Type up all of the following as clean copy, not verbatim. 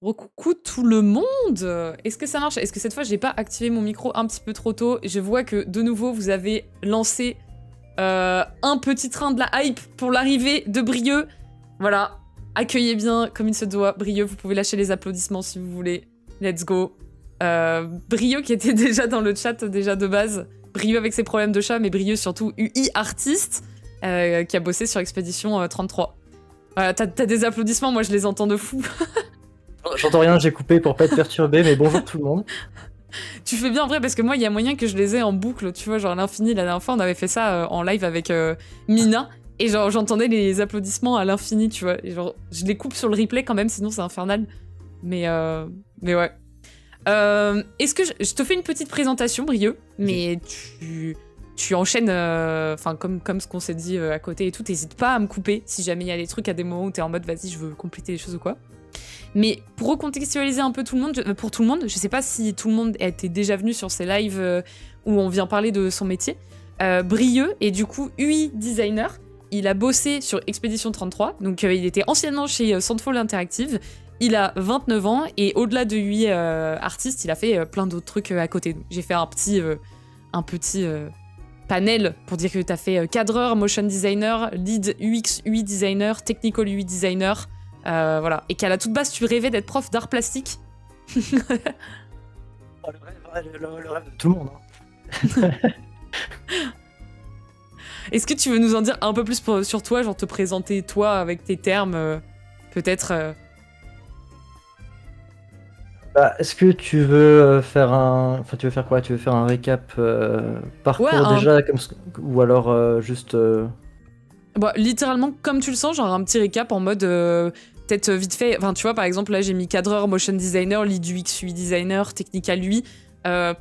Recoucou tout le monde! Est-ce que ça marche? Est-ce que cette fois j'ai pas activé mon micro un petit peu trop tôt? Je vois que de nouveau vous avez lancé un petit train de la hype pour l'arrivée de Brieux. Voilà, accueillez bien comme il se doit Brieux, vous pouvez lâcher les applaudissements si vous voulez. Let's go. Brieux qui était déjà dans le chat déjà de base. Brieux avec ses problèmes de chat, mais Brieux surtout UI artiste qui a bossé sur Expédition 33. Voilà, t'as des applaudissements, moi je les entends de fou. J'entends rien, j'ai coupé pour pas être perturbé, mais bonjour tout le monde. Tu fais bien en vrai parce que moi il y a moyen que je les ai en boucle, tu vois, genre à l'infini. La dernière fois on avait fait ça en live avec Mina et genre j'entendais les applaudissements à l'infini, tu vois. Et genre je les coupe sur le replay quand même, sinon c'est infernal. Mais ouais. Est-ce que je te fais une petite présentation, Brieux, mais tu enchaînes, enfin comme ce qu'on s'est dit à côté et tout, t'hésites pas à me couper si jamais il y a des trucs à des moments où t'es en mode vas-y je veux compléter les choses ou quoi. Mais pour recontextualiser un peu tout le monde, pour tout le monde, je sais pas si tout le monde était déjà venu sur ces lives où on vient parler de son métier. Brieux est du coup UI designer. Il a bossé sur Expédition 33, donc il était anciennement chez Sandfall Interactive. Il a 29 ans et au-delà de UI artiste, il a fait plein d'autres trucs à côté. J'ai fait un petit panel pour dire que tu as fait cadreur, motion designer, lead UX UI designer, technical UI designer. Voilà. Et qu'à la toute base, tu rêvais d'être prof d'art plastique. Oh, le rêve de tout le monde. Hein. Est-ce que tu veux nous en dire un peu plus sur toi, genre te présenter toi avec tes termes, peut-être Est-ce que tu veux faire un... Enfin, tu veux faire quoi? Tu veux faire un récap parcours ouais, déjà comme... Ou alors juste... Bah, littéralement, comme tu le sens, genre un petit récap en mode... peut-être vite fait, enfin tu vois par exemple là j'ai mis cadreur, motion designer, lead UX UI designer, technical UI.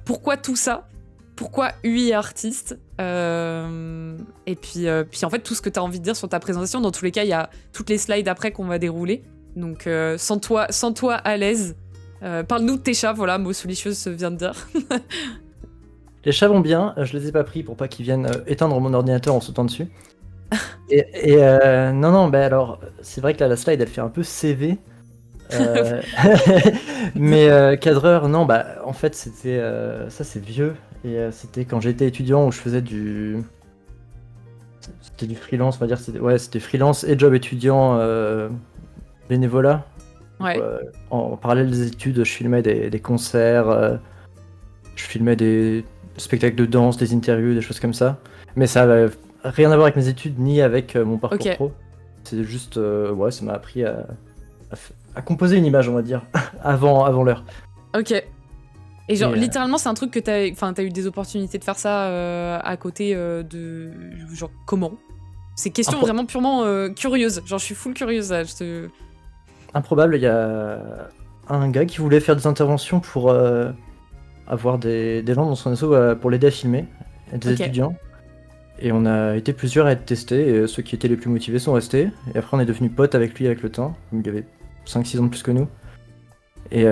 Pourquoi tout ça? Pourquoi UI artiste? Et puis en fait tout ce que tu as envie de dire sur ta présentation, dans tous les cas il y a toutes les slides après qu'on va dérouler. Donc sans toi à l'aise. Parle-nous de tes chats, voilà, mot solicieuse vient de dire. Les chats vont bien, je les ai pas pris pour pas qu'ils viennent éteindre mon ordinateur en sautant dessus. Non, bah alors, c'est vrai que là, la slide, elle fait un peu CV. Mais cadreur, non, bah en fait, c'était... ça, c'est vieux. Et c'était quand j'étais étudiant où je faisais du... C'était du freelance, on va dire. C'était freelance et job étudiant bénévolat. Ouais. En parallèle des études, je filmais des concerts, je filmais des spectacles de danse, des interviews, des choses comme ça. Mais ça avait rien à voir avec mes études ni avec mon parcours pro. C'est juste, ouais, ça m'a appris à composer une image, on va dire, avant l'heure. Ok. Et genre, littéralement, c'est un truc que t'as eu des opportunités de faire ça à côté de... Genre, comment? C'est question vraiment purement curieuse. Genre, je suis full curieuse, là. Improbable, il y a un gars qui voulait faire des interventions pour avoir des gens dans son asso pour l'aider à filmer, des étudiants. Et on a été plusieurs à être testés, et ceux qui étaient les plus motivés sont restés. Et après, on est devenus potes avec lui avec le temps. Il avait 5-6 ans de plus que nous. Et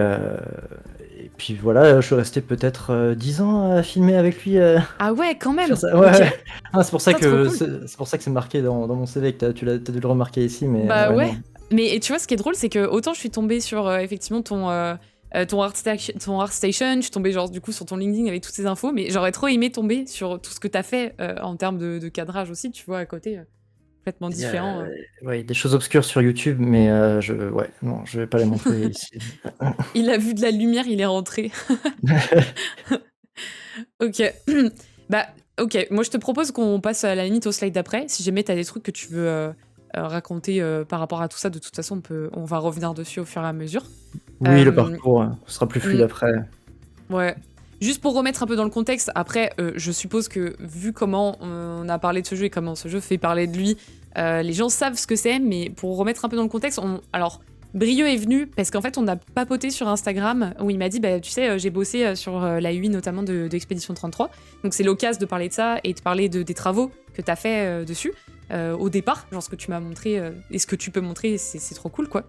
puis voilà, je suis resté peut-être 10 ans à filmer avec lui. Ah ouais, quand même. Ouais. Ah, c'est pour ça que c'est marqué dans mon CV, que t'as dû le remarquer ici. Mais, bah ouais. Non. Mais tu vois, ce qui est drôle, c'est que autant je suis tombée sur effectivement ton ArtStation, je suis tombée genre du coup sur ton LinkedIn avec toutes ces infos, mais j'aurais trop aimé tomber sur tout ce que t'as fait en termes de cadrage aussi, tu vois, à côté. Complètement différent. Ouais, des choses obscures sur YouTube, mais je vais pas les montrer ici. Il a vu de la lumière, il est rentré. Ok. Bah, ok. Moi, je te propose qu'on passe à la limite au slide d'après. Si jamais t'as des trucs que tu veux raconter par rapport à tout ça, de toute façon, on va revenir dessus au fur et à mesure. Oui, le parcours sera plus fluide après. Ouais. Juste pour remettre un peu dans le contexte, après, je suppose que vu comment on a parlé de ce jeu et comment ce jeu fait parler de lui, les gens savent ce que c'est, mais pour remettre un peu dans le contexte, alors, Brieux est venu parce qu'en fait, on a papoté sur Instagram où il m'a dit, bah, tu sais, j'ai bossé sur la UI notamment de Expédition 33, donc c'est l'occasion de parler de ça et de parler des travaux que t'as fait dessus. Au départ, genre ce que tu m'as montré et ce que tu peux montrer, c'est trop cool, quoi.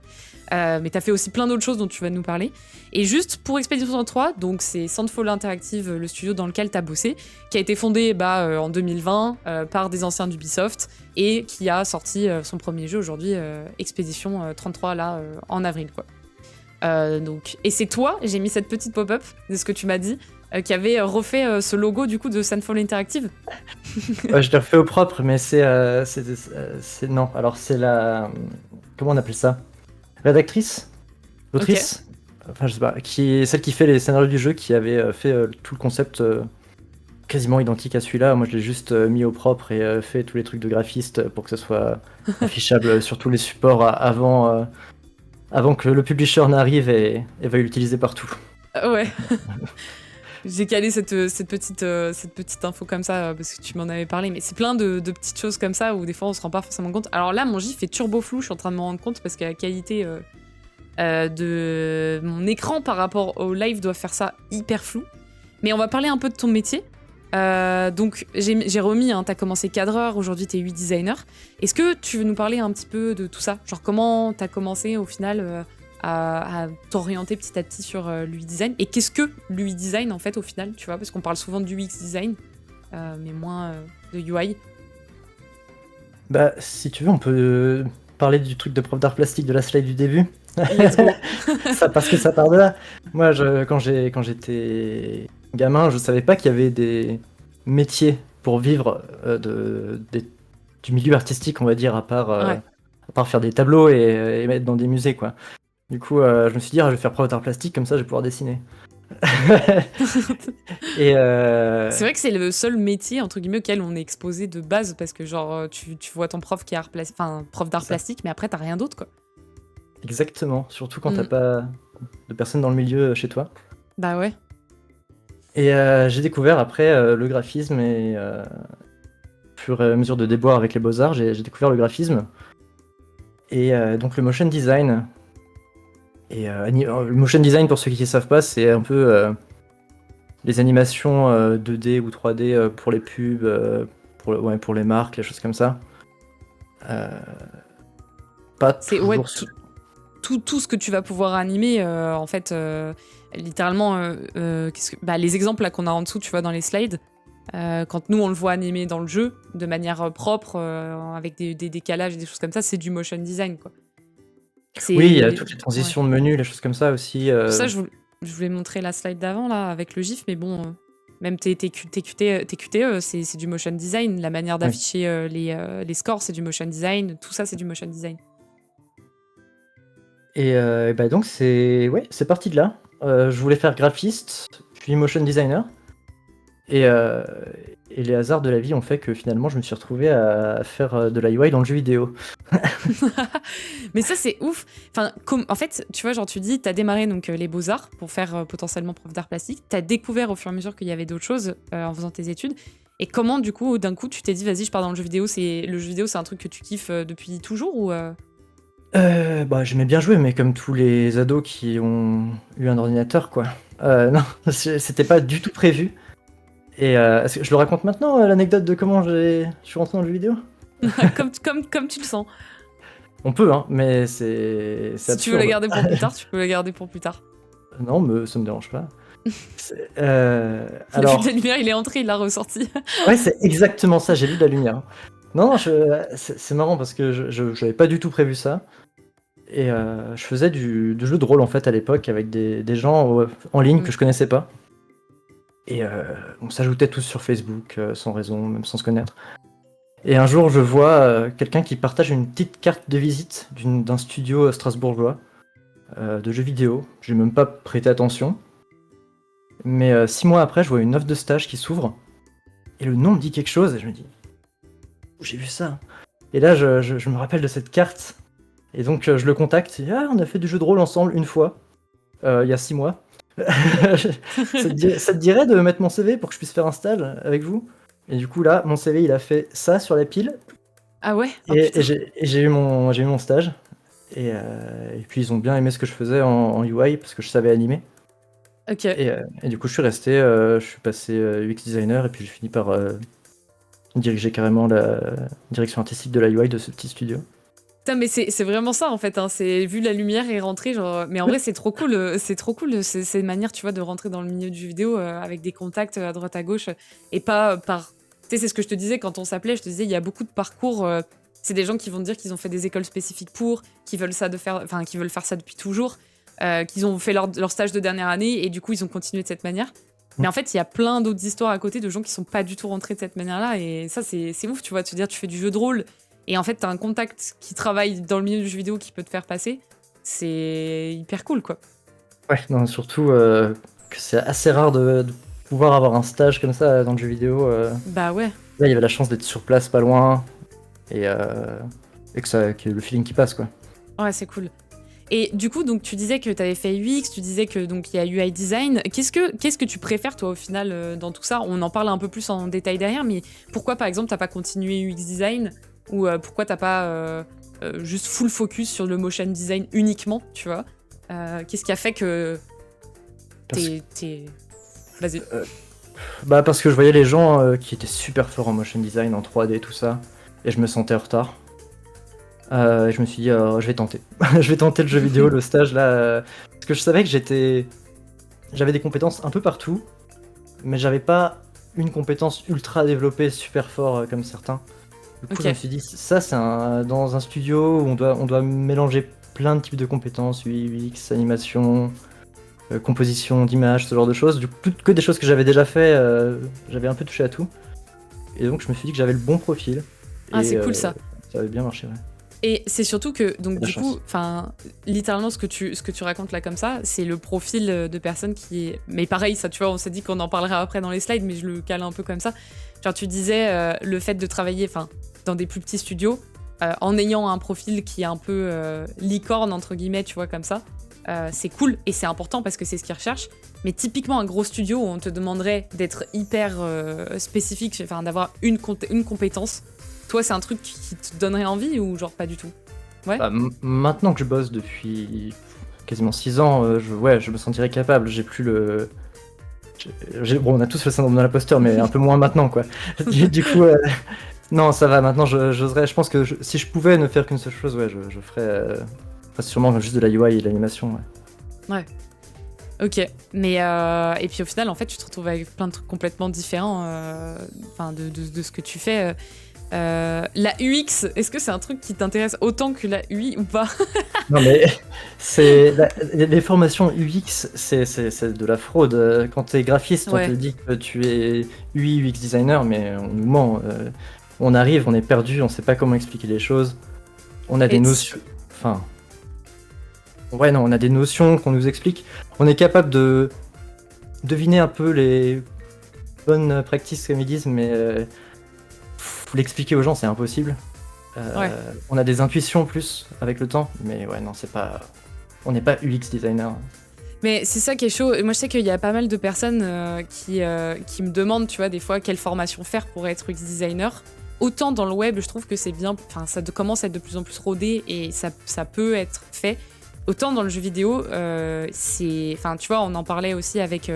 Mais t'as fait aussi plein d'autres choses dont tu vas nous parler. Et juste pour Expédition 33, donc c'est Sandfall Interactive, le studio dans lequel t'as bossé, qui a été fondé en 2020 par des anciens d'Ubisoft et qui a sorti son premier jeu aujourd'hui, Expédition 33, là, en avril, quoi. Donc, et c'est toi, j'ai mis cette petite pop-up de ce que tu m'as dit, qui avait refait ce logo du coup de Sandfall Interactive. Ouais, je l'ai refait au propre, mais non. Alors c'est comment on appelle ça? Rédactrice? L'autrice? Enfin je sais pas, qui est celle qui fait les scénarios du jeu, qui avait fait tout le concept quasiment identique à celui-là. Moi je l'ai juste mis au propre et fait tous les trucs de graphiste pour que ce soit affichable sur tous les supports avant que le publisher n'arrive et veuille l'utiliser partout. Ouais. J'ai calé cette petite info comme ça parce que tu m'en avais parlé, mais c'est plein de petites choses comme ça où des fois on se rend pas forcément compte. Alors là, mon gif est turbo flou, je suis en train de me rendre compte parce que la qualité de mon écran par rapport au live doit faire ça hyper flou. Mais on va parler un peu de ton métier. Donc j'ai remis, hein, t'as commencé cadreur, aujourd'hui t'es UI designer. Est-ce que tu veux nous parler un petit peu de tout ça? Genre comment t'as commencé au final à t'orienter petit à petit sur l'UI design, et qu'est-ce que l'UI design en fait au final, tu vois, parce qu'on parle souvent du UX design mais moins de UI. Bah si tu veux on peut parler du truc de prof d'art plastique de la slide du début. Let's go. Ça, parce que ça part de là. Moi quand j'étais gamin, je savais pas qu'il y avait des métiers pour vivre du milieu artistique, on va dire, à part faire des tableaux et mettre dans des musées, quoi. Du coup, je me suis dit, je vais faire prof d'art plastique, comme ça je vais pouvoir dessiner. Et C'est vrai que c'est le seul métier entre guillemets auquel on est exposé de base, parce que genre tu vois ton prof qui est prof d'art plastique, mais après t'as rien d'autre, quoi. Exactement, surtout quand t'as pas de personnes dans le milieu chez toi. Bah ouais. Et j'ai découvert après le graphisme, et au fur et à mesure de déboire avec les beaux-arts, j'ai découvert le graphisme et donc le motion design. Et le motion design, pour ceux qui ne savent pas, c'est un peu les animations 2D ou 3D pour les pubs, pour les marques, les choses comme ça. Pas c'est toujours... tout ce que tu vas pouvoir animer, en fait, littéralement, les exemples là qu'on a en dessous, tu vois, dans les slides, quand nous on le voit animé dans le jeu, de manière propre, avec des décalages et des choses comme ça, c'est du motion design, quoi. Oui, il y a toutes les transitions de menus, les choses comme ça aussi. Ça, je voulais montrer la slide d'avant, là, avec le GIF, mais bon, même tes QTE, c'est du motion design. La manière d'afficher les scores, c'est du motion design. Tout ça, c'est du motion design. Et donc, c'est parti de là. Je voulais faire graphiste, puis motion designer. Et les hasards de la vie ont fait que finalement je me suis retrouvé à faire de la UI dans le jeu vidéo. Mais ça c'est ouf. Enfin, en fait, tu vois, genre tu dis, t'as démarré donc les beaux-arts pour faire potentiellement prof d'art plastique. T'as découvert au fur et à mesure qu'il y avait d'autres choses en faisant tes études. Et comment du coup, d'un coup, tu t'es dit, vas-y, je pars dans le jeu vidéo. Le jeu vidéo, c'est un truc que tu kiffes depuis toujours ou J'aimais bien jouer, mais comme tous les ados qui ont eu un ordinateur, quoi. Non, c'était pas du tout prévu. Et est-ce que je le raconte maintenant, l'anecdote de comment je suis rentré dans le jeu vidéo? comme tu le sens. On peut, hein, mais c'est Si absurde. tu veux la garder pour plus tard, tu peux la garder pour plus tard. Non, mais ça me dérange pas. Il a vu de la lumière, il est entré, il l'a ressorti. Ouais, c'est exactement ça, j'ai vu de la lumière. Non, c'est marrant parce que je n'avais pas du tout prévu ça. Et je faisais du jeu de rôle en fait à l'époque avec des gens en ligne que je connaissais pas. Et on s'ajoutait tous sur Facebook sans raison, même sans se connaître. Et un jour, je vois quelqu'un qui partage une petite carte de visite d'un studio strasbourgeois de jeux vidéo. J'ai même pas prêté attention. Mais 6 mois après, je vois une offre de stage qui s'ouvre. Et le nom me dit quelque chose et je me dis, j'ai vu ça. Et là, je me rappelle de cette carte. Et donc, je le contacte. Et, on a fait du jeu de rôle ensemble une fois, il y a 6 mois. Ça te dirait de mettre mon CV pour que je puisse faire un stage avec vous? Et du coup là, mon CV il a fait ça sur la pile. Ah ouais? Et j'ai eu mon stage. Et puis ils ont bien aimé ce que je faisais en UI parce que je savais animer. Ok. Et du coup je suis resté, je suis passé UX designer et puis j'ai fini par diriger carrément la direction artistique de la UI de ce petit studio. Putain, mais c'est vraiment ça en fait, hein. C'est vu la lumière et rentrer, genre. Mais en vrai, c'est trop cool. C'est trop cool cette manière, tu vois, de rentrer dans le milieu du jeu vidéo avec des contacts à droite à gauche et pas par. Tu sais, c'est ce que je te disais quand on s'appelait. Je te disais, il y a beaucoup de parcours. C'est des gens qui vont te dire qu'ils ont fait des écoles spécifiques qui veulent faire ça depuis toujours. qu'ils ont fait leur stage de dernière année et du coup ils ont continué de cette manière. Mais en fait, il y a plein d'autres histoires à côté de gens qui sont pas du tout rentrés de cette manière-là. Et ça, c'est ouf, tu vois, de se dire, tu fais du jeu de rôle et en fait, t'as un contact qui travaille dans le milieu du jeu vidéo qui peut te faire passer. C'est hyper cool, quoi. Ouais, non, surtout que c'est assez rare de pouvoir avoir un stage comme ça dans le jeu vidéo. Bah ouais. Là, il y avait la chance d'être sur place, pas loin, et que le feeling qui passe, quoi. Ouais, c'est cool. Et du coup, donc tu disais que tu avais fait UX, tu disais que donc il y a UI design. Qu'est-ce que tu préfères toi au final dans tout ça? On en parle un peu plus en détail derrière, mais pourquoi par exemple t'as pas continué UX design ou pourquoi t'as pas juste full focus sur le motion design uniquement, tu vois? Qu'est-ce qui a fait que t'es... Vas-y. Bah parce que je voyais les gens qui étaient super forts en motion design, en 3D, tout ça, et je me sentais en retard. Et je me suis dit, je vais tenter. Je vais tenter le jeu vidéo, le stage là. Parce que je savais que j'avais des compétences un peu partout, mais j'avais pas une compétence ultra développée, super fort comme certains. Du coup, je me suis dit, ça c'est dans un studio où on doit mélanger plein de types de compétences, UI, UX, animation, composition d'images, ce genre de choses. Du coup, que des choses que j'avais déjà fait, j'avais un peu touché à tout. Et donc je me suis dit que j'avais le bon profil. Ah, c'est cool ça. Ça avait bien marché, ouais. Et c'est surtout que, donc La du chance. coup, enfin, littéralement, ce que tu racontes là comme ça, c'est le profil de personne qui est... Mais pareil, ça, tu vois, on s'est dit qu'on en parlera après dans les slides, mais je le cale un peu comme ça. Genre, tu disais, le fait de travailler, enfin, dans des plus petits studios, en ayant un profil qui est un peu licorne, entre guillemets, tu vois, comme ça, c'est cool et c'est important parce que c'est ce qu'ils recherchent. Mais typiquement, un gros studio où on te demanderait d'être hyper spécifique, enfin, d'avoir une compétence. Toi, c'est un truc qui te donnerait envie ou genre pas du tout? Ouais. Bah, maintenant que je bosse depuis quasiment 6 ans, je me sentirais capable. J'ai plus le. Bon, on a tous le syndrome de l'imposteur, mais un peu moins maintenant, quoi. Du coup, non, ça va. Maintenant, j'oserais. Je pense que si je pouvais ne faire qu'une seule chose, ouais, je ferais sûrement juste de la UI et de l'animation. Ouais. Ouais. Ok. Mais et puis au final, en fait, tu te retrouves avec plein de trucs complètement différents, enfin, de ce que tu fais. La UX, est-ce que c'est un truc qui t'intéresse autant que la UI ou pas? Non mais les formations UX, c'est de la fraude. Quand t'es graphiste, Ouais. on te dit que tu es UI UX designer, mais on nous ment. On arrive, on est perdu, on sait pas comment expliquer les choses. On a des notions. Enfin. Ouais, non, on a des notions qu'on nous explique. On est capable de deviner un peu les bonnes practices, comme ils disent, mais faut l'expliquer aux gens, c'est impossible. Ouais. On a des intuitions plus avec le temps, mais ouais, non, c'est pas. On n'est pas UX designer. Mais c'est ça qui est chaud. Moi, je sais qu'il y a pas mal de personnes qui me demandent, tu vois, des fois, quelle formation faire pour être UX designer. Autant dans le web, je trouve que c'est bien, enfin, ça commence à être de plus en plus rodé et ça peut être fait. Autant dans le jeu vidéo, c'est... Enfin, tu vois, on en parlait aussi avec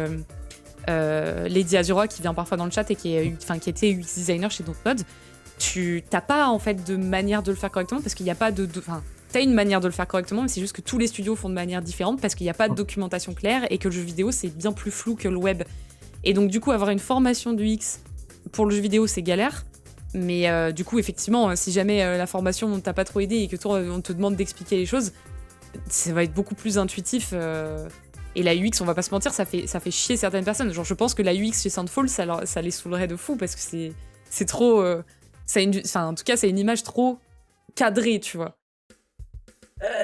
Lady Azura qui vient parfois dans le chat et qui était UX designer chez Dontnod. Tu n'as pas, en fait, de manière de le faire correctement parce qu'il n'y a pas de... Enfin, t'as une manière de le faire correctement, mais c'est juste que tous les studios font de manière différente parce qu'il n'y a pas de documentation claire et que le jeu vidéo, c'est bien plus flou que le web. Et donc, du coup, avoir une formation d'UX pour le jeu vidéo, c'est galère. Mais du coup, effectivement, si jamais la formation ne t'a pas trop aidé et que toi, on te demande d'expliquer les choses, ça va être beaucoup plus intuitif. Et la UX, on va pas se mentir, ça fait chier certaines personnes. Genre, je pense que la UX chez Soundfall, ça les saoulerait de fou parce que c'est trop... en tout cas, c'est une image trop cadrée, tu vois.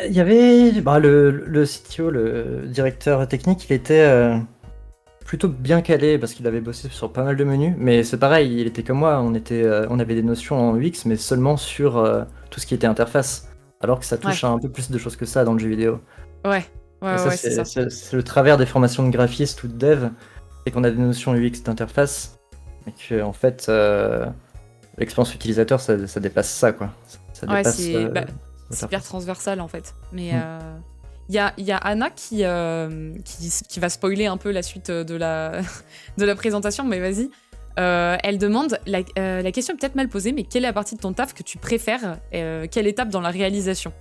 Il y avait le CTO, le directeur technique, il était plutôt bien calé parce qu'il avait bossé sur pas mal de menus, mais c'est pareil, il était comme moi, on avait des notions en UX, mais seulement sur tout ce qui était interface, alors que ça touche à un peu plus de choses que ça dans le jeu vidéo. Ouais, c'est ça. C'est le travers des formations de graphiste ou de dev, c'est qu'on a des notions UX d'interface, mais que en fait, l'expérience utilisateur, ça dépasse ça, quoi. Ça dépasse, c'est hyper transversal en fait. Mais il y a Anna qui va spoiler un peu la suite de la présentation, mais vas-y. Elle demande, la question est peut-être mal posée, mais quelle est la partie de ton taf que tu préfères? Quelle étape dans la réalisation?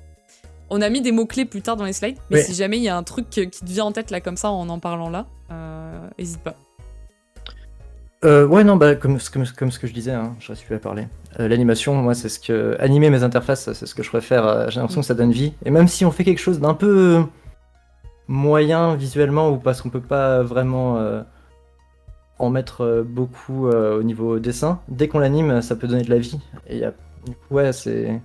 On a mis des mots-clés plus tard dans les slides, mais si jamais il y a un truc qui te vient en tête là comme ça en parlant là, n'hésite pas. Ouais, non, bah, comme ce que je disais, hein, je reste plus à parler. L'animation, moi, animer mes interfaces, c'est ce que je préfère. J'ai l'impression que ça donne vie. Et même si on fait quelque chose d'un peu moyen visuellement ou parce qu'on peut pas vraiment en mettre beaucoup au niveau dessin. Dès qu'on l'anime, ça peut donner de la vie. Et du coup, ouais, je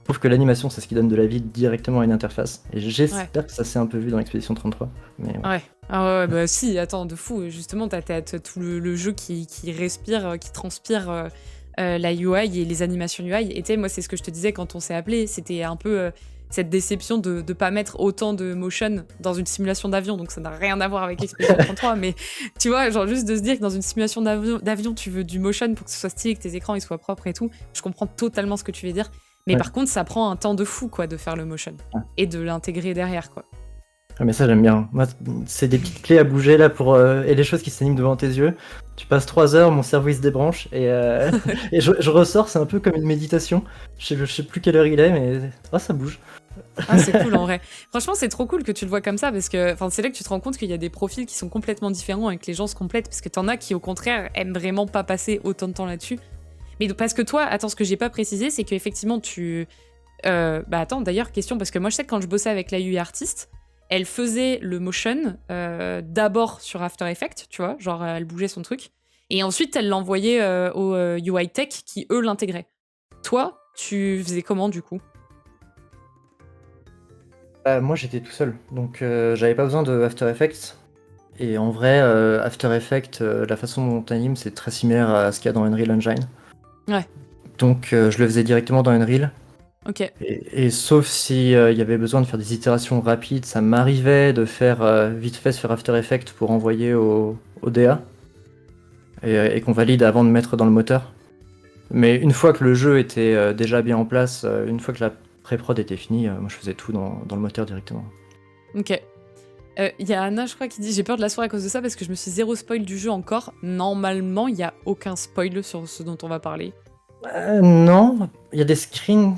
trouve que l'animation, c'est ce qui donne de la vie directement à une interface. Et j'espère que ça s'est un peu vu dans Expedition 33. Mais ouais. Ouais. Ah ouais, bah si, attends, de fou. Justement, t'as tout le jeu qui respire, qui transpire la UI et les animations UI. Et tu sais, moi, c'est ce que je te disais quand on s'est appelé. C'était un peu cette déception de ne pas mettre autant de motion dans une simulation d'avion. Donc ça n'a rien à voir avec Expedition 33. Mais tu vois, genre juste de se dire que dans une simulation d'avion, tu veux du motion pour que ce soit stylé, que tes écrans ils soient propres et tout. Je comprends totalement ce que tu veux dire. Mais par contre, ça prend un temps de fou, quoi, de faire le motion. Et de l'intégrer derrière, quoi. Ah, mais ça, j'aime bien. Moi, c'est des petites clés à bouger là et les choses qui s'animent devant tes yeux. Tu passes 3 heures, mon cerveau il se débranche et je ressors, c'est un peu comme une méditation. Je sais plus quelle heure il est, mais ça bouge. Ah, c'est cool en vrai. Franchement, c'est trop cool que tu le vois comme ça parce que c'est là que tu te rends compte qu'il y a des profils qui sont complètement différents et que les gens se complètent parce que t'en as qui, au contraire, aiment vraiment pas passer autant de temps là-dessus. Mais parce que toi, attends, ce que j'ai pas précisé, c'est qu'effectivement, attends, d'ailleurs, question, parce que moi, je sais que quand je bossais avec la UI artiste, elle faisait le motion d'abord sur After Effects, tu vois, genre elle bougeait son truc, et ensuite elle l'envoyait au UI Tech qui, eux, l'intégraient. Toi, tu faisais comment, du coup? Moi, j'étais tout seul, donc j'avais pas besoin de After Effects. Et en vrai, After Effects, la façon dont on anime, c'est très similaire à ce qu'il y a dans Unreal Engine. Ouais. Donc je le faisais directement dans Unreal. Ok. Et sauf si il y avait besoin de faire des itérations rapides, ça m'arrivait de faire vite fait sur After Effects pour envoyer au DA et qu'on valide avant de mettre dans le moteur. Mais une fois que le jeu était déjà bien en place, une fois que la pré-prod était finie, moi je faisais tout dans le moteur directement. Ok. Y a Anna, je crois, qui dit « J'ai peur de la soirée à cause de ça parce que je me suis zéro spoil du jeu encore. » Normalement, il y a aucun spoil sur ce dont on va parler. Non, il y a des screens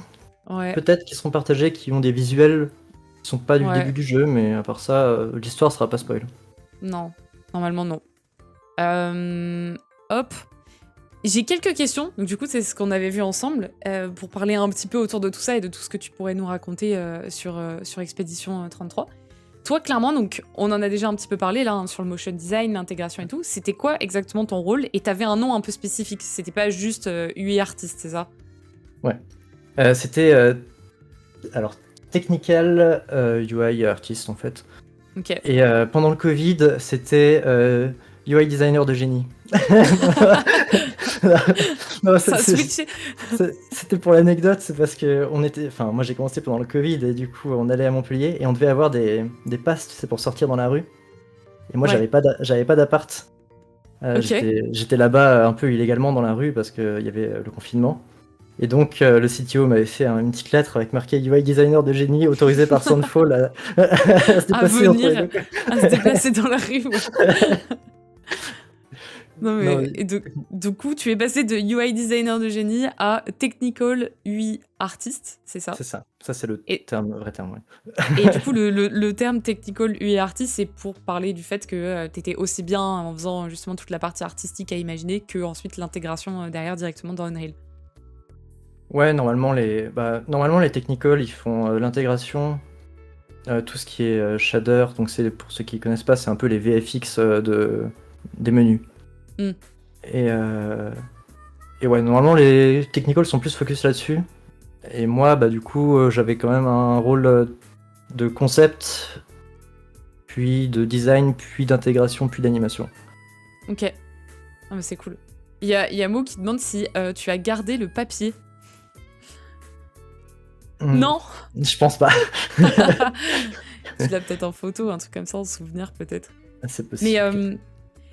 Ouais. peut-être qui seront partagés, qui ont des visuels qui sont pas du Ouais. début du jeu, mais à part ça, l'histoire sera pas spoil. Non, normalement non. Hop. J'ai quelques questions, donc du coup c'est ce qu'on avait vu ensemble, pour parler un petit peu autour de tout ça et de tout ce que tu pourrais nous raconter sur Expedition 33. Toi, clairement, donc on en a déjà un petit peu parlé là, hein, sur le motion design, l'intégration et tout. C'était quoi exactement ton rôle? Et t'avais un nom un peu spécifique, c'était pas juste UI artiste, c'est ça? Ouais. C'était alors Technical UI Artist en fait. Ok. Et pendant le Covid, c'était UI designer de génie. Non, Ça a switché. c'était pour l'anecdote, c'est parce que moi j'ai commencé pendant le Covid et du coup on allait à Montpellier et on devait avoir des passes, tu sais, pour sortir dans la rue. Et moi Ouais. j'avais pas d'appart. Ok. J'étais là-bas un peu illégalement dans la rue parce qu'il y avait le confinement. Et donc le CTO m'avait fait une petite lettre avec marqué UI designer de génie autorisé par Soundfall à se déplacer entre les venir, deux. à se déplacer dans la rue. Ouais. Non mais, Non, et du coup, tu es passé de UI designer de génie à technical UI artist, c'est ça? c'est ça. Ça, c'est le vrai terme, ouais. Et du coup, le terme technical UI artist, c'est pour parler du fait que t'étais aussi bien en faisant justement toute la partie artistique à imaginer que ensuite l'intégration derrière directement dans Unreal. Ouais, normalement les technical, ils font l'intégration, tout ce qui est shader. Donc c'est, pour ceux qui connaissent pas, c'est un peu les VFX des menus. Mm. Et ouais, normalement les technical sont plus focus là-dessus. Et moi, du coup, j'avais quand même un rôle de concept, puis de design, puis d'intégration, puis d'animation. Ok. Ah mais c'est cool. Il y a Mo qui demande si tu as gardé le papier. Non. Je pense pas. Tu l'as peut-être en photo, un truc comme ça, en souvenir peut-être. C'est possible.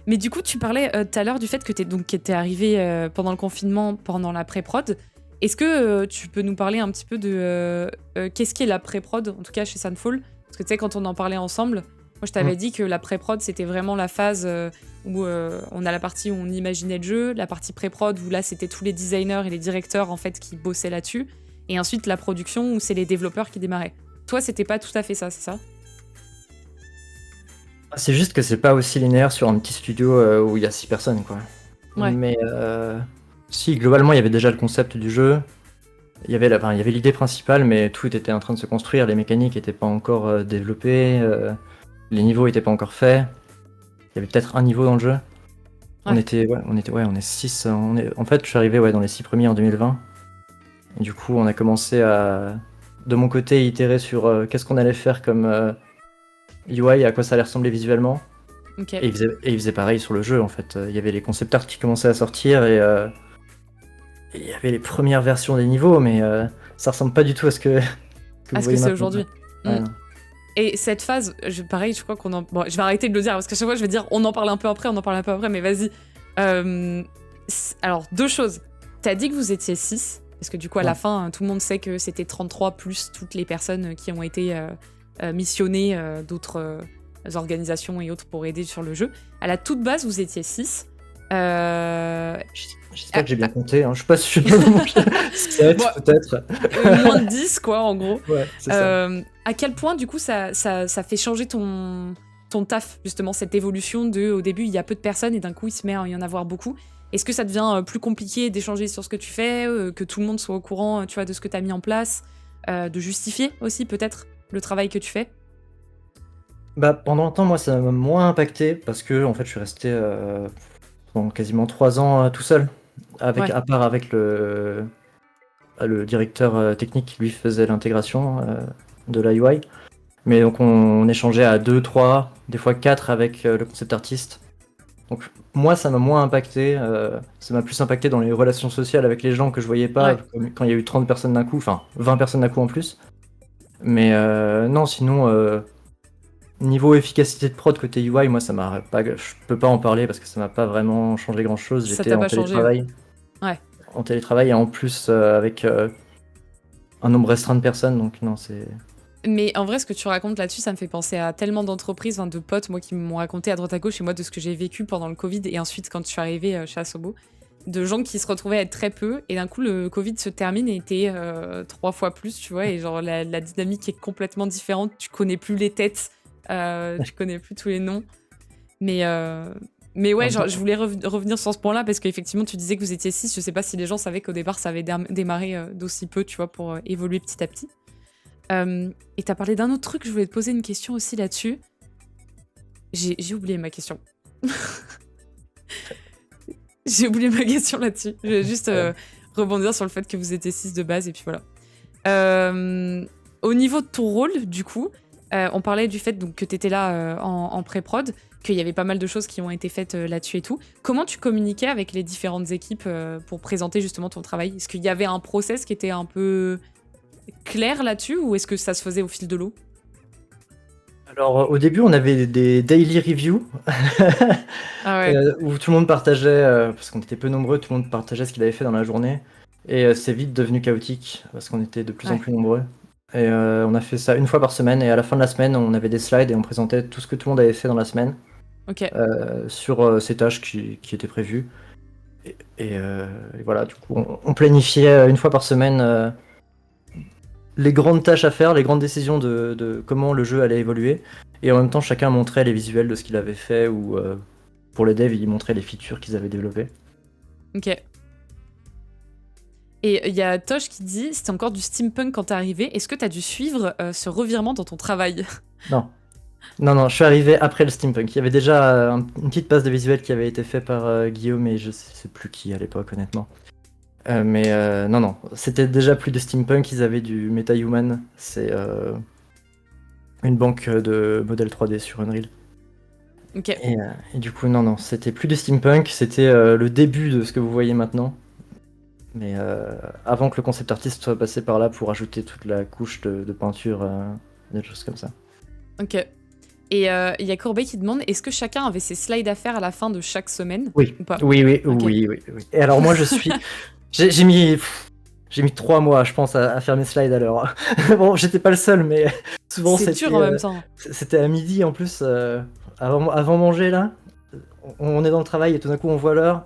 Mais du coup, tu parlais tout à l'heure du fait que t'es arrivé pendant le confinement, pendant la pré-prod. Est-ce que tu peux nous parler un petit peu de qu'est-ce qu'est la pré-prod, en tout cas chez Sunfall? Parce que tu sais, quand on en parlait ensemble, moi je t'avais dit que la pré-prod c'était vraiment la phase où on a la partie où on imaginait le jeu, la partie pré-prod où là c'était tous les designers et les directeurs en fait qui bossaient là-dessus, et ensuite la production où c'est les développeurs qui démarraient. Toi, c'était pas tout à fait ça, c'est ça? C'est juste que c'est pas aussi linéaire sur un petit studio où il y a 6 personnes, quoi. Ouais. Mais si, globalement, il y avait déjà le concept du jeu. Il y avait l'idée principale, mais tout était en train de se construire. Les mécaniques n'étaient pas encore développées. Les niveaux étaient pas encore faits. Il y avait peut-être un niveau dans le jeu. On Ouais. est 6. En fait, je suis arrivé dans les 6 premiers en 2020. Et du coup, on a commencé à, de mon côté, itérer sur qu'est-ce qu'on allait faire comme UI, à quoi ça allait ressembler visuellement. Ok. Et il faisait pareil sur le jeu, en fait. Il y avait les concept art qui commençaient à sortir et il y avait les premières versions des niveaux, mais ça ressemble pas du tout à ce que vous À ce que voyez c'est maintenant. aujourd'hui. Ouais, Mm. non. Et cette phase, pareil, je crois qu'on en... Bon, je vais arrêter de le dire, parce qu'à chaque fois, je vais dire, on en parle un peu après, mais vas-y. Alors, 2 choses. T'as dit que vous étiez 6, parce que du coup, à la Ouais. fin, tout le monde sait que c'était 33 plus toutes les personnes qui ont été missionnées d'autres organisations et autres pour aider sur le jeu. À la toute base, vous étiez 6. J'espère que j'ai bien compté, hein. Je suis pas sûr. 7 Bon, peut-être. moins de 10, quoi, en gros. Ouais, c'est ça. À quel point, du coup, ça fait changer ton taf, justement, cette évolution de, au début, il y a peu de personnes et d'un coup, il se met à y en avoir beaucoup. Est-ce que ça devient plus compliqué d'échanger sur ce que tu fais, que tout le monde soit au courant, tu vois, de ce que tu as mis en place, de justifier aussi, peut-être, le travail que tu fais? Bah, pendant longtemps, moi, ça m'a moins impacté parce que, en fait, je suis resté pendant quasiment 3 ans tout seul. Ouais. À part avec le directeur technique qui lui faisait l'intégration de la UI. Mais donc on échangeait à 2, 3, des fois 4 avec le concept artiste. Donc moi ça m'a moins impacté, ça m'a plus impacté dans les relations sociales avec les gens que je voyais pas Ouais. quand il y a eu 30 personnes d'un coup, enfin 20 personnes d'un coup en plus. Mais non, sinon niveau efficacité de prod côté UI, moi ça m'a pas, je peux pas en parler parce que ça m'a pas vraiment changé grand chose. Ça J'étais t'a en pas changé, ouais. télétravail, Ouais. et en plus avec un nombre restreint de personnes, donc non c'est. Mais en vrai, ce que tu racontes là-dessus, ça me fait penser à tellement d'entreprises, de potes, moi, qui m'ont raconté à droite à gauche, et moi, de ce que j'ai vécu pendant le Covid, et ensuite, quand je suis arrivée chez Asobo, de gens qui se retrouvaient à être très peu, et d'un coup, le Covid se termine et était 3 fois plus, tu vois, et genre, la dynamique est complètement différente, tu connais plus les têtes, tu connais plus tous les noms. Mais ouais, genre, je voulais revenir sur ce point-là, parce qu'effectivement, tu disais que vous étiez 6, je sais pas si les gens savaient qu'au départ, ça avait démarré d'aussi peu, tu vois, pour évoluer petit à petit. Et t'as parlé d'un autre truc, je voulais te poser une question aussi là-dessus. J'ai oublié ma question. J'ai oublié ma question là-dessus. Je vais juste rebondir sur le fait que vous étiez 6 de base, et puis voilà. Au niveau de ton rôle, du coup, on parlait du fait donc, que t'étais là en pré-prod, qu'il y avait pas mal de choses qui ont été faites là-dessus et tout. Comment tu communiquais avec les différentes équipes pour présenter justement ton travail? Est-ce qu'il y avait un process qui était un peu clair là-dessus, ou est-ce que ça se faisait au fil de l'eau? Alors au début on avait des daily reviews Ah ouais. où tout le monde partageait, parce qu'on était peu nombreux, tout le monde partageait ce qu'il avait fait dans la journée. Et c'est vite devenu chaotique parce qu'on était de plus en Ouais. plus nombreux. Et on a fait ça une fois par semaine, et à la fin de la semaine on avait des slides et on présentait tout ce que tout le monde avait fait dans la semaine Ok. sur ces tâches qui étaient prévues. Et voilà, du coup on planifiait une fois par semaine les grandes tâches à faire, les grandes décisions de comment le jeu allait évoluer. Et en même temps, chacun montrait les visuels de ce qu'il avait fait, ou pour les devs, ils montraient les features qu'ils avaient développées. Ok. Et il y a Tosh qui dit, c'était encore du steampunk quand t'es arrivé, est-ce que t'as dû suivre ce revirement dans ton travail? Non. Non, je suis arrivé après le steampunk. Il y avait déjà une petite passe de visuel qui avait été fait par Guillaume, et je sais plus qui à l'époque, honnêtement. Mais non, c'était déjà plus de steampunk, ils avaient du MetaHuman. C'est une banque de modèles 3D sur Unreal. Ok. Et du coup, non, c'était plus de steampunk, c'était le début de ce que vous voyez maintenant. Mais avant que le concept artiste soit passé par là pour ajouter toute la couche de peinture, des choses comme ça. Ok. Et il y a Corbeil qui demande, est-ce que chacun avait ses slides à faire à la fin de chaque semaine? Oui, Ou pas? oui. Ok. Et alors moi, j'ai mis 3 mois, je pense, à faire mes slides à l'heure. Bon, j'étais pas le seul, mais souvent C'est dur en même temps. c'était à midi en plus, avant manger là. On est dans le travail et tout d'un coup on voit l'heure,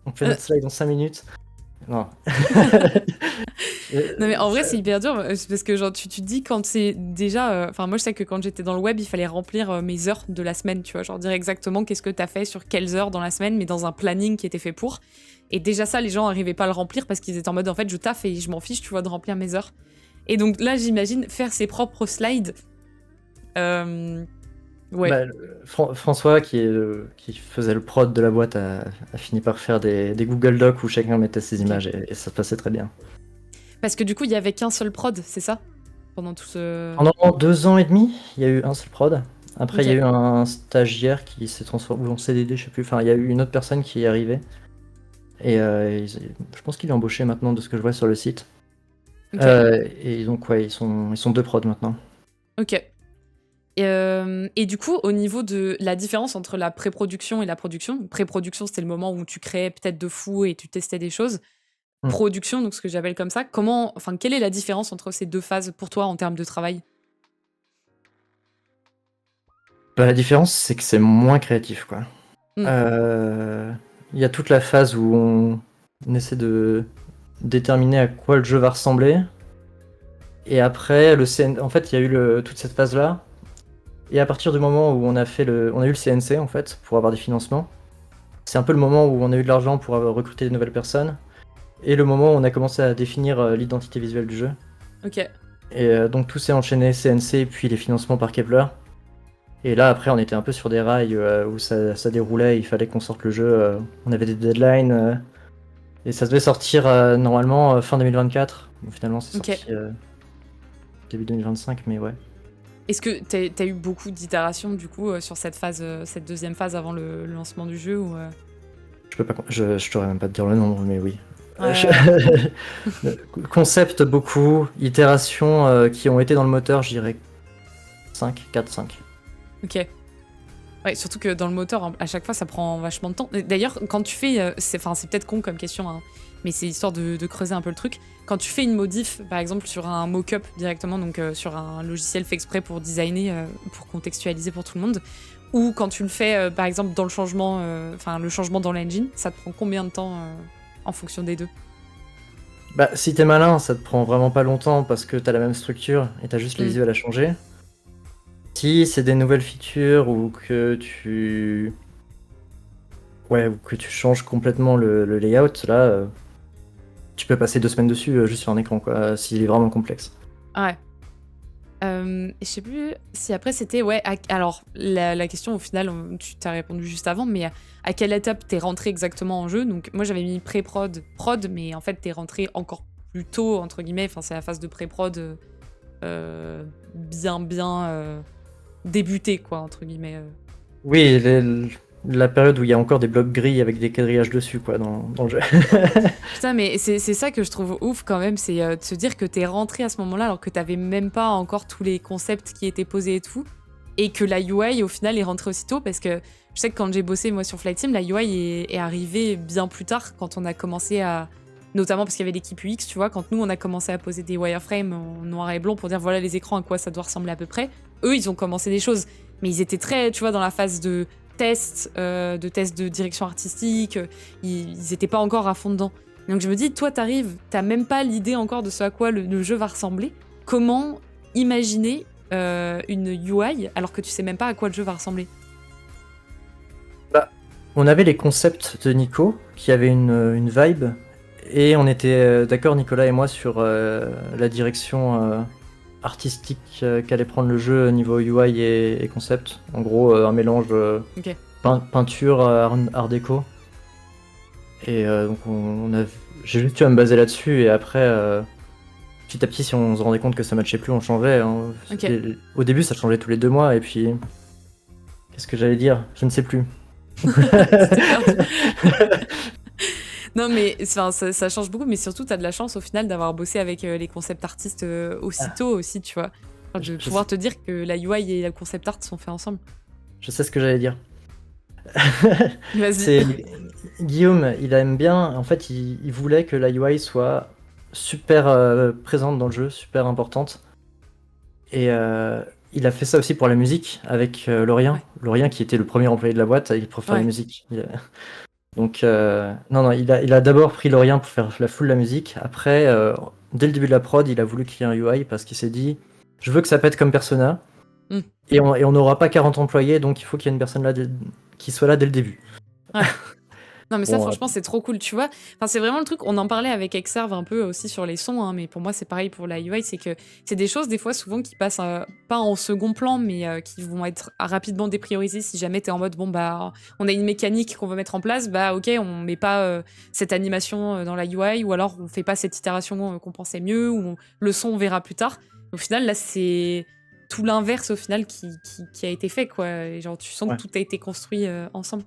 on fait notre slide dans 5 minutes. Non. Non mais en vrai c'est hyper dur, parce que genre tu te dis quand c'est déjà... Enfin moi je sais que quand j'étais dans le web, il fallait remplir mes heures de la semaine, tu vois, genre dire exactement qu'est-ce que t'as fait sur quelles heures dans la semaine, mais dans un planning qui était fait pour. Et déjà ça, les gens arrivaient pas à le remplir parce qu'ils étaient en mode en fait je taffe et je m'en fiche, tu vois, de remplir mes heures. Et donc là j'imagine faire ses propres slides, Ouais, Bah, François, qui faisait le prod de la boîte, a fini par faire des Google Docs où chacun mettait ses ok. images et ça passait très bien. Parce que du coup, il y avait qu'un seul prod, c'est ça? Pendant tout ce... Pendant 2 ans et demi, il y a eu un seul prod. Après, il y a Ok, eu un stagiaire qui s'est transformé, ou en CDD, je sais plus. Enfin, il y a eu une autre personne qui est arrivée. Et je pense qu'il est embauché maintenant de ce que je vois sur le site. ok, Et donc, ouais, ils sont 2 prods maintenant. ok. Et du coup, au niveau de la différence entre la pré-production et la production, pré-production, c'était le moment où tu créais peut-être de fou et tu testais des choses. Hmm. Production, donc ce que j'appelle comme ça, enfin, quelle est la différence entre ces deux phases pour toi en termes de travail? Bah, la différence, c'est que c'est moins créatif, quoi. Hmm, Euh, Il y a toute la phase où on essaie de déterminer à quoi le jeu va ressembler. Et après, en fait, il y a eu toute cette phase-là. Et à partir du moment où on a eu le CNC, en fait, pour avoir des financements, c'est un peu le moment où on a eu de l'argent pour recruter de nouvelles personnes. Et le moment où on a commencé à définir l'identité visuelle du jeu. ok, Et donc tout s'est enchaîné, CNC, puis les financements par Kepler. Et là, après, on était un peu sur des rails où ça déroulait, il fallait qu'on sorte le jeu. On avait des deadlines. Et ça devait sortir normalement fin 2024. Bon, finalement, c'est ok. sorti début 2025, mais ouais. Est-ce que t'as eu beaucoup d'itérations du coup sur cette phase, cette deuxième phase avant le lancement du jeu ou Je peux pas, je saurais même pas te dire le nombre, mais oui. Ouais, ouais, Concept beaucoup, itérations qui ont été dans le moteur, je dirais 5, 4, 5. ok. Ouais, surtout que dans le moteur, à chaque fois, ça prend vachement de temps. D'ailleurs, quand tu fais, c'est peut-être con comme question, hein, mais c'est histoire de creuser un peu le truc. Quand tu fais une modif, par exemple sur un mock-up directement, donc sur un logiciel fait exprès pour designer, pour contextualiser pour tout le monde, ou quand tu le fais, par exemple dans le changement, enfin le changement dans l'engine, ça te prend combien de temps en fonction des deux? Bah, si t'es malin, ça te prend vraiment pas longtemps parce que t'as la même structure et t'as juste les Hmm, visuels à changer. Si c'est des nouvelles features ou que Ouais, ou que tu changes complètement le layout, là, tu peux passer 2 semaines dessus juste sur un écran, quoi, s'il est vraiment complexe. ouais. Je sais plus si après c'était ouais. Alors la question au final, tu t'as répondu juste avant, mais à quelle étape t'es rentré exactement en jeu? Donc moi j'avais mis pré-prod, prod, mais en fait t'es rentré encore plus tôt entre guillemets. Enfin c'est la phase de pré-prod bien débutée quoi entre guillemets. Oui, la période où il y a encore des blocs gris avec des quadrillages dessus, quoi, dans le jeu. Putain mais c'est ça que je trouve ouf quand même, c'est de se dire que t'es rentré à ce moment-là alors que t'avais même pas encore tous les concepts qui étaient posés et tout. Et que la UI au final est rentrée aussitôt parce que je sais que quand j'ai bossé moi sur Flight Sim, la UI est arrivée bien plus tard quand on a commencé à, notamment parce qu'il y avait l'équipe UX, tu vois, quand nous on a commencé à poser des wireframes en noir et blanc pour dire voilà les écrans à quoi ça doit ressembler à peu près, eux ils ont commencé des choses, mais ils étaient très, tu vois, dans la phase de test de direction artistique, ils étaient pas encore à fond dedans. Donc je me dis, toi t'arrives, t'as même pas l'idée encore de ce à quoi le jeu va ressembler, comment imaginer une UI alors que tu sais même pas à quoi le jeu va ressembler. Bah, on avait les concepts de Nico qui avaient une vibe et on était d'accord, Nicolas et moi, sur la direction artistique qu'allait prendre le jeu au niveau UI et concept. En gros, un mélange Ok. peinture, art déco. Et donc j'ai juste eu à me baser là-dessus et après, petit à petit, si on se rendait compte que ça matchait plus, on changeait, hein. Ok. Au début, ça changeait tous les 2 mois et puis, qu'est-ce que j'allais dire? Je ne sais plus. T'es perdu. Non, mais enfin, ça change beaucoup, mais surtout, t'as de la chance au final d'avoir bossé avec les concept artistes aussitôt aussi, tu vois. Enfin, Je, de je pouvoir sais, te dire que la UI et le concept art sont faits ensemble. je sais ce que j'allais dire. Vas-y. C'est Guillaume, il aime bien. En fait, il voulait que la UI soit super présente dans le jeu, super importante. Et il a fait ça aussi pour la musique avec Laurien. Ouais. Laurien qui était le premier employé de la boîte, pour faire la Ouais. musique. Donc, non, il a d'abord pris Laurien pour faire la full la musique. Après, dès le début de la prod, il a voulu qu'il y ait un UI parce qu'il s'est dit, je veux que ça pète comme Persona. Mm. Et on n'aura pas 40 employés, donc il faut qu'il y ait une personne là qui soit là dès le début. Ouais. Non, mais ça, Bon, franchement, c'est trop cool, tu vois. Enfin, c'est vraiment le truc, on en parlait avec Exerve un peu aussi sur les sons, hein, mais pour moi, c'est pareil pour la UI, c'est que c'est des choses, des fois, souvent, qui passent pas en second plan, mais qui vont être rapidement dépriorisées si jamais t'es en mode, bon, bah, on a une mécanique qu'on veut mettre en place, bah, ok, on met pas cette animation dans la UI, ou alors on fait pas cette itération qu'on pensait mieux, ou le son, on verra plus tard. Au final, là, c'est tout l'inverse, au final, qui a été fait, quoi. Et genre, tu sens ouais. que tout a été construit ensemble.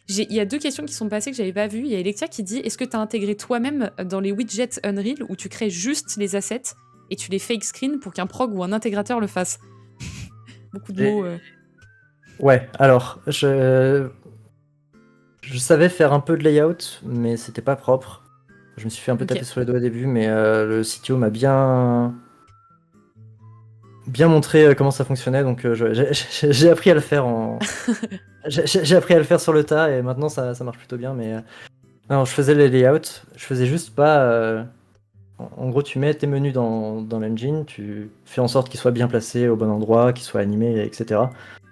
Il y a 2 questions qui sont passées que j'avais pas vues. Il y a Electia qui dit: est-ce que tu as intégré toi-même dans les widgets Unreal où tu crées juste les assets et tu les fake screen pour qu'un prog ou un intégrateur le fasse? Beaucoup de mots. Ouais, alors, je savais faire un peu de layout, mais c'était pas propre. Je me suis fait un peu Ok. taper sur les doigts au début, mais le CTO m'a bien montré comment ça fonctionnait, donc j'ai appris à le faire j'ai appris à le faire sur le tas, et maintenant ça marche plutôt bien, mais non, je faisais les layouts, je faisais juste pas... en gros, tu mets tes menus dans l'engine, tu fais en sorte qu'ils soient bien placés au bon endroit, qu'ils soient animés, etc.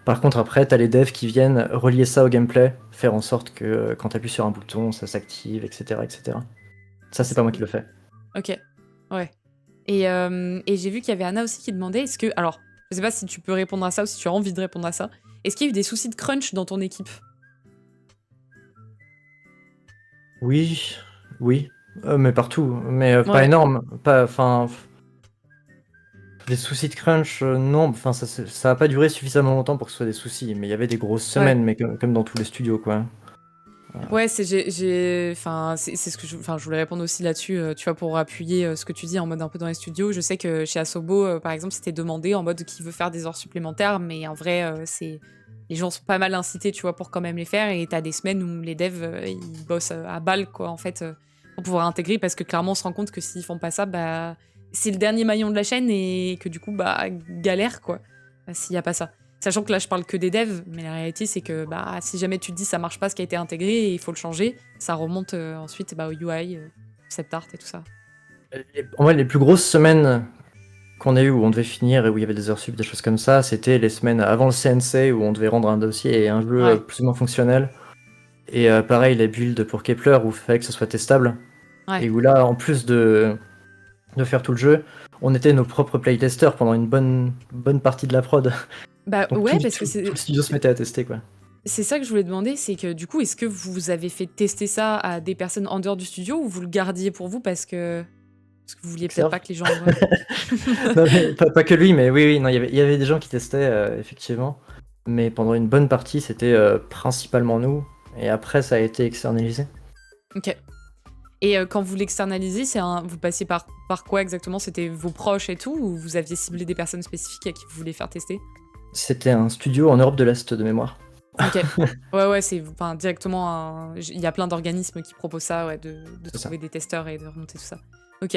Par contre, après, t'as les devs qui viennent relier ça au gameplay, faire en sorte que quand t'appuies sur un bouton, ça s'active, etc., etc. Ça, c'est pas moi qui Cool. le fais. Ok. Ouais. Et j'ai vu qu'il y avait Anna aussi qui demandait est-ce que. Alors, je sais pas si tu peux répondre à ça ou si tu as envie de répondre à ça. Est-ce qu'il y a eu des soucis de crunch dans ton équipe? Oui, oui, mais partout, mais pas Ouais. énorme, pas, enfin, des soucis de crunch, non, enfin, ça a pas duré suffisamment longtemps pour que ce soit des soucis, mais il y avait des grosses Ouais. semaines, mais comme dans tous les studios, quoi. Ouais, enfin, c'est ce que enfin, je voulais répondre aussi là-dessus, tu vois, pour appuyer ce que tu dis en mode un peu dans les studios. Je sais que chez Asobo, par exemple, c'était demandé en mode qui veut faire des heures supplémentaires, mais en vrai, les gens sont pas mal incités, tu vois, pour quand même les faire. Et t'as des semaines où les devs, ils bossent à balle, quoi, en fait, pour pouvoir intégrer, parce que clairement, on se rend compte que s'ils font pas ça, bah, c'est le dernier maillon de la chaîne et que du coup, bah, galère, quoi, s'il y a pas ça. Sachant que là, je parle que des devs, mais la réalité, c'est que bah, si jamais tu te dis ça marche pas ce qui a été intégré et il faut le changer, ça remonte ensuite bah, au UI, concept art et tout ça. En vrai, les plus grosses semaines qu'on a eu où on devait finir et où il y avait des heures sup, des choses comme ça, c'était les semaines avant le CNC où on devait rendre un dossier et un jeu Ouais, plus ou moins fonctionnel. Et pareil, les builds pour Kepler où il fallait que ce soit testable. ouais. Et où là, en plus de faire tout le jeu, on était nos propres playtesters pendant une bonne partie de la prod. Bah Donc ouais, parce que tout le studio se mettait à tester, quoi. c'est ça que je voulais demander, c'est que du coup, est-ce que vous avez fait tester ça à des personnes en dehors du studio ou vous le gardiez pour vous parce que vous vouliez peut-être Exerve. pas que les gens voient? Non, mais pas que lui, mais oui, non, il y avait des gens qui testaient, effectivement. Mais pendant une bonne partie, c'était principalement nous. Et après, ça a été externalisé. Ok. Et quand vous l'externalisez, vous passiez par quoi exactement? C'était vos proches et tout, ou vous aviez ciblé des personnes spécifiques à qui vous vouliez faire tester? C'était un studio en Europe de l'Est de mémoire. Ok. Ouais, c'est enfin, directement il y a plein d'organismes qui proposent ça, ouais, de C'est ça. trouver des testeurs et de remonter tout ça. Ok.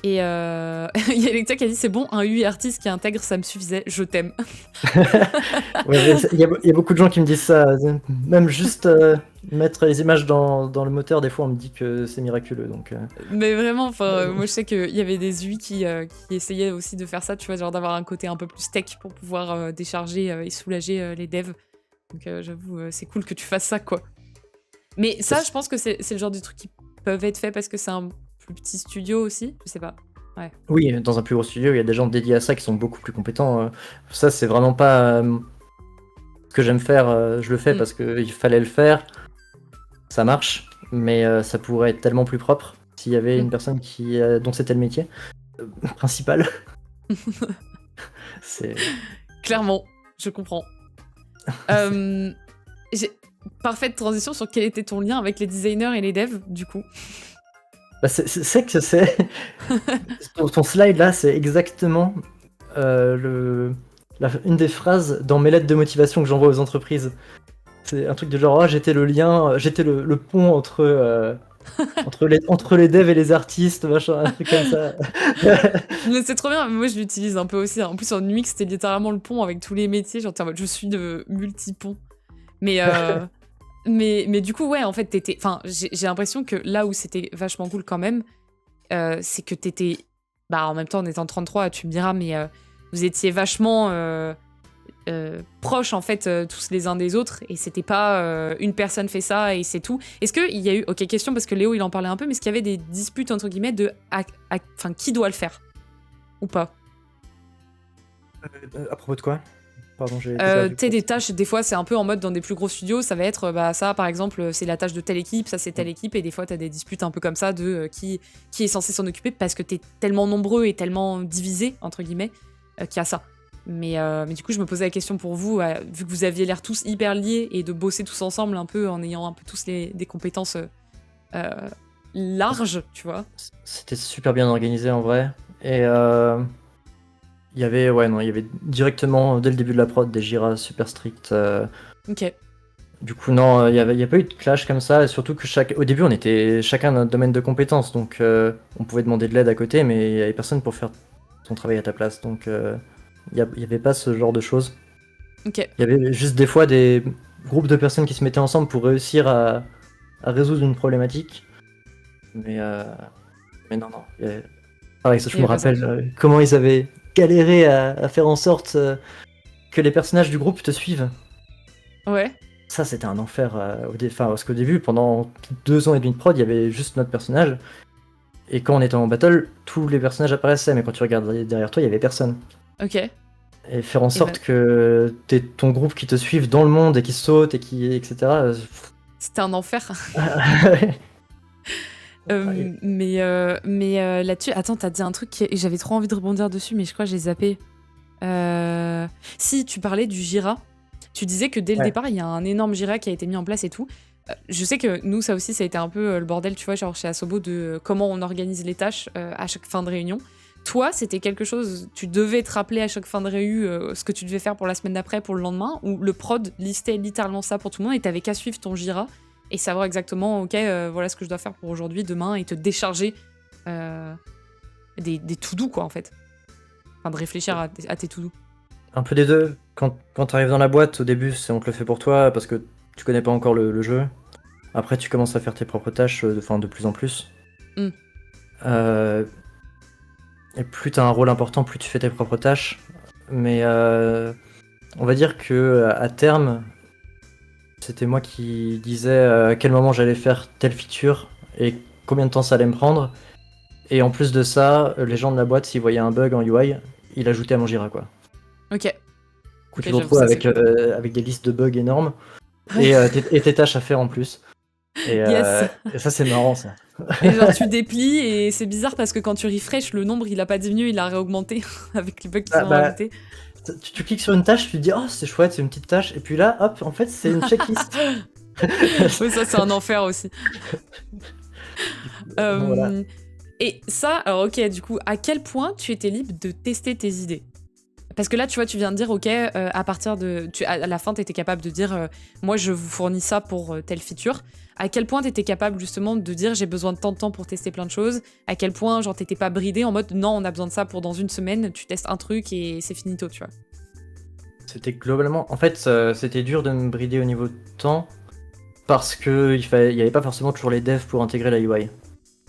Et il y a Electa qui a dit c'est bon, un UI artiste qui intègre, ça me suffisait, je t'aime. Ouais, il y a beaucoup de gens qui me disent ça. Même juste mettre les images dans le moteur, des fois, on me dit que c'est miraculeux. Donc, Mais vraiment, enfin, moi je sais qu'il y avait des UI qui essayaient aussi de faire ça, tu vois, genre d'avoir un côté un peu plus tech pour pouvoir décharger et soulager les devs. Donc j'avoue, c'est cool que tu fasses ça, quoi. Mais ça, je pense que c'est le genre de trucs qui peuvent être faits parce que c'est un plus petit studio aussi, je sais pas. Ouais. oui, dans un plus gros studio, il y a des gens dédiés à ça qui sont beaucoup plus compétents. Ça, c'est vraiment pas ce que j'aime faire. Je le fais Mm. parce qu'il fallait le faire. Ça marche, mais ça pourrait être tellement plus propre s'il y avait Mm. une personne dont c'était le métier principal. C'est Clairement, je comprends. Euh, Parfaite transition sur quel était ton lien avec les designers et les devs, du coup. bah, c'est que c'est ton slide là, c'est exactement une des phrases dans mes lettres de motivation que j'envoie aux entreprises. C'est un truc de genre, j'étais le lien, j'étais le pont entre les devs et les artistes, machin, un truc comme ça. Mais c'est trop bien, moi je l'utilise un peu aussi. En plus en UX, c'était littéralement le pont avec tous les métiers. Genre, t'es en mode, je suis de multi-pont. Mais, mais du coup, ouais, en fait, enfin, j'ai l'impression que là où c'était vachement cool quand même, c'est que t'étais. Bah, en même temps, en étant 33, tu me diras, mais vous étiez vachement proches en fait tous les uns des autres et c'était pas une personne fait ça et c'est tout. Est-ce qu'il y a eu, ok question parce que Léo il en parlait un peu, mais est-ce qu'il y avait des disputes entre guillemets de enfin qui doit le faire ou pas? À propos de quoi? Pardon, j'ai été Tu perdu. sais, des tâches, des fois, c'est un peu en mode dans des plus gros studios, ça va être, bah, ça, par exemple, c'est la tâche de telle équipe, ça, c'est telle équipe, et des fois, t'as des disputes un peu comme ça de qui est censé s'en occuper parce que t'es tellement nombreux et tellement divisé, entre guillemets, qu'il y a ça. Mais du coup, je me posais la question pour vous, vu que vous aviez l'air tous hyper liés et de bosser tous ensemble un peu en ayant un peu tous des compétences larges, tu vois. C'était super bien organisé en vrai. Et il y avait directement dès le début de la prod des Jira super stricts. Ok. Du coup, non, il y a pas eu de clash comme ça. Et surtout que au début, on était chacun dans notre domaine de compétences. Donc, on pouvait demander de l'aide à côté, mais il y avait personne pour faire ton travail à ta place. Donc, il y avait pas ce genre de choses. Ok. Il y avait juste des fois des groupes de personnes qui se mettaient ensemble pour réussir à résoudre une problématique. Mais non, non. Pareil, ça, je Il y me avait pas ça. rappelle comment ils avaient galéré à faire en sorte que les personnages du groupe te suivent. Ouais. Ça, c'était un enfer parce qu'au début, pendant 2 ans et demi de prod, il y avait juste notre personnage. Et quand on était en battle, tous les personnages apparaissaient, mais quand tu regardes derrière toi, il y avait personne. Ok. Et faire en Et sorte que t'aies ton groupe qui te suive dans le monde et qui saute et etc. c'était un enfer. Ouais. Mais là-dessus, attends, t'as dit un truc et j'avais trop envie de rebondir dessus, mais je crois que j'ai zappé. Si, tu parlais du Jira. Tu disais que dès le Ouais. départ, il y a un énorme Jira qui a été mis en place et tout. Je sais que nous, ça aussi, ça a été un peu le bordel, tu vois, genre chez Asobo, de comment on organise les tâches à chaque fin de réunion. Toi, c'était quelque chose, tu devais te rappeler à chaque fin de réunion ce que tu devais faire pour la semaine d'après, pour le lendemain, ou le prod listait littéralement ça pour tout le monde et t'avais qu'à suivre ton Jira et savoir exactement, ok, voilà ce que je dois faire pour aujourd'hui, demain, et te décharger des to-do, quoi, en fait. Enfin, de réfléchir à tes to-do. Un peu des deux. Quand t'arrives dans la boîte, au début, on te le fait pour toi parce que tu connais pas encore le jeu. Après, tu commences à faire tes propres tâches, de plus en plus. Mm. Et plus t'as un rôle important, plus tu fais tes propres tâches. Mais on va dire que à terme, c'était moi qui disais à quel moment j'allais faire telle feature et combien de temps ça allait me prendre. Et en plus de ça, les gens de la boîte, s'ils voyaient un bug en UI, ils l'ajoutaient à mon Jira, quoi. Ok. Du coup, Ok, tu te j'avoue, retrouves ça, c'est cool. avec des listes de bugs énormes Ouais. et tes tâches à faire en plus. Yes. Et ça, c'est marrant, ça. Et genre, tu déplies et c'est bizarre parce que quand tu refresh, le nombre, il a pas diminué, il a réaugmenté avec les bugs qu'ils ont Bah, rajoutés. tu cliques sur une tâche, tu te dis, oh, c'est chouette, c'est une petite tâche. Et puis là, hop, en fait, c'est une checklist. Oui, ça, c'est un enfer aussi. Voilà. Et ça, alors ok, du coup, à quel point tu étais libre de tester tes idées? Parce que là, tu vois, tu viens de dire, ok, à partir de... à la fin, tu étais capable de dire, moi, je vous fournis ça pour telle feature. À quel point tu étais capable, justement, de dire, j'ai besoin de tant de temps pour tester plein de choses? À quel point, genre, t'étais pas bridé en mode, non, on a besoin de ça pour dans une semaine, tu testes un truc et c'est finito, tu vois? C'était globalement. En fait, c'était dur de me brider au niveau de temps parce que il y avait pas forcément toujours les devs pour intégrer la UI.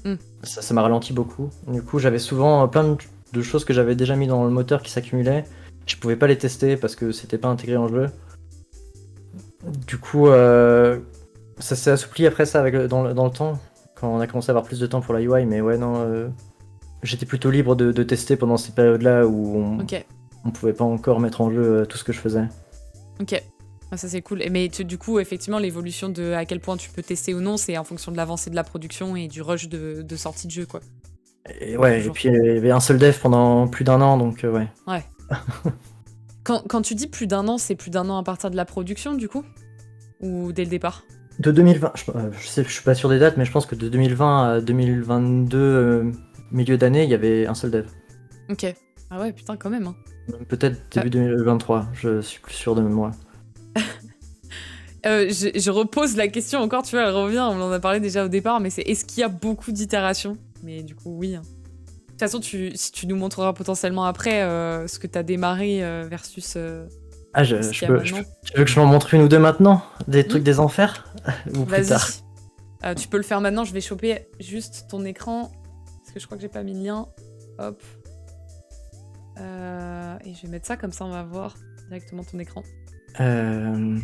Mm. Ça m'a ralenti beaucoup. Du coup, j'avais souvent plein de choses que j'avais déjà mis dans le moteur qui s'accumulaient. Je pouvais pas les tester parce que c'était pas intégré en jeu. Du coup, ça s'est assoupli après ça dans le temps, quand on a commencé à avoir plus de temps pour la UI. Mais ouais, non, j'étais plutôt libre de tester pendant ces périodes-là où Ok, on pouvait pas encore mettre en jeu tout ce que je faisais. ok. Ah, ça, c'est cool. Mais du coup, effectivement, l'évolution de à quel point tu peux tester ou non, c'est en fonction de l'avancée de la production et du rush de sortie de jeu, quoi. Et ouais, et Toujours. puis il y avait un seul dev pendant plus d'1 an, donc ouais. Ouais. Quand tu dis plus d'1 an, c'est plus d'1 an à partir de la production, du coup? Ou dès le départ? De 2020, je suis pas sûr des dates, mais je pense que de 2020 à 2022, milieu d'année, il y avait un seul dev. Ok. Ah ouais, putain, quand même, hein. Peut-être début 2023, je suis plus sûr de mémoire. Je repose la question encore, tu vois, elle revient, on en a parlé déjà au départ, mais c'est est-ce qu'il y a beaucoup d'itérations? Mais du coup, oui, hein. De toute façon, si tu nous montreras potentiellement après ce que t'as démarré versus Ah, ce qu'il y a maintenant. tu veux que je m'en montre une ou deux maintenant? Des trucs des enfers? Ou plus tard? Vas-y. Tu peux le faire maintenant, je vais choper juste ton écran, parce que je crois que j'ai pas mis le lien. Hop. Et je vais mettre ça, comme ça on va voir directement ton écran. Je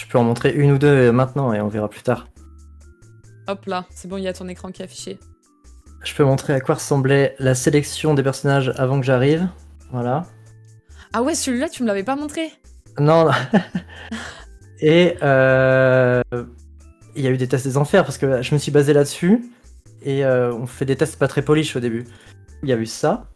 peux en montrer une ou deux maintenant et on verra plus tard. Hop là, c'est bon, il y a ton écran qui est affiché. Je peux montrer à quoi ressemblait la sélection des personnages avant que j'arrive. Voilà. Ah ouais, celui-là, tu me l'avais pas montré. Non, non. Et il y a eu des tests des enfers parce que je me suis basé là-dessus et on fait des tests pas très polish au début. Il y a eu ça.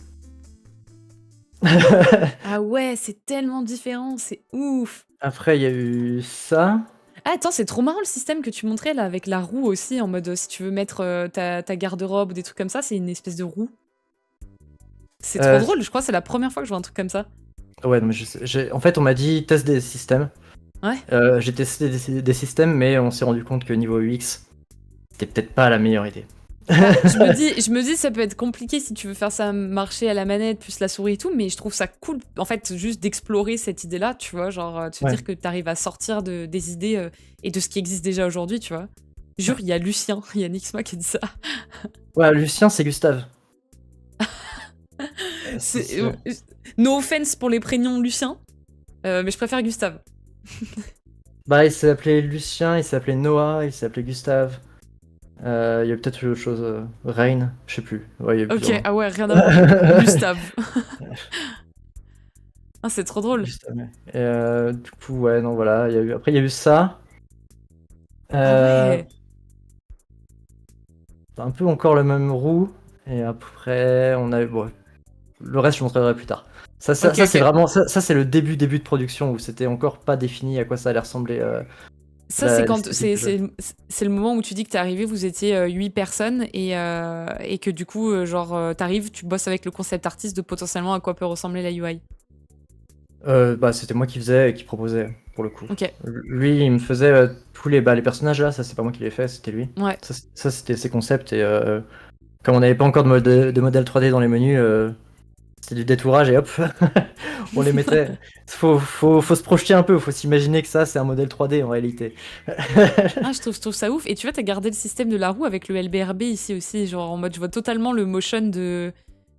Ah ouais, c'est tellement différent, c'est ouf. Après, il y a eu ça. Ah attends, c'est trop marrant le système que tu montrais là avec la roue aussi, en mode si tu veux mettre ta garde-robe ou des trucs comme ça, c'est une espèce de roue. C'est trop drôle, je crois que c'est la première fois que je vois un truc comme ça. Ouais, non, mais en fait, on m'a dit teste des systèmes. Ouais. J'ai testé des systèmes, mais on s'est rendu compte que niveau UX, c'était peut-être pas la meilleure idée. je me dis ça peut être compliqué si tu veux faire ça marcher à la manette plus la souris et tout, mais je trouve ça cool en fait juste d'explorer cette idée-là, tu vois, genre de se dire que t'arrives à sortir des idées et de ce qui existe déjà aujourd'hui, tu vois. Jure, il y a Lucien, il y a Nixma qui dit ça. Ouais, Lucien, c'est Gustave. No offense pour les prénoms Lucien, mais je préfère Gustave. Bah, il s'est appelé Lucien, il s'est appelé Noah, il s'est appelé Gustave. Il y a peut-être autre chose. Rain, je sais plus. Ouais, ok, ah ouais, rien à voir. Gustave. Ah, c'est trop drôle. Gustave, ouais. Du coup, ouais, non, voilà. Après, il y a eu ça. Ah ouais. Un peu encore le même roue. Et après, on a eu. Bon, le reste, je montrerai plus tard. Ça, Ok. c'est vraiment. Ça, c'est le début de production où c'était encore pas défini à quoi ça allait ressembler. Ça, c'est quand c'est le moment où tu dis que t'es arrivé, vous étiez 8 personnes et que du coup, genre, t'arrives, tu bosses avec le concept artiste de potentiellement à quoi peut ressembler la UI. Bah, c'était moi qui faisais et qui proposais pour le coup. Ok. Lui, il me faisait tous les personnages là, ça c'est pas moi qui les fait, c'était lui. Ouais. Ça c'était ses concepts et comme on n'avait pas encore de modèle 3D dans les menus, c'était du détourage et hop, on les mettait. Faut se projeter un peu, faut s'imaginer que ça c'est un modèle 3D en réalité. Ah, je trouve ça ouf. Et tu vois, t'as gardé le système de la roue avec le LBRB ici aussi, genre en mode je vois totalement le motion de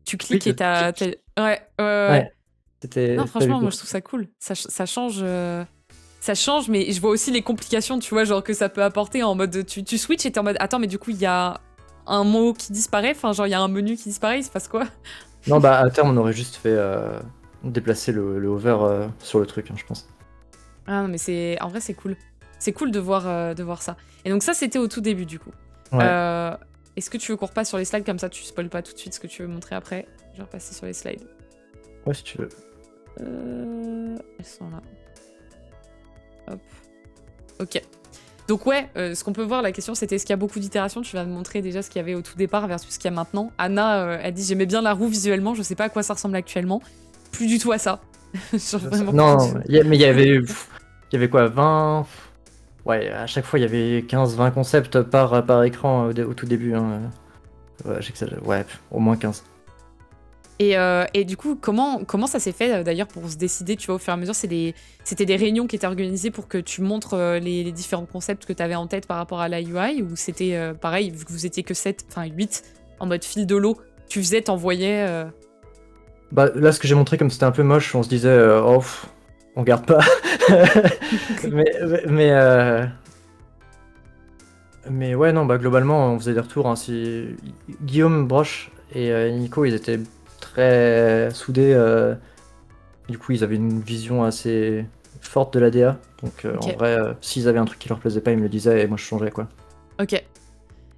tu cliques Oui, et t'as. Ouais. Non, franchement, moi je trouve ça cool. Ça change. Ça change, mais je vois aussi les complications, tu vois, genre que ça peut apporter en mode tu switches et t'es en mode attends, mais du coup il y a un mot qui disparaît, enfin genre il y a un menu qui disparaît, il se passe quoi? Non, bah à terme on aurait juste fait déplacer le hover sur le truc, hein, je pense. Ah non, mais en vrai c'est cool. C'est cool de voir ça. Et donc ça c'était au tout début du coup. Ouais. Est-ce que tu veux qu'on repasse sur les slides comme ça tu spoil pas tout de suite ce que tu veux montrer après? Je vais repasser sur les slides. Ouais, si tu veux. Elles sont là. Hop. Ok. Donc ouais, ce qu'on peut voir, la question c'était est-ce qu'il y a beaucoup d'itérations? Tu vas me montrer déjà ce qu'il y avait au tout départ versus ce qu'il y a maintenant. Anna, elle dit j'aimais bien la roue visuellement, je sais pas à quoi ça ressemble actuellement. Plus du tout à ça. Non, mais il y avait quoi, 20... Ouais, à chaque fois il y avait 15-20 concepts par écran au tout début. Hein. Ouais, j'exagère. Ouais, au moins 15. Et du coup, comment ça s'est fait d'ailleurs pour se décider, tu vois, au fur et à mesure, c'était des réunions qui étaient organisées pour que tu montres les différents concepts que tu avais en tête par rapport à la UI, ou c'était pareil, vu que vous étiez que 8, en mode fil de l'eau, tu faisais, t'envoyais... Bah là, ce que j'ai montré, comme c'était un peu moche, on se disait, oh, on garde pas. mais ouais, non, bah globalement, on faisait des retours. Hein, Guillaume Broche et Nico, ils étaient très soudés. Du coup, ils avaient une vision assez forte de la DA. Donc Ok. en vrai, s'ils avaient un truc qui leur plaisait pas, ils me le disaient et moi je changeais quoi. Ok.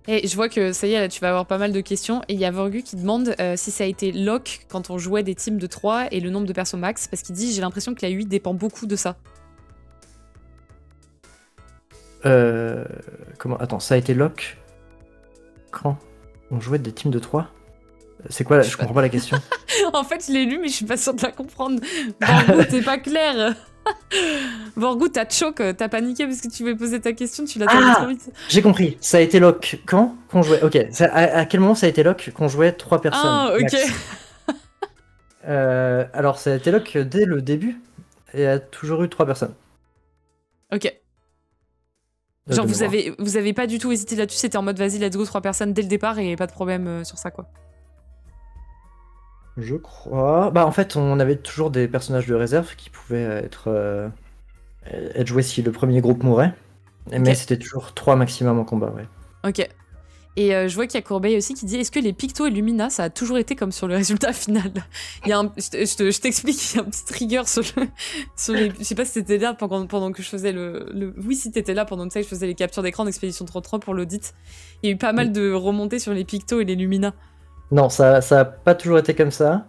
Et je vois que ça y est, là, tu vas avoir pas mal de questions. Et il y a Vorgu qui demande si ça a été lock quand on jouait des teams de 3 et le nombre de persos max, parce qu'il dit j'ai l'impression que la 8 dépend beaucoup de ça. Comment? Attends, ça a été lock quand on jouait des teams de 3? C'est quoi? Je comprends pas la question. En fait, je l'ai lu, mais je suis pas sûre de la comprendre. Vorgu, t'es pas clair. Vorgu, t'as choc, t'as paniqué parce que tu voulais poser ta question, tu l'as terminé trop vite. J'ai compris. Ça a été lock quand qu'on jouait. Ok. À quel moment ça a été lock qu'on jouait 3 personnes? Ah, ok. Alors, ça a été lock dès le début et a toujours eu 3 personnes. Ok. Genre, vous avez pas du tout hésité là-dessus, c'était en mode vas-y, let's go, 3 personnes dès le départ et pas de problème sur ça, quoi. Je crois. Bah, en fait, on avait toujours des personnages de réserve qui pouvaient être joués si le premier groupe mourait. Mais Ok, c'était toujours 3 maximum en combat, ouais. ok. Et je vois qu'il y a Corbeil aussi qui dit est-ce que les Picto et Lumina, ça a toujours été comme sur le résultat final? Il y a je t'explique, il y a un petit trigger sur les. Je sais pas si t'étais là pendant que je faisais Oui, si t'étais là pendant que je faisais les captures d'écran d'Expédition 33 pour l'audit. Il y a eu pas mal de remontées sur les Picto et les Lumina. Non, ça a pas toujours été comme ça,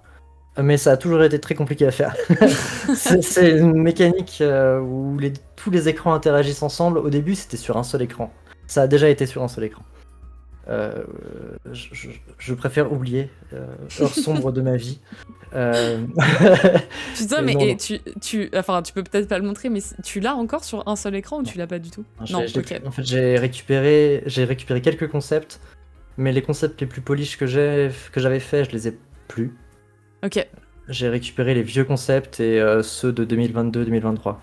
mais ça a toujours été très compliqué à faire. C'est une mécanique où tous les écrans interagissent ensemble. Au début, c'était sur un seul écran. Ça a déjà été sur un seul écran. Euh, je préfère oublier, heure sombre de ma vie. Euh, Putain, et mais non, non. enfin, tu peux peut-être pas le montrer, mais tu l'as encore sur un seul écran ou tu l'as pas du tout? Non, Je l'ai ok. plus. En fait, j'ai récupéré quelques concepts, mais les concepts les plus polish que j'avais fait, je les ai plus. Ok. J'ai récupéré les vieux concepts et ceux de 2022-2023.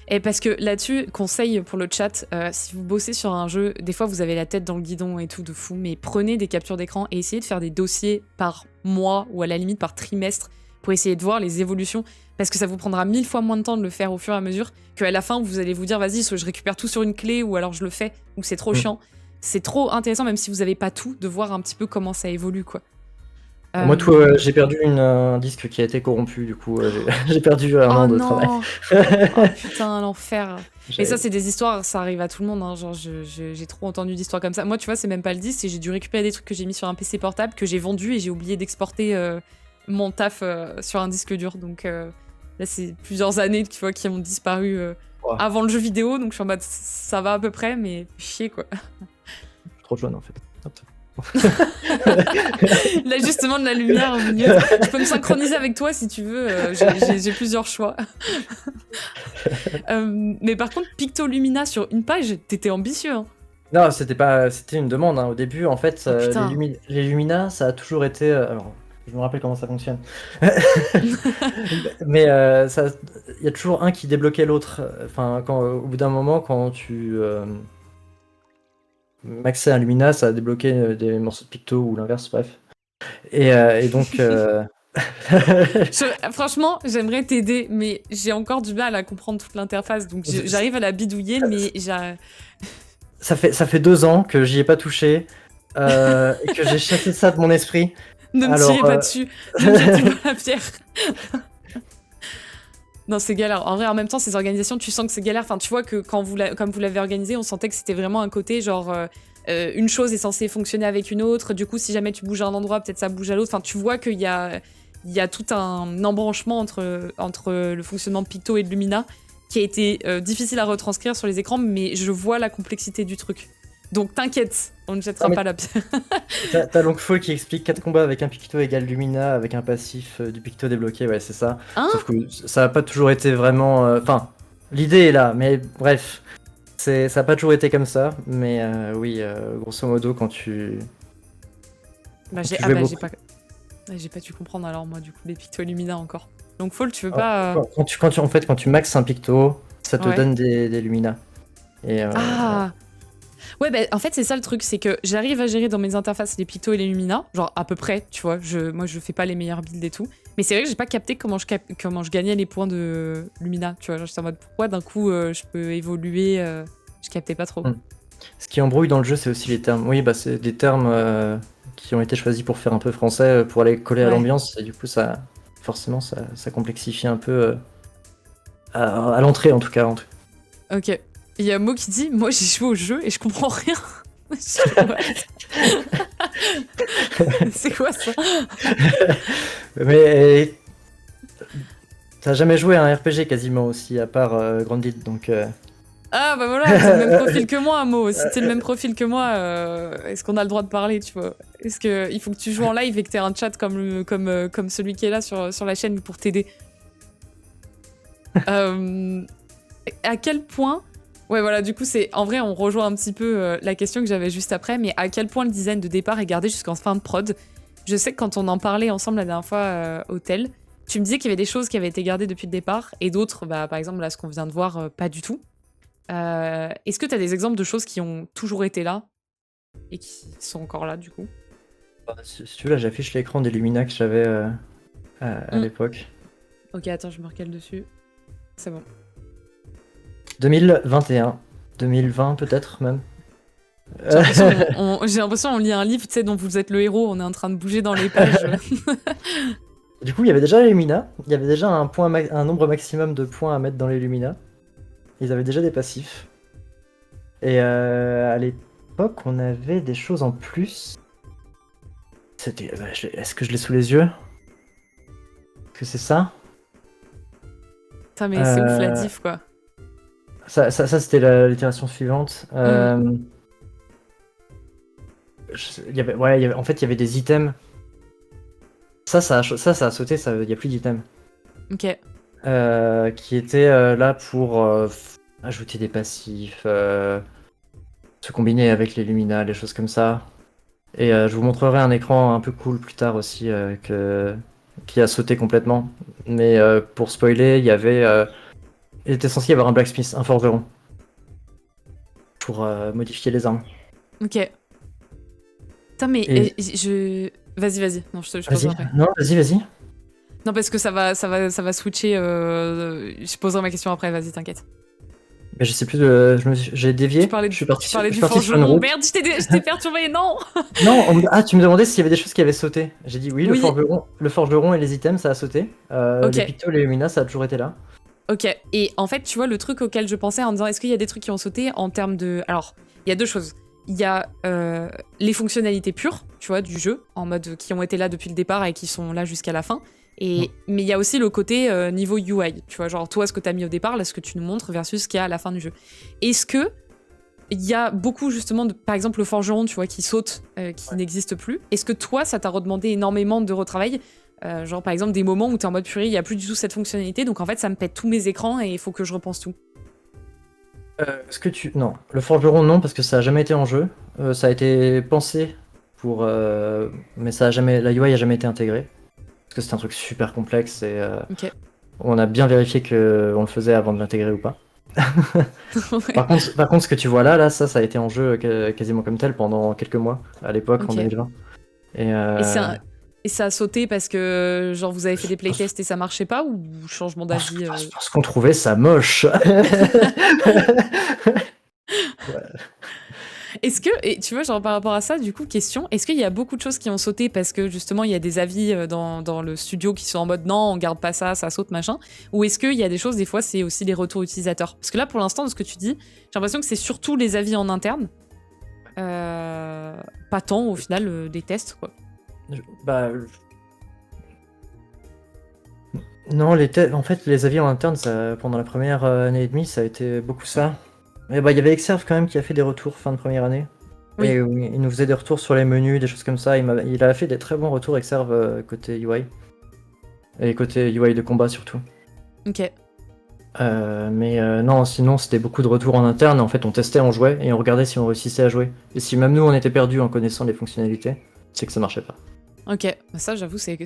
Et parce que là-dessus, conseil pour le chat, si vous bossez sur un jeu, des fois vous avez la tête dans le guidon et tout de fou, mais prenez des captures d'écran et essayez de faire des dossiers par mois ou à la limite par trimestre pour essayer de voir les évolutions, parce que ça vous prendra 1000 fois moins de temps de le faire au fur et à mesure qu'à la fin vous allez vous dire vas-y, soit je récupère tout sur une clé ou alors je le fais, ou c'est trop chiant. C'est trop intéressant, même si vous avez pas tout, de voir un petit peu comment ça évolue, quoi. Moi, j'ai perdu un disque qui a été corrompu, du coup, j'ai perdu un Oh an de travail. non! Oh putain, l'enfer! Et ça, J'ai- c'est des histoires, ça arrive à tout le monde. Hein. Genre, j'ai trop entendu d'histoires comme ça. Moi, tu vois, c'est même pas le 10, c'est j'ai dû récupérer des trucs que j'ai mis sur un PC portable, que j'ai vendu et j'ai oublié d'exporter mon taf sur un disque dur. Donc là, c'est plusieurs années, tu vois, qui ont disparu Ouah, avant le jeu vidéo. Donc je suis en mode, ça va à peu près, mais chier, quoi. je suis trop jeune, en fait. L'ajustement de la lumière au milieu. Je peux me synchroniser avec toi si tu veux. J'ai plusieurs choix. Mais par contre, Picto Lumina sur une page, t'étais ambitieux. Hein. Non, c'était une demande, hein. Au début, en fait, Oh putain. les Lumina, ça a toujours été. Alors, je me rappelle comment ça fonctionne. Mais il y a toujours un qui débloquait l'autre. Enfin, au bout d'un moment, quand tu maxais un Lumina, ça a débloqué des morceaux de Picto ou l'inverse, bref. Et donc. Franchement, j'aimerais t'aider, mais j'ai encore du mal à comprendre toute l'interface. Donc j'arrive à la bidouiller, mais Ça fait 2 ans que j'y ai pas touché et que j'ai chassé ça de mon esprit. ne me tirez Alors, pas dessus. Ne me jetez pas la pierre. Non, c'est galère. En vrai, en même temps, ces organisations, tu sens que c'est galère. Enfin, tu vois que comme vous l'avez organisé, on sentait que c'était vraiment un côté genre une chose est censée fonctionner avec une autre. Du coup, si jamais tu bouges à un endroit, peut-être ça bouge à l'autre. Enfin, tu vois qu'il y a tout un embranchement entre le fonctionnement de Picto et de Lumina qui a été difficile à retranscrire sur les écrans, mais je vois la complexité du truc. Donc t'inquiète, on ne jettera pas la pierre. t'as Longfall qui explique 4 combats avec un Picto égale Lumina, avec un passif du Picto débloqué, ouais, c'est ça. Hein? Sauf que ça a pas toujours été vraiment. Enfin, l'idée est là, mais bref. Ça a pas toujours été comme ça, mais oui, grosso modo, quand tu. Bah, Quand tu jouais beaucoup. j'ai pas dû comprendre alors moi du coup les Picto et Lumina encore. Donc Fall, tu veux Ah, pas quand tu maxes un Picto, ça te Ouais. donne des Lumina. Et Ah. Ouais, bah, en fait, c'est ça le truc, c'est que j'arrive à gérer dans mes interfaces les Picto et les Lumina, genre à peu près, tu vois. Moi, je fais pas les meilleurs builds et tout. Mais c'est vrai que j'ai pas capté comment je gagnais les points de Lumina, tu vois. Genre, j'étais en mode pourquoi d'un coup je peux évoluer. Je captais pas trop. Hmm. Ce qui embrouille dans le jeu, c'est aussi les termes. Oui, bah, c'est des termes qui ont été choisis pour faire un peu français, pour aller coller à Ouais. l'ambiance. Et du coup, forcément, ça complexifie un peu à l'entrée, en tout cas. Ok. Il y a un mot qui dit moi j'ai joué au jeu et je comprends rien. Je fais, what C'est quoi ça? Mais t'as jamais joué à un RPG quasiment aussi, à part Grand League, donc. Ah bah voilà, c'est le même profil que moi, Mo. Si t'es le même profil que moi, est-ce qu'on a le droit de parler, tu vois? Est-ce que il faut que tu joues en live et que t'aies un chat comme celui qui est là sur la chaîne pour t'aider? À quel point... Ouais, voilà, du coup, c'est en vrai, on rejoint un petit peu la question que j'avais juste après, mais à quel point le design de départ est gardé jusqu'en fin de prod? Je sais que quand on en parlait ensemble la dernière fois au tel, tu me disais qu'il y avait des choses qui avaient été gardées depuis le départ, et d'autres, bah, par exemple, là, ce qu'on vient de voir, pas du tout. Est-ce que tu as des exemples de choses qui ont toujours été là et qui sont encore là, du coup? Bah, si tu veux, là, j'affiche l'écran des Lumina que j'avais à Hmm. l'époque. Ok, attends, je me recale dessus. C'est bon. 2021. 2020 peut-être même. J'ai l'impression j'ai l'impression on lit un livre, tu sais, dont vous êtes le héros, on est en train de bouger dans les pages. Du coup, il y avait déjà les Lumina. Il y avait déjà un nombre maximum de points à mettre dans les Lumina. Ils avaient déjà des passifs. Et à l'époque, on avait des choses en plus. Est-ce que je l'ai sous les yeux? Est-ce que c'est ça? Putain, mais c'est ouf la Euh, diff, quoi. Ça, c'était l'itération suivante. Hmm. En fait, il y avait des items. Ça a sauté, il n'y a plus d'items. Ok. Qui étaient là pour ajouter des passifs, se combiner avec les Lumina, les choses comme ça. Et je vous montrerai un écran un peu cool plus tard aussi qui a sauté complètement. Mais pour spoiler, il était censé y avoir un blacksmith, un forgeron, pour modifier les armes. Ok. Putain, mais Et Vas-y, vas-y. Non, je poserai vas-y, après. non, vas-y. Non, parce que ça va switcher. Je poserai ma question après, vas-y, t'inquiète. Mais je sais plus, j'ai dévié. Je suis Tu parlais du parti sur une forgeron. route. Merde, je t'ai perturbé, non. Non, tu me demandais s'il y avait des choses qui avaient sauté. J'ai dit oui, Oui, le forgeron et les items, ça a sauté. ok. Les pictos, les Lumina, ça a toujours été là. Ok, et en fait, tu vois, le truc auquel je pensais en disant est-ce qu'il y a des trucs qui ont sauté en termes de. Alors, il y a deux choses. Il y a les fonctionnalités pures, tu vois, du jeu, en mode qui ont été là depuis le départ et qui sont là jusqu'à la fin. Mais il y a aussi le côté niveau UI, tu vois, genre toi, ce que t'as mis au départ, là, ce que tu nous montres versus ce qu'il y a à la fin du jeu. Est-ce que il y a beaucoup justement par exemple le forgeron, tu vois, qui saute, qui n'existe plus. Est-ce que toi, ça t'a redemandé énormément de retravail? Genre par exemple des moments où t'es en mode purée, il y a plus du tout cette fonctionnalité, donc en fait ça me pète tous mes écrans et il faut que je repense tout. Non, le forgeron, non, parce que ça a jamais été en jeu. Ça a été pensé pour. Mais ça a jamais. La UI a jamais été intégrée. Parce que c'est un truc super complexe et Ok. on a bien vérifié qu'on le faisait avant de l'intégrer ou pas. Ouais. Par contre, ce que tu vois là, ça a été en jeu quasiment comme tel pendant quelques mois, à l'époque, en Ok. 2020. Et Et ça a sauté parce que genre vous avez fait des playtests et ça marchait pas ou changement d'avis parce qu'on trouvait ça moche. Ouais. Est-ce que, et tu vois, genre par rapport à ça, du coup, question, est-ce qu'il y a beaucoup de choses qui ont sauté parce que justement il y a des avis dans le studio qui sont en mode non, on garde pas ça, ça saute, machin? Ou est-ce qu'il y a des choses, des fois, c'est aussi les retours utilisateurs? Parce que là, pour l'instant, de ce que tu dis, j'ai l'impression que c'est surtout les avis en interne, pas tant au final des tests, quoi. Bah, non, en fait, les avis en interne, pendant la première année et demie, ça a été beaucoup ça. Et bah, il y avait Exerve quand même qui a fait des retours fin de première année. Oui. Et il nous faisait des retours sur les menus, des choses comme ça. Il a fait des très bons retours Exerve côté UI. Et côté UI de combat surtout. Ok. Non, sinon c'était beaucoup de retours en interne. En fait, on testait, on jouait et on regardait si on réussissait à jouer. Et si même nous on était perdus en connaissant les fonctionnalités, c'est que ça marchait pas. Ok, ça j'avoue c'est.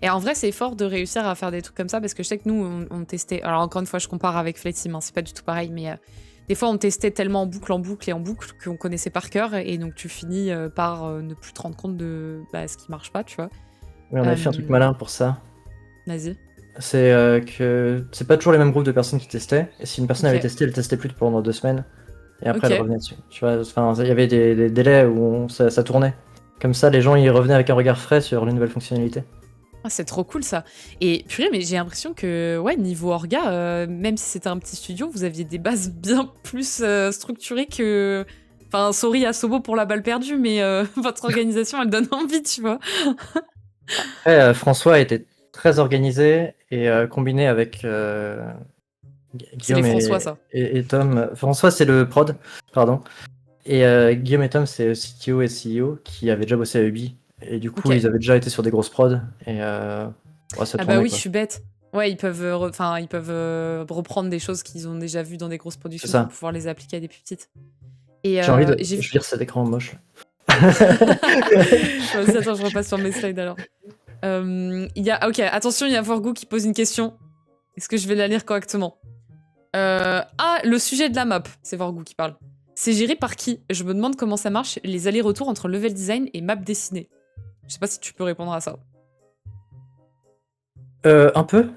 Et en vrai c'est fort de réussir à faire des trucs comme ça parce que je sais que nous on testait. Alors encore une fois je compare avec Fletim, hein, c'est pas du tout pareil, mais des fois on testait tellement en boucle qu'on connaissait par cœur et donc tu finis par ne plus te rendre compte de ce qui marche pas, tu vois. Oui, on avait fait un truc malin pour ça. Vas-y. C'est que c'est pas toujours les mêmes groupes de personnes qui testaient. Et si une personne Ok. avait testé, elle testait plus pendant 2 semaines. Et après, Ok. elle revenait dessus. Tu vois, enfin, il y avait des délais où ça tournait. Comme ça, les gens ils revenaient avec un regard frais sur les nouvelles fonctionnalités. Ah, c'est trop cool ça. Et purée, mais j'ai l'impression que ouais, niveau orga, même si c'était un petit studio, vous aviez des bases bien plus structurées que. Enfin, sorry à Sobo pour la balle perdue, mais votre organisation elle donne envie, tu vois. Après, François était très organisé et combiné avec C'est les Guillaume François, ça. et Tom. François, c'est le prod, pardon. Et Guillaume et Tom, c'est CTO et CEO qui avaient déjà bossé à Ubi. Et du coup, Ok. ils avaient déjà été sur des grosses prods. Et ouais, ça Ah bah tournait oui, je quoi. suis bête. Ouais, ils peuvent, ils peuvent reprendre des choses qu'ils ont déjà vues dans des grosses C'est productions pour ça. pouvoir les appliquer à des plus petites. Et J'ai envie de. j'ai Je vire cet écran moche. Vas-y, attends, je repasse sur mes slides alors. Ok, attention, il y a Vorgou qui pose une question. Est-ce que je vais la lire correctement? Le sujet de la map, c'est Vorgou qui parle. C'est géré par qui? Je me demande comment ça marche, les allers-retours entre level design et map dessinée. Je sais pas si tu peux répondre à ça. Un peu.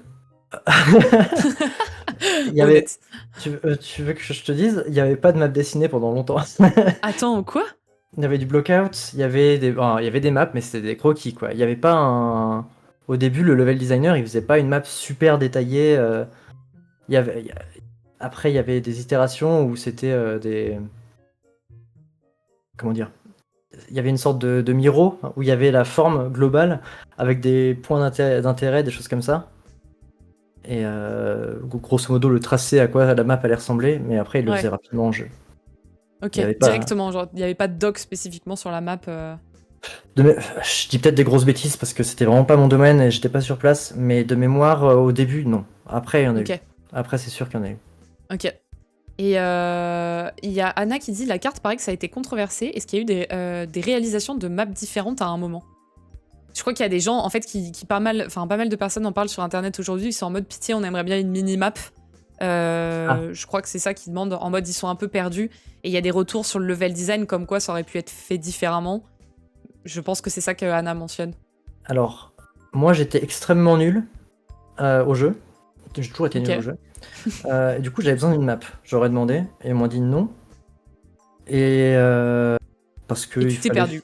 Il y avait... Honnête. tu veux que je te dise, il n'y avait pas de map dessinée pendant longtemps. Attends, quoi? Il y avait du blockout, il y avait des maps, mais c'était des croquis, quoi. Il y avait pas un... Au début, le level designer, il faisait pas une map super détaillée. Il y avait... Après, il y avait des itérations où c'était des... Comment dire? Il y avait une sorte de miro, où il y avait la forme globale, avec des points d'intérêt, des choses comme ça. Et grosso modo, le tracé à quoi la map allait ressembler, mais après, il le faisait rapidement en jeu. Ok, Il y avait pas... directement, genre, il n'y avait pas de doc spécifiquement sur la map. Je dis peut-être des grosses bêtises parce que c'était vraiment pas mon domaine et j'étais pas sur place, mais de mémoire, au début, non. Après, il y en a eu. Ok, Après, c'est sûr qu'il y en a eu. ok. Et il y a Anna qui dit la carte paraît que ça a été controversé. Est-ce qu'il y a eu des réalisations de maps différentes à un moment? Je crois qu'il y a des gens en fait qui pas mal de personnes en parlent sur internet aujourd'hui. Ils sont en mode pitié, on aimerait bien une mini map. Je crois que c'est ça qu'ils demandent. En mode ils sont un peu perdus. Et il y a des retours sur le level design comme quoi ça aurait pu être fait différemment. Je pense que c'est ça que Anna mentionne. Alors, moi j'étais extrêmement nul au jeu. J'ai toujours été nul au jeu. Et du coup, j'avais besoin d'une map. J'aurais demandé et ils m'ont dit non. Et parce que. Et tu t'es perdu.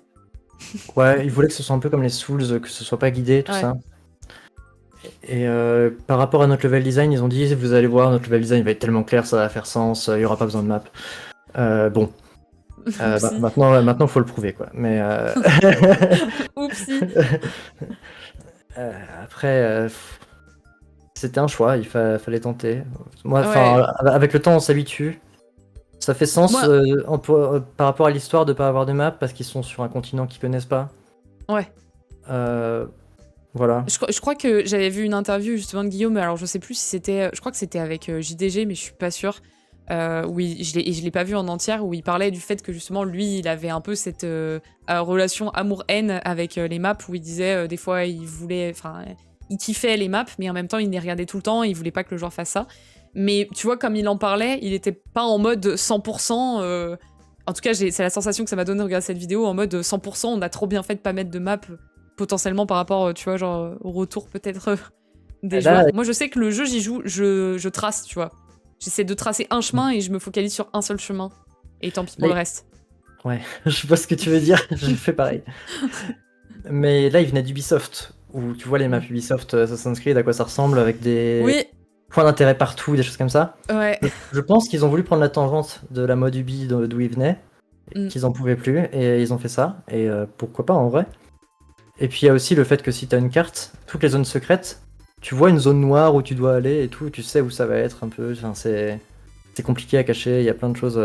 Ouais, ils voulaient que ce soit un peu comme les Souls, que ce soit pas guidé, tout ça. Et par rapport à notre level design, ils ont dit vous allez voir, notre level design va être tellement clair, ça va faire sens, il y aura pas besoin de map. Bon. Maintenant, faut le prouver, quoi. Mais Oupsie. Après, c'était un choix, il fallait tenter. Moi, avec le temps, on s'habitue. Ça fait sens par rapport à l'histoire de pas avoir de map parce qu'ils sont sur un continent qu'ils connaissent pas. Ouais. Voilà. Je crois que j'avais vu une interview justement de Guillaume, alors je sais plus si c'était... Je crois que c'était avec JDG, mais je suis pas sûre. Oui, je l'ai pas vu en entière, où il parlait du fait que justement lui il avait un peu cette relation amour-haine avec les maps, où il disait des fois il kiffait les maps, mais en même temps il les regardait tout le temps et il voulait pas que le joueur fasse ça. Mais tu vois, comme il en parlait, il était pas en mode 100%. En tout cas, c'est la sensation que ça m'a donné de regarder cette vidéo, en mode 100%, on a trop bien fait de pas mettre de map, potentiellement par rapport, tu vois, genre au retour peut-être des joueurs. Moi je sais que le jeu j'y joue, je trace, tu vois. J'essaie de tracer un chemin et je me focalise sur un seul chemin. Et tant pis pour le reste. Ouais, je vois ce que tu veux dire, j'ai fait pareil. Mais là, il venait d'Ubisoft, où tu vois les maps Ubisoft Assassin's Creed, à quoi ça ressemble, avec des points d'intérêt partout, des choses comme ça. Ouais. Je pense qu'ils ont voulu prendre la tangente de la mode Ubi d'où ils venaient, qu'ils en pouvaient plus, et ils ont fait ça. Et pourquoi pas, en vrai. Et puis il y a aussi le fait que si t'as une carte, toutes les zones secrètes, tu vois une zone noire où tu dois aller et tout, tu sais où ça va être un peu. Enfin, c'est compliqué à cacher, il y a plein de choses.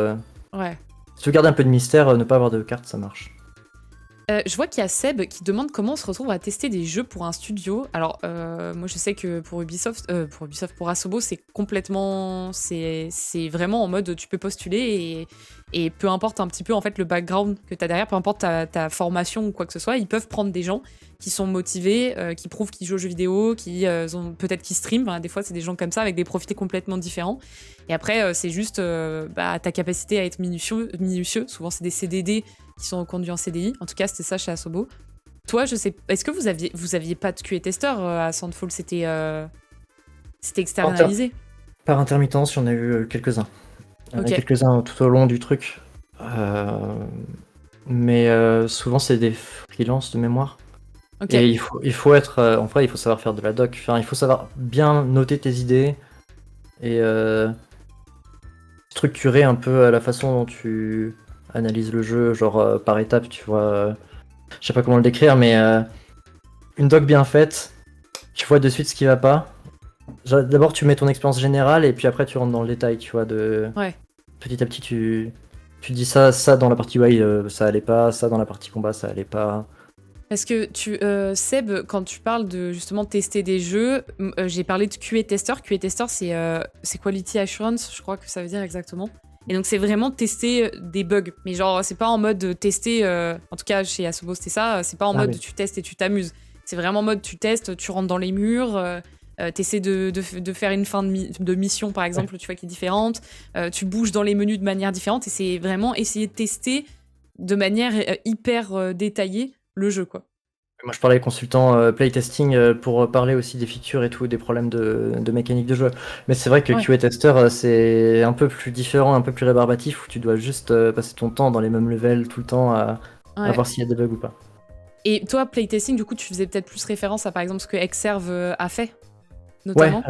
Ouais. Si tu veux garder un peu de mystère, ne pas avoir de carte, ça marche. Je vois qu'il y a Seb qui demande comment on se retrouve à tester des jeux pour un studio. Alors, moi je sais que pour pour Asobo, c'est complètement. C'est vraiment en mode tu peux postuler et peu importe un petit peu en fait le background que tu as derrière, peu importe ta formation ou quoi que ce soit, ils peuvent prendre des gens qui sont motivés, qui prouvent qu'ils jouent aux jeux vidéo, qui ont peut-être qui streament. Hein, des fois, c'est des gens comme ça avec des profils complètement différents. Et après, c'est juste ta capacité à être minutieux. Souvent, c'est des CDD qui sont conduits en CDI. En tout cas, c'était ça chez Asobo. Toi, je sais, est-ce que vous aviez pas de QA testeur à Sandfall? C'était externalisé? Par intermittence, j'en ai eu quelques-uns. Il y en a quelques-uns tout au long du truc. Mais souvent, c'est des freelances de mémoire. Et il faut être... en vrai, il faut savoir faire de la doc. Enfin, il faut savoir bien noter tes idées et structurer un peu la façon dont tu analyses le jeu, genre par étape, tu vois. Je sais pas comment le décrire, mais une doc bien faite, tu vois de suite ce qui va pas. D'abord, tu mets ton expérience générale et puis après, tu rentres dans le détail, tu vois. Petit à petit, tu dis ça dans la partie ça allait pas, ça dans la partie combat, ça allait pas. Parce que Seb, quand tu parles de justement tester des jeux, j'ai parlé de QA tester. QA tester, c'est Quality Assurance, je crois que ça veut dire exactement. Et donc c'est vraiment tester des bugs. Mais genre, c'est pas en mode tester, en tout cas chez Asobo c'était ça, c'est pas en mode tu testes et tu t'amuses. C'est vraiment en mode tu testes, tu rentres dans les murs, t'essaies de faire une fin de mission par exemple, tu vois, qui est différente, tu bouges dans les menus de manière différente et c'est vraiment essayer de tester de manière hyper détaillée le jeu, quoi. Moi, je parlais consultant playtesting pour parler aussi des features et tout, des problèmes de mécanique de jeu. Mais c'est vrai que Ouais. QA tester, c'est un peu plus différent, un peu plus rébarbatif, où tu dois juste passer ton temps dans les mêmes levels tout le temps à Ouais. voir s'il y a des bugs ou pas. Et toi, playtesting, du coup, tu faisais peut-être plus référence à par exemple ce que Xserve a fait, Ouais, notamment.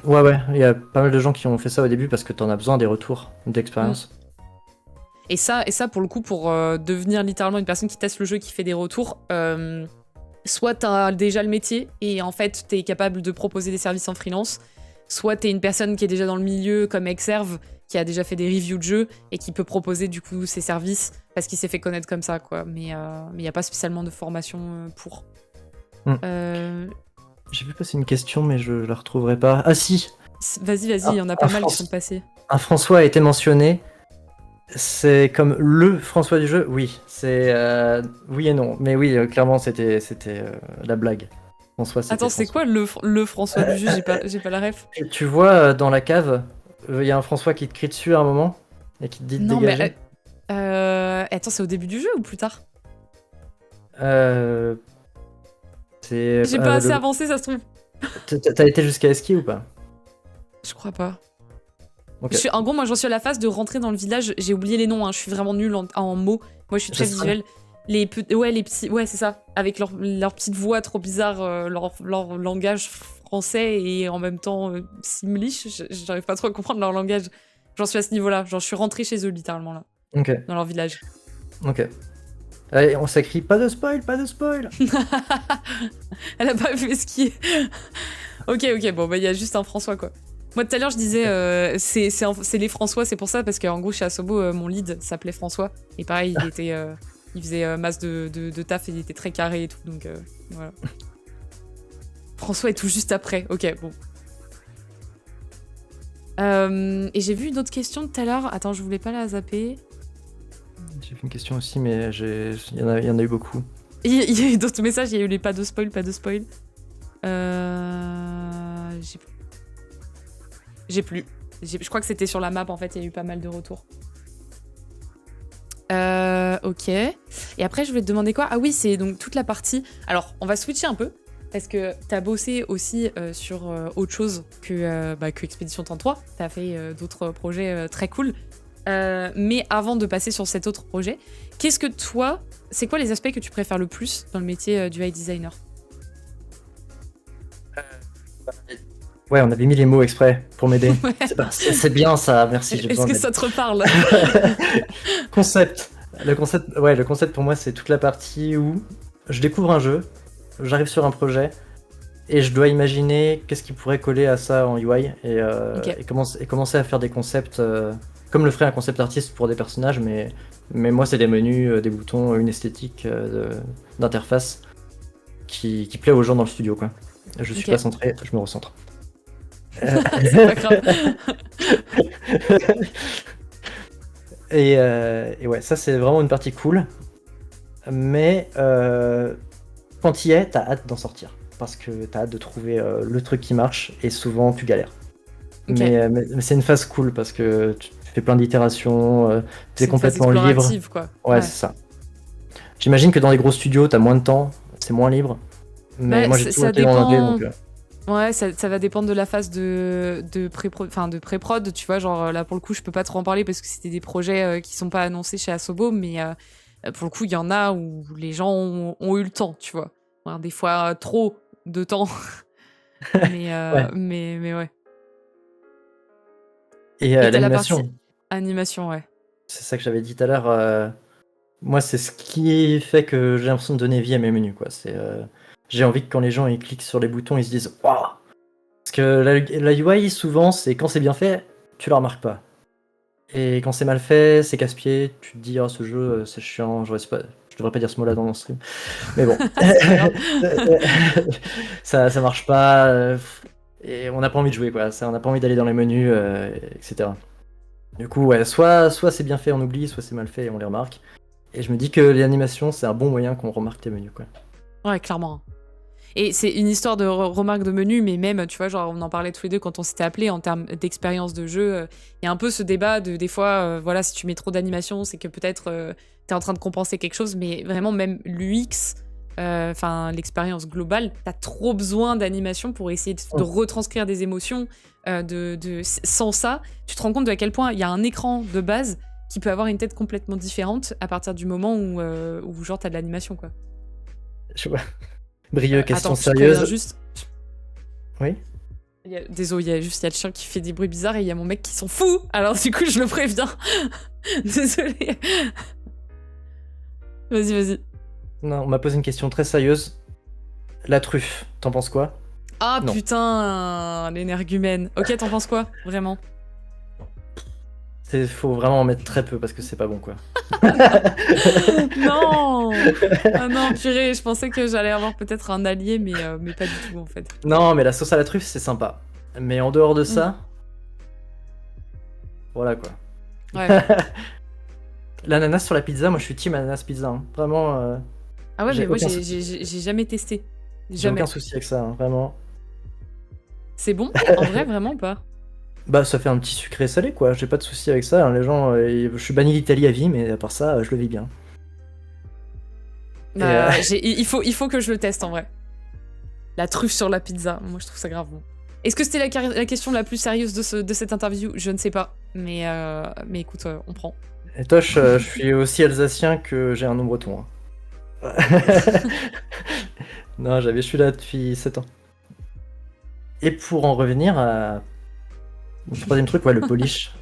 Ouais. ouais, il y a pas mal de gens qui ont fait ça au début parce que t'en as besoin des retours Mm. d'expérience. Et ça, pour le coup, pour devenir littéralement une personne qui teste le jeu, qui fait des retours, soit t'as déjà le métier et en fait t'es capable de proposer des services en freelance, soit t'es une personne qui est déjà dans le milieu comme Xserve, qui a déjà fait des reviews de jeux et qui peut proposer du coup ses services parce qu'il s'est fait connaître comme ça, quoi. Mais il n'y a pas spécialement de formation pour. Mm. Euh, J'ai vu passer une question, mais je la retrouverai pas. Ah si, Vas-y, il y en a pas mal qui sont passés. un François a été mentionné. C'est comme le François du jeu, oui. C'est oui et non, mais oui, clairement c'était la blague. François, c'était Attends, c'est François. quoi le François du jeu? J'ai pas la ref. Tu vois dans la cave, il y a un François qui te crie dessus à un moment et qui te dit de Non, mais dégager. attends, c'est au début du jeu ou plus tard? Euh, c'est J'ai pas assez avancé, ça se trouve. T'as été jusqu'à Eski ou pas? Je crois pas. Ok. En gros, moi, j'en suis à la phase de rentrer dans le village. J'ai oublié les noms, hein. Je suis vraiment nulle en mots. Moi, je suis très Jasper. visuelle. Les petits... Ouais, c'est ça. Avec leur petite voix trop bizarre, leur langage français et en même temps simlish. J'arrive pas trop à comprendre leur langage. J'en suis à ce niveau-là. Genre, je suis rentrée chez eux, littéralement, là. Ok. Dans leur village. Ok. Allez, on s'écrit pas de spoil, pas de spoil. Elle a pas fait skier. Ok, bon, bah, il y a juste un François, quoi. Moi, tout à l'heure, je disais, c'est les François, c'est pour ça, parce qu'en gros, chez Asobo, mon lead s'appelait François. Et pareil, il faisait masse de taf et il était très carré et tout, donc voilà. François est tout juste après, ok, bon. Et j'ai vu une autre question tout à l'heure. Attends, je voulais pas la zapper. J'ai fait une question aussi, mais il y en a eu beaucoup. Il y a eu d'autres messages, il y a eu les pas de spoil, pas de spoil. J'ai plus. Je crois que c'était sur la map, en fait, il y a eu pas mal de retours. Ok. Et après, je voulais te demander quoi? Ah oui, c'est donc toute la partie... Alors, on va switcher un peu, parce que t'as bossé aussi sur autre chose que Expédition 33. T'as fait d'autres projets très cool. Mais avant de passer sur cet autre projet, qu'est-ce que toi... C'est quoi les aspects que tu préfères le plus dans le métier du UI designer? Ouais, on avait mis les mots exprès pour m'aider. Ouais. C'est bien ça, merci. Est-ce que ça te reparle? Concept. Le concept pour moi, c'est toute la partie où je découvre un jeu, j'arrive sur un projet et je dois imaginer qu'est-ce qui pourrait coller à ça en UI Ok. et commencer à faire des concepts comme le ferait un concept artiste pour des personnages, mais moi, c'est des menus, des boutons, une esthétique d'interface qui plaît aux gens dans le studio, quoi. Je suis Ok. pas centré, je me recentre. C'est pas grave. Et ouais, ça c'est vraiment une partie cool. Mais quand tu y es, t'as hâte d'en sortir. Parce que t'as hâte de trouver le truc qui marche et souvent tu galères. Ok. Mais c'est une phase cool parce que tu fais plein d'itérations, C'est t'es une phase complètement libre. explorative, quoi. Ouais, c'est ça. J'imagine que dans les gros studios, t'as moins de temps, c'est moins libre. Mais Bah, moi j'ai toujours ça été en anglais dépend. donc. Ouais, ça va dépendre de la phase de pré-prod, tu vois. Genre là, pour le coup, je peux pas trop en parler parce que c'était des projets qui sont pas annoncés chez Asobo, mais pour le coup, il y en a où les gens ont eu le temps, tu vois. Alors, des fois, trop de temps. Ouais. Mais ouais. Et Et t'as la partie l'animation, animation, ouais. c'est ça que j'avais dit tout à l'heure. Moi, c'est ce qui fait que j'ai l'impression de donner vie à mes menus, quoi. J'ai envie que quand les gens ils cliquent sur les boutons, ils se disent waouh. Parce que la UI, souvent, c'est quand c'est bien fait, tu la remarques pas. Et quand c'est mal fait, c'est casse-pied, tu te dis, oh, ce jeu, c'est chiant, je devrais pas dire ce mot-là dans mon stream. Mais bon. C'est pas grave. ça marche pas. Et on n'a pas envie de jouer, quoi. On n'a pas envie d'aller dans les menus, etc. Du coup, ouais, soit c'est bien fait, on oublie, soit c'est mal fait et on les remarque. Et je me dis que l'animation, c'est un bon moyen qu'on remarque tes menus, quoi. Ouais, clairement. Et c'est une histoire de remarque de menu, mais même, tu vois, genre, on en parlait tous les deux quand on s'était appelés en termes d'expérience de jeu. Il y a un peu ce débat de, des fois, voilà, si tu mets trop d'animation, c'est que peut-être t'es en train de compenser quelque chose, mais vraiment, même l'UX, enfin l'expérience globale, t'as trop besoin d'animation pour essayer de retranscrire des émotions. Sans ça, tu te rends compte de à quel point il y a un écran de base qui peut avoir une tête complètement différente à partir du moment où genre t'as de l'animation, quoi. Je vois. Brieux, question Attends, je préviens sérieuse. juste. Oui. Désolé, il y a le chien qui fait des bruits bizarres et il y a mon mec qui s'en fout. Alors du coup, je le préviens. Désolé. Vas-y. Non, on m'a posé une question très sérieuse. La truffe, t'en penses quoi? Ah Non. putain, l'énergumène. Ok, t'en penses quoi, vraiment? Faut vraiment en mettre très peu parce que c'est pas bon, quoi. Non. Ah non, purée, je pensais que j'allais avoir peut-être un allié, mais pas du tout, en fait. Non, mais la sauce à la truffe, c'est sympa. Mais en dehors de ça, voilà, quoi. Ouais. L'ananas sur la pizza, moi je suis team ananas pizza, hein. Vraiment, Ah ouais, mais moi, aucun j'ai jamais testé. j'ai Jamais. aucun souci avec ça, hein, vraiment. C'est bon? En vrai, vraiment pas. Bah, ça fait un petit sucré salé, quoi. J'ai pas de souci avec ça, hein. Les gens, je suis banni d'Italie à vie, mais à part ça, je le vis bien. Bah, il faut que je le teste, en vrai. La truffe sur la pizza, moi, je trouve ça grave bon. Est-ce que c'était la question la plus sérieuse de cette interview? Je ne sais pas. Mais écoute, on prend. Et toi, je suis aussi alsacien que j'ai un nom breton, hein. Non, je suis là depuis 7 ans. Et pour en revenir à... Le troisième truc, ouais, le polish.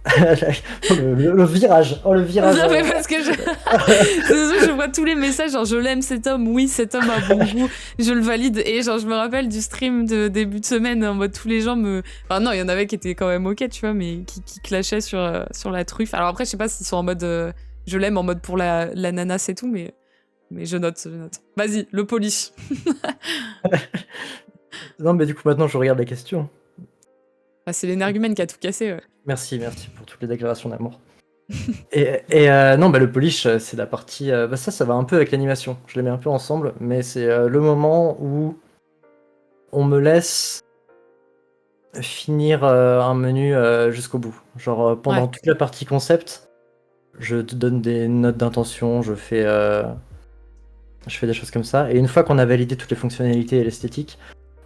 le virage. Oh, le virage. Non, mais parce que je vois tous les messages, genre je l'aime cet homme, oui, cet homme a bon goût, je le valide. Et genre je me rappelle du stream de début de semaine, en mode tous les gens me... Enfin non, il y en avait qui étaient quand même ok, tu vois, mais qui clashaient sur la truffe. Alors après, je sais pas s'ils sont en mode... je l'aime en mode pour l'ananas et tout, mais je note. Vas-y, le polish. Non, mais du coup, maintenant, je regarde les questions. Bah, c'est l'énergumène qui a tout cassé, ouais. Merci pour toutes les déclarations d'amour. Non, bah le polish, c'est la partie... bah ça va un peu avec l'animation. Je les mets un peu ensemble, mais c'est le moment où on me laisse finir un menu jusqu'au bout. Genre pendant toute la partie concept, je te donne des notes d'intention, je fais des choses comme ça. Et une fois qu'on a validé toutes les fonctionnalités et l'esthétique,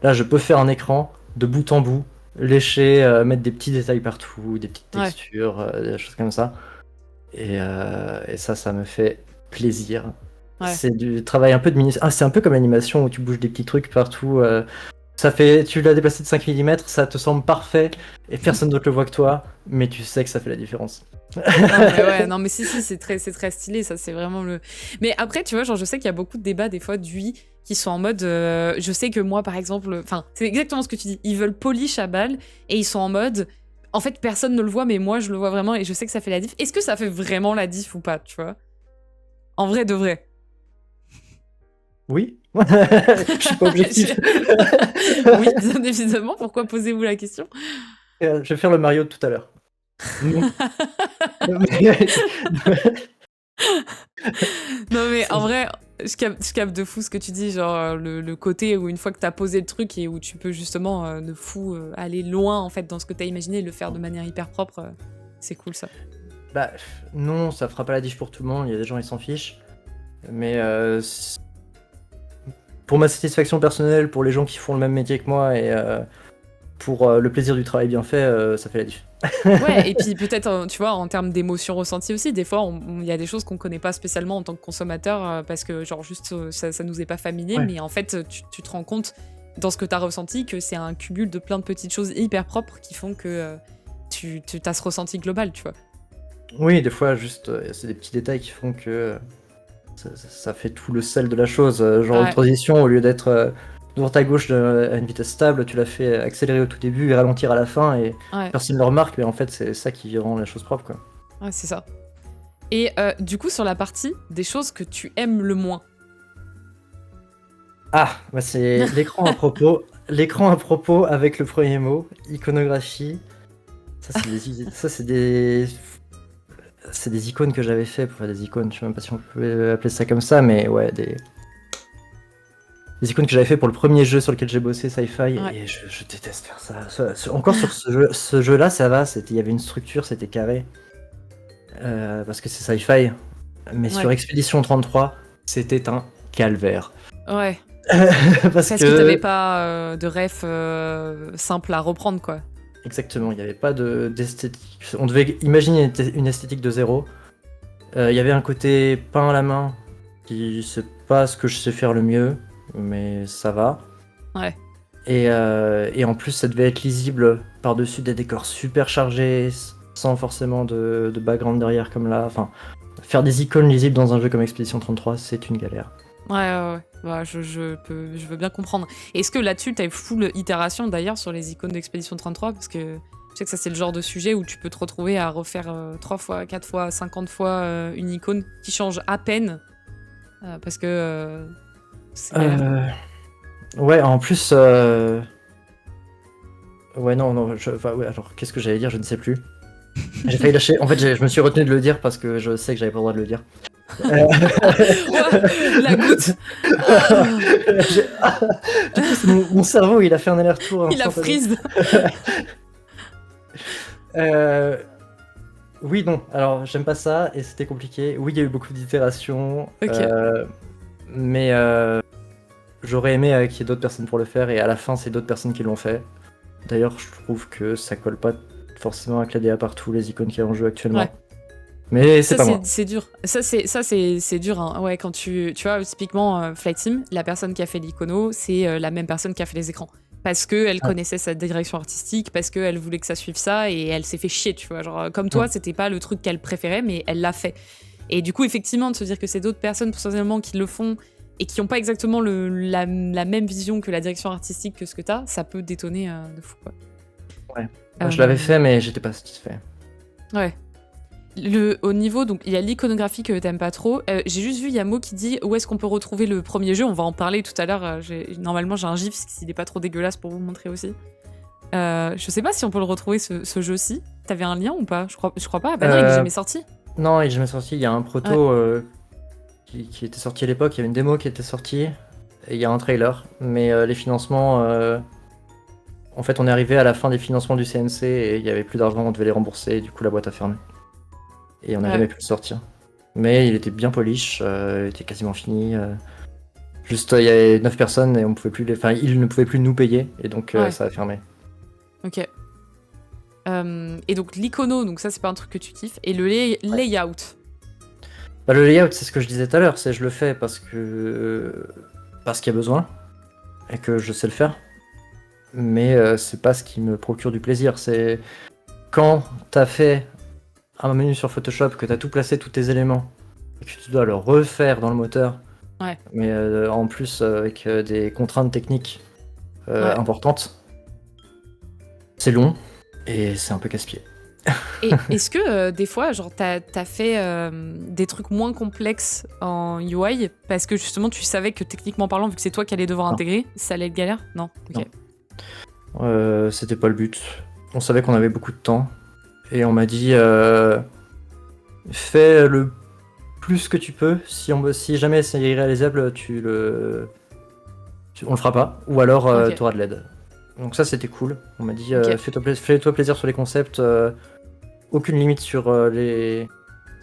là, je peux faire un écran de bout en bout, lécher, mettre des petits détails partout, des petites textures, des choses comme ça. Et ça me fait plaisir. Ouais. C'est du travail un peu de c'est un peu comme l'animation où tu bouges des petits trucs partout. Tu l'as déplacé de 5 mm, ça te semble parfait et personne d'autre le voit que toi, mais tu sais que ça fait la différence. Non mais si, c'est très stylé, ça c'est vraiment le... Mais après, tu vois, genre je sais qu'il y a beaucoup de débats des fois d'UI qui sont en mode... je sais que moi, par exemple... Enfin, c'est exactement ce que tu dis. Ils veulent polish à balle et ils sont en mode... En fait, personne ne le voit, mais moi, je le vois vraiment et je sais que ça fait la diff. Est-ce que ça fait vraiment la diff ou pas, tu vois? En vrai de vrai. Oui. Je suis pas objectif. Oui, bien évidemment. Pourquoi posez-vous la question? Je vais faire le Mario de tout à l'heure. Non mais en vrai, je capte de fou ce que tu dis, genre le côté où une fois que t'as posé le truc et où tu peux justement de fou aller loin en fait dans ce que t'as imaginé et le faire de manière hyper propre, c'est cool ça. Bah non, ça fera pas la diff pour tout le monde, il y a des gens ils s'en fichent. Mais pour ma satisfaction personnelle, pour les gens qui font le même métier que moi et pour le plaisir du travail bien fait, ça fait la diff. Ouais, et puis peut-être, tu vois, en termes d'émotions ressenties aussi, des fois, il y a des choses qu'on connaît pas spécialement en tant que consommateur parce que, genre, juste, ça nous est pas familier, mais en fait, tu te rends compte dans ce que t'as ressenti que c'est un cumul de plein de petites choses hyper propres qui font que tu as ce ressenti global, tu vois. Oui, des fois, juste, c'est des petits détails qui font que ça fait tout le sel de la chose. Genre, une transition, au lieu d'être devant ta gauche à une vitesse stable, tu l'as fait accélérer au tout début et ralentir à la fin, et personne ne le remarque, mais en fait, c'est ça qui rend la chose propre, quoi. Ouais, c'est ça. Et du coup, sur la partie des choses que tu aimes le moins. Ah, bah c'est l'écran à propos. L'écran à propos avec le premier mot, iconographie. Ça, c'est des icônes que j'avais fait pour faire des icônes. Je sais même pas si on peut appeler ça comme ça, mais ouais, des icônes que j'avais fait pour le premier jeu sur lequel j'ai bossé, Sci-Fi, et je déteste faire ça. Encore sur ce jeu-là, ça va, il y avait une structure, c'était carré. Parce que c'est Sci-Fi. Mais sur Expédition 33, c'était un calvaire. Ouais. Parce Parce que t'avais pas de ref simple à reprendre, quoi. Exactement, il n'y avait pas d'esthétique. On devait imaginer une esthétique de zéro. Il y avait un côté peint à la main qui c'est pas ce que je sais faire le mieux, mais ça va. Ouais. Et en plus, ça devait être lisible par-dessus des décors super chargés, sans forcément de background derrière comme là. Enfin, faire des icônes lisibles dans un jeu comme Expedition 33, c'est une galère. Ouais. Bah, je veux bien comprendre. Est-ce que là-dessus, t'as full itération d'ailleurs sur les icônes d'Expédition 33? Parce que je sais que ça, c'est le genre de sujet où tu peux te retrouver à refaire 3 fois, 4 fois, 50 fois une icône qui change à peine. Parce que c'est galère. Ouais, en plus. Ouais, non, ouais, alors qu'est-ce que j'allais dire? Je ne sais plus. J'ai failli lâcher. En fait, je me suis retenu de le dire parce que je sais que j'avais pas le droit de le dire. Ouais, la goutte. Du coup, c'est mon cerveau, il a fait un aller-retour. Il a instantané. freeze. Oui, non. Alors, j'aime pas ça et c'était compliqué. Oui, il y a eu beaucoup d'itérations. Ok. Mais j'aurais aimé qu'il y ait d'autres personnes pour le faire et à la fin, c'est d'autres personnes qui l'ont fait. D'ailleurs, je trouve que ça colle pas forcément avec la DA partout, les icônes qu'il y a en jeu actuellement. Ouais. Mais c'est pas moi. C'est dur. Ça, c'est dur. Hein. Ouais, quand tu vois, typiquement, Flight Sim, la personne qui a fait l'icono, c'est la même personne qui a fait les écrans. Parce qu'elle connaissait sa direction artistique, parce qu'elle voulait que ça suive ça, et elle s'est fait chier, tu vois. Genre, comme toi, c'était pas le truc qu'elle préférait, mais elle l'a fait. Et du coup, effectivement, de se dire que c'est d'autres personnes, potentiellement, qui le font, et qui n'ont pas exactement la même vision que la direction artistique que ce que t'as, ça peut détonner de fou, quoi. Ouais. Moi, je l'avais fait, mais j'étais pas satisfait. Ouais. Au niveau, donc il y a l'iconographie que t'aimes pas trop. J'ai juste vu Yamo qui dit où est-ce qu'on peut retrouver le premier jeu. On va en parler tout à l'heure. Normalement, j'ai un gif s'il est pas trop dégueulasse pour vous montrer aussi. Je sais pas si on peut le retrouver ce jeu-ci. T'avais un lien ou pas? Je crois pas. Bah non, il est jamais sorti. Non, il est jamais sorti. Il y a un proto qui était sorti à l'époque. Il y avait une démo qui était sortie. Et il y a un trailer. Mais les financements. En fait, on est arrivé à la fin des financements du CNC et il y avait plus d'argent. On devait les rembourser. Et du coup, la boîte a fermé. Et on n'a jamais pu le sortir. Mais il était bien polish, il était quasiment fini. Juste, il y avait 9 personnes et on pouvait plus enfin, ils ne pouvaient plus nous payer, et donc ça a fermé. Ok. Et donc l'icono, donc ça c'est pas un truc que tu kiffes. Et le layout. Bah, le layout, c'est ce que je disais tout à l'heure, c'est je le fais parce qu'il y a besoin et que je sais le faire. Mais c'est pas ce qui me procure du plaisir. C'est quand t'as fait un menu sur Photoshop, que tu as tout placé, tous tes éléments, et que tu dois le refaire dans le moteur, mais en plus avec des contraintes techniques importantes, c'est long et c'est un peu casse-pied. Et est-ce que des fois, genre, t'as fait des trucs moins complexes en UI parce que justement tu savais que techniquement parlant, vu que c'est toi qui allais devoir intégrer, ça allait être galère? Non. Ok. Non. C'était pas le but. On savait qu'on avait beaucoup de temps. Et on m'a dit, fais le plus que tu peux. Si jamais c'est irréalisable, on le fera pas. Ou alors t'auras de l'aide. Donc ça, c'était cool. On m'a dit, fais-toi plaisir sur les concepts. Aucune limite sur les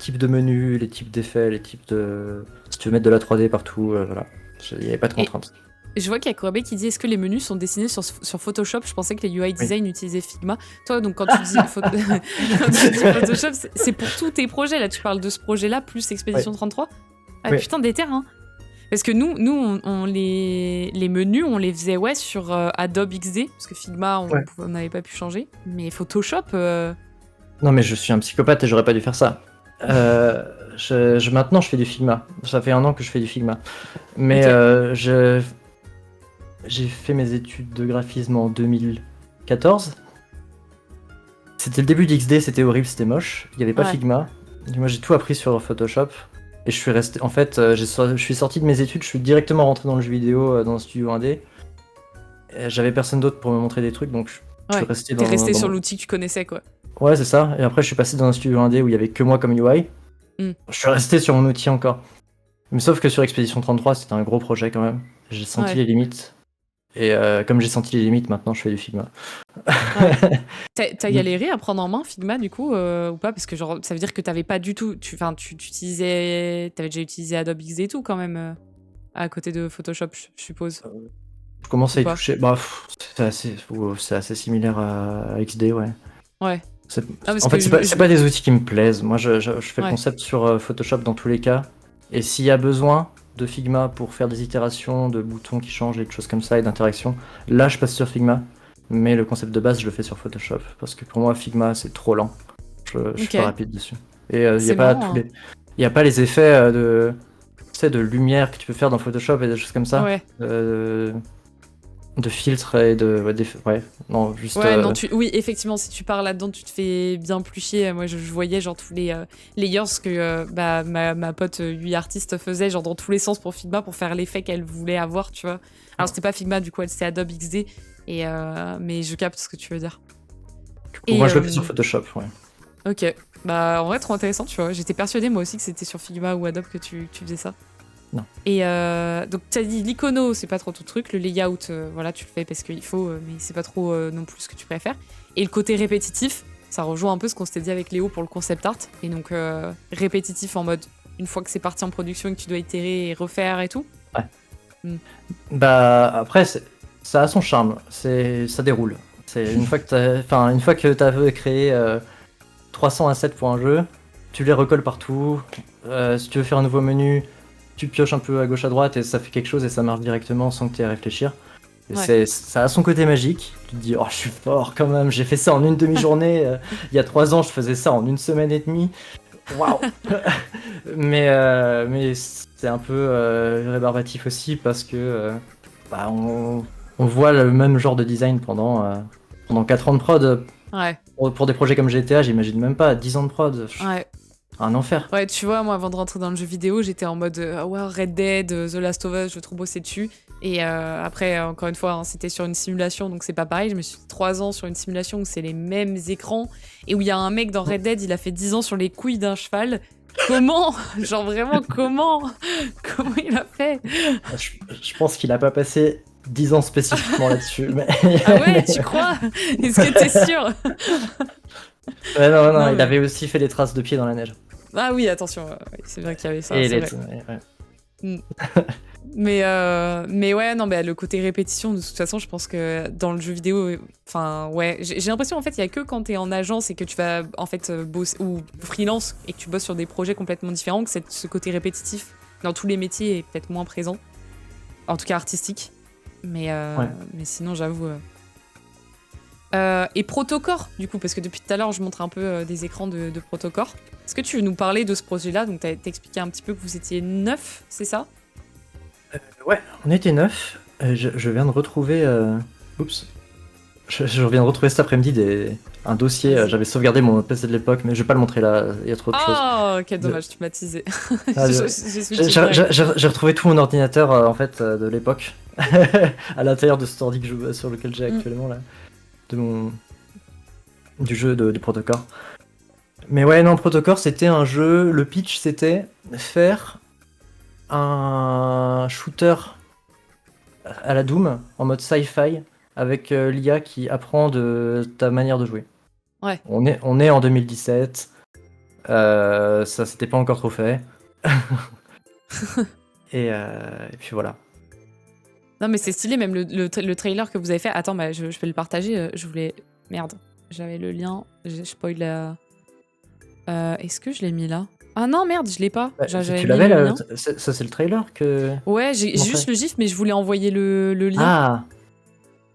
types de menus, les types d'effets, les types de... Si tu veux mettre de la 3D partout, voilà. Il n'y avait pas de contraintes. Je vois qu'il y a Kobe qui dit est-ce que les menus sont dessinés sur Photoshop? Je pensais que les UI design utilisaient Figma. Toi, donc quand tu dis, Photoshop, c'est pour tous tes projets. Là, tu parles de ce projet-là plus Expedition 33. Ah putain, déter, hein. Parce que nous on les menus, on les faisait sur Adobe XD, parce que Figma, on n'avait pas pu changer. Mais Photoshop... Non, mais je suis un psychopathe et j'aurais pas dû faire ça. Maintenant, je fais du Figma. Ça fait 1 an que je fais du Figma. Mais j'ai fait mes études de graphisme en 2014. C'était le début d'XD, c'était horrible, c'était moche. Il n'y avait pas Figma. Moi, j'ai tout appris sur Photoshop. Et je suis resté. En fait, je suis sorti de mes études, je suis directement rentré dans le jeu vidéo, dans le studio indé. J'avais personne d'autre pour me montrer des trucs, donc je suis resté dans. T'es resté sur l'outil que tu connaissais, quoi. Ouais, c'est ça. Et après, je suis passé dans un studio indé où il y avait que moi comme UI. Je suis resté sur mon outil encore. Mais sauf que sur Expedition 33, c'était un gros projet quand même. J'ai senti les limites. Et comme j'ai senti les limites, maintenant je fais du Figma. T'as galéré à prendre en main Figma du coup ou pas? Parce que genre ça veut dire que t'avais pas du tout. T'avais déjà utilisé Adobe XD et tout quand même. à côté de Photoshop, je suppose. Je commence Ou à y pas? toucher. Bah, c'est assez similaire à XD, ouais. Ouais. C'est- Ah, parce En que fait, c'est pas des outils qui me plaisent. Moi, je fais le Ouais. concept sur Photoshop dans tous les cas. Et s'il y a besoin de Figma pour faire des itérations, de boutons qui changent et de choses comme ça, et d'interactions, là, je passe sur Figma. Mais le concept de base, je le fais sur Photoshop. Parce que pour moi, Figma, c'est trop lent. Je suis pas Ok. rapide dessus. Et il n'y a C'est pas marrant, hein. y a pas les effets tu sais, de lumière que tu peux faire dans Photoshop et des choses comme ça. Ouais. De filtres et de. Ouais, non, juste. Ouais, non, oui, effectivement, si tu pars là-dedans, tu te fais bien plus chier. Moi, je voyais genre tous les layers que bah, ma pote UI artiste faisait, genre dans tous les sens pour Figma, pour faire l'effet qu'elle voulait avoir, tu vois. Alors, c'était pas Figma, du coup, c'était Adobe XD, mais je capte ce que tu veux dire. Pour Et, moi, je le fais sur Photoshop, ouais. Ok. Bah, en vrai, trop intéressant, tu vois. J'étais persuadée, moi aussi, que c'était sur Figma ou Adobe que tu faisais ça. Non. Et donc, t'as dit l'icono, c'est pas trop ton truc. Le layout, voilà, tu le fais parce qu'il faut, mais c'est pas trop non plus ce que tu préfères. Et le côté répétitif, ça rejoint un peu ce qu'on s'était dit avec Léo pour le concept art. Et donc, répétitif en mode, une fois que c'est parti en production et que tu dois itérer et refaire et tout. Ouais. Bah, après, ça a son charme. Ça déroule. Une fois que t'as créé 300 assets pour un jeu, tu les recolles partout. Si tu veux faire un nouveau menu, tu pioches un peu à gauche à droite et ça fait quelque chose et ça marche directement sans que tu aies à réfléchir. Et ça a son côté magique. Tu te dis, oh, je suis fort quand même, j'ai fait ça en une demi-journée. Il y a 3 ans, je faisais ça en une semaine et demie. Waouh! Mais c'est un peu rébarbatif aussi parce que bah, on voit le même genre de design pendant 4 ans de prod. Ouais. Pour des projets comme GTA, j'imagine même pas 10 ans de prod. Ouais. Un enfer. Ouais, tu vois, moi, avant de rentrer dans le jeu vidéo, j'étais en mode ouais, Red Dead, The Last of Us, je veux trop bosser dessus. Et après, encore une fois, hein, c'était sur une simulation, donc c'est pas pareil. Je me suis 3 ans sur une simulation où c'est les mêmes écrans et où il y a un mec dans Red Dead, il a fait 10 ans sur les couilles d'un cheval. Comment? Genre vraiment, comment? Comment il a fait? Je pense qu'il a pas passé 10 ans spécifiquement là-dessus. Mais... Ah ouais, tu crois? Est-ce que t'es sûr? Ouais, non, Non, il mais- avait aussi fait des traces de pieds dans la neige. Ah oui, attention, ouais, c'est vrai qu'il y avait ça. Et c'est les... vrai. ouais. Mais ouais, non, bah, le côté répétition, de toute façon, je pense que dans le jeu vidéo, enfin, ouais, j'ai l'impression, en fait, il y a que quand t'es en agence et que tu vas, en fait, bosser, ou freelance, et que tu bosses sur des projets complètement différents, que ce côté répétitif, dans tous les métiers, est peut-être moins présent. En tout cas, artistique. Mais sinon, j'avoue... et Protocore, du coup, parce que depuis tout à l'heure, je montre un peu des écrans de Protocore. Est-ce que tu veux nous parler de ce projet-là? Donc, t'as expliqué un petit peu que vous étiez 9, c'est ça? Ouais, on était 9. Je viens de retrouver. Oups. Je viens de retrouver cet après-midi un dossier. Vas-y. J'avais sauvegardé mon PC de l'époque, mais je vais pas le montrer là. Il y a trop de choses. Oh, quel dommage, tu m'as teasé. Ah, J'ai switché direct. J'ai retrouvé tout mon ordinateur en fait de l'époque à l'intérieur de cet ordi sur lequel j'ai actuellement là, du jeu de Protocore. Mais ouais, non, Protocore c'était un jeu. Le pitch c'était faire un shooter à la Doom en mode sci-fi avec l'IA qui apprend de ta manière de jouer. Ouais. On est en 2017. Ça s'était pas encore trop fait. et puis voilà. Non, mais c'est stylé, même le trailer que vous avez fait. Attends, bah, je vais le partager. Je voulais. Merde, j'avais le lien. J'ai spoil la. Est-ce que je l'ai mis là? Ah non, merde, je l'ai pas. J'avais Tu mis l'avais le là? lien. Ça, c'est le trailer que. Ouais, j'ai juste le gif, mais je voulais envoyer le lien. Ah!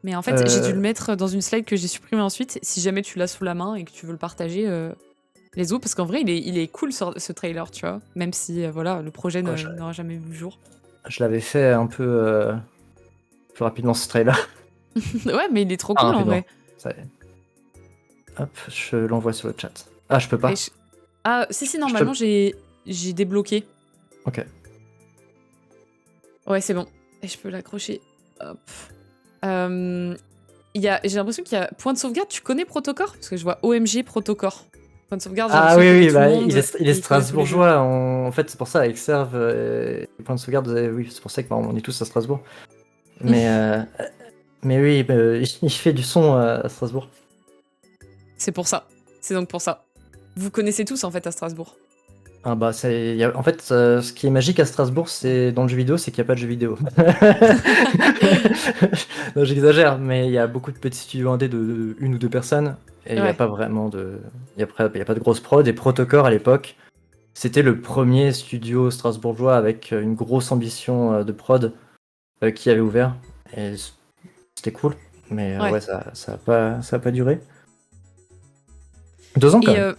Mais en fait, j'ai dû le mettre dans une slide que j'ai supprimée ensuite. Si jamais tu l'as sous la main et que tu veux le partager, les autres, parce qu'en vrai, il est cool ce trailer, tu vois. Même si, voilà, le projet n'aura jamais vu le jour. Je l'avais fait un peu plus rapidement ce trailer. Ouais, mais il est trop cool en vrai. Ça... Hop, je l'envoie sur le chat. Ah, je peux pas. Ah, si, normalement, j'ai débloqué. Ok. Ouais, c'est bon. Et je peux l'accrocher. Hop. J'ai l'impression qu'il y a point de sauvegarde. Tu connais Protocore? Parce que je vois OMG Protocore. Point de sauvegarde. Ah oui, bah, il est il strasbourgeois. En fait, c'est pour ça, avec Serve, point de sauvegarde, oui, c'est pour ça qu'on est tous à Strasbourg. Mais oui, il fait du son à Strasbourg. C'est pour ça. C'est donc pour ça. Vous connaissez tous en fait à Strasbourg. Ah bah, en fait, ce qui est magique à Strasbourg, c'est dans le jeu vidéo, c'est qu'il n'y a pas de jeu vidéo. Non, j'exagère, mais il y a beaucoup de petits studios indés de une ou deux personnes, et il n'y a Ouais. pas vraiment de... Il y a pas de grosse prod, et Protocore, à l'époque, c'était le premier studio strasbourgeois avec une grosse ambition de prod qui avait ouvert, et c'était cool, mais Ouais. ouais, ça a pas duré. 2 ans quand Et, même.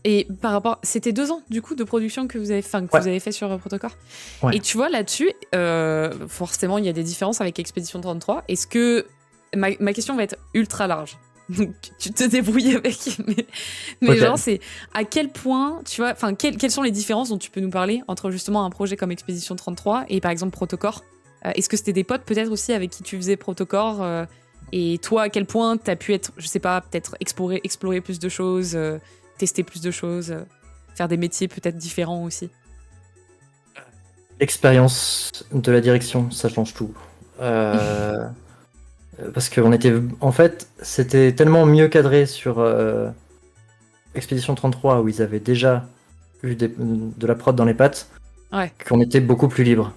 et par rapport, c'était 2 ans du coup de production que vous avez, enfin, que Ouais, vous avez fait sur Protocore. ouais. Et tu vois là-dessus, forcément il y a des différences avec Expédition 33. Est-ce que ma question va être ultra large. Donc tu te débrouilles avec, mais genre Ok. c'est à quel point, tu vois, enfin quelles sont les différences dont tu peux nous parler entre justement un projet comme Expédition 33 et par exemple Protocore. Est-ce que c'était des potes peut-être aussi avec qui tu faisais Protocore et toi à quel point t'as pu être, je sais pas, peut-être explorer plus de choses, tester plus de choses, faire des métiers peut-être différents aussi. L'expérience de la direction, ça change tout. Euh, Parce qu'on était... En fait, c'était tellement mieux cadré sur Expédition 33, où ils avaient déjà eu de la prod dans les pattes, Ouais, qu'on était beaucoup plus libre.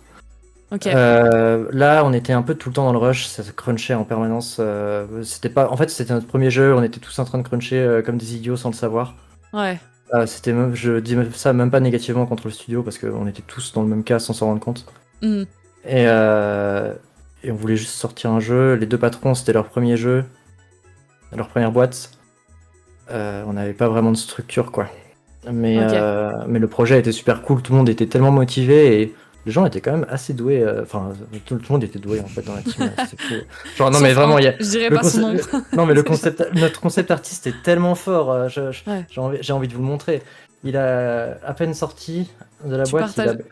ok, Là, on était un peu tout le temps dans le rush, ça se crunchait en permanence. C'était pas... En fait, c'était notre premier jeu, on était tous en train de cruncher comme des idiots sans le savoir. ouais, Je dis ça même pas négativement contre le studio, parce qu'on était tous dans le même cas sans s'en rendre compte. hmm, Et, euh, et on voulait juste sortir un jeu. Les deux patrons, c'était leur premier jeu, leur première boîte. On n'avait pas vraiment de structure, quoi. ok. Mais le projet était super cool, tout le monde était tellement motivé et les gens étaient quand même assez doués. Enfin, tout le monde était doué en fait dans la team. C'est fou. Genre, non, mais Sauf vraiment, un, il y a je dirais le pas son nom. non, mais notre concept artiste est tellement fort. Ouais. J'ai envie de vous le montrer. Il a à peine sorti de la Tu boîte, il a. partages,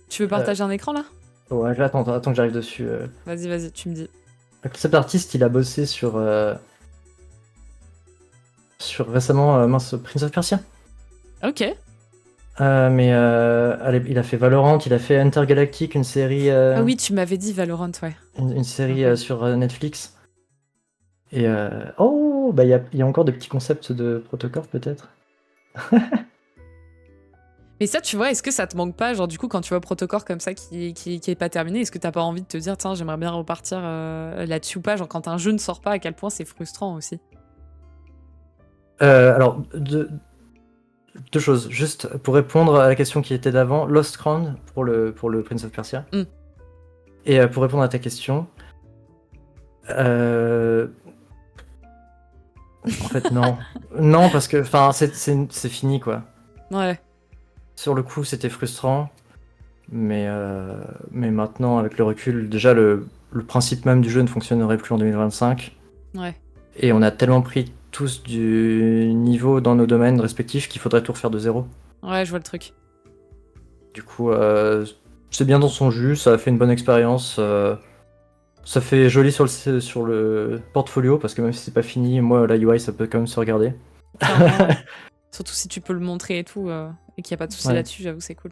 tu veux euh, partager un écran là? ouais, attends que j'arrive dessus. Vas-y, vas-y, tu me dis. Le concept artiste, il a bossé sur récemment, mince, Prince of Persia. Ok. Allez, il a fait Valorant, il a fait Intergalactic, une série, Ah oui, tu m'avais dit Valorant, ouais. une Je me série rappelle. sur Netflix. Oh, bah il y a encore des petits concepts de Protocore peut-être. Mais ça, tu vois, est-ce que ça te manque pas, genre du coup, quand tu vois Protocore comme ça qui est pas terminé, est-ce que t'as pas envie de te dire, tiens, j'aimerais bien repartir là-dessus ou pas? Genre quand un jeu ne sort pas, à quel point c'est frustrant aussi. Alors, deux choses. Juste pour répondre à la question qui était d'avant, Lost Crown pour le Prince of Persia. Mm. Et pour répondre à ta question, euh, en fait non. Non, parce que enfin c'est fini quoi. Ouais, Sur le coup, c'était frustrant. Mais maintenant, avec le recul, déjà le principe même du jeu ne fonctionnerait plus en 2025. ouais. Et on a tellement pris tous du niveau dans nos domaines respectifs qu'il faudrait tout refaire de zéro. Ouais, je vois le truc. Du coup, c'est bien dans son jus, ça a fait une bonne expérience. Ça fait joli sur le portfolio parce que même si c'est pas fini, moi la UI ça peut quand même se regarder. Clairement, ouais. Surtout si tu peux le montrer et tout, et qu'il n'y a pas de souci Ouais. là-dessus, j'avoue, c'est cool.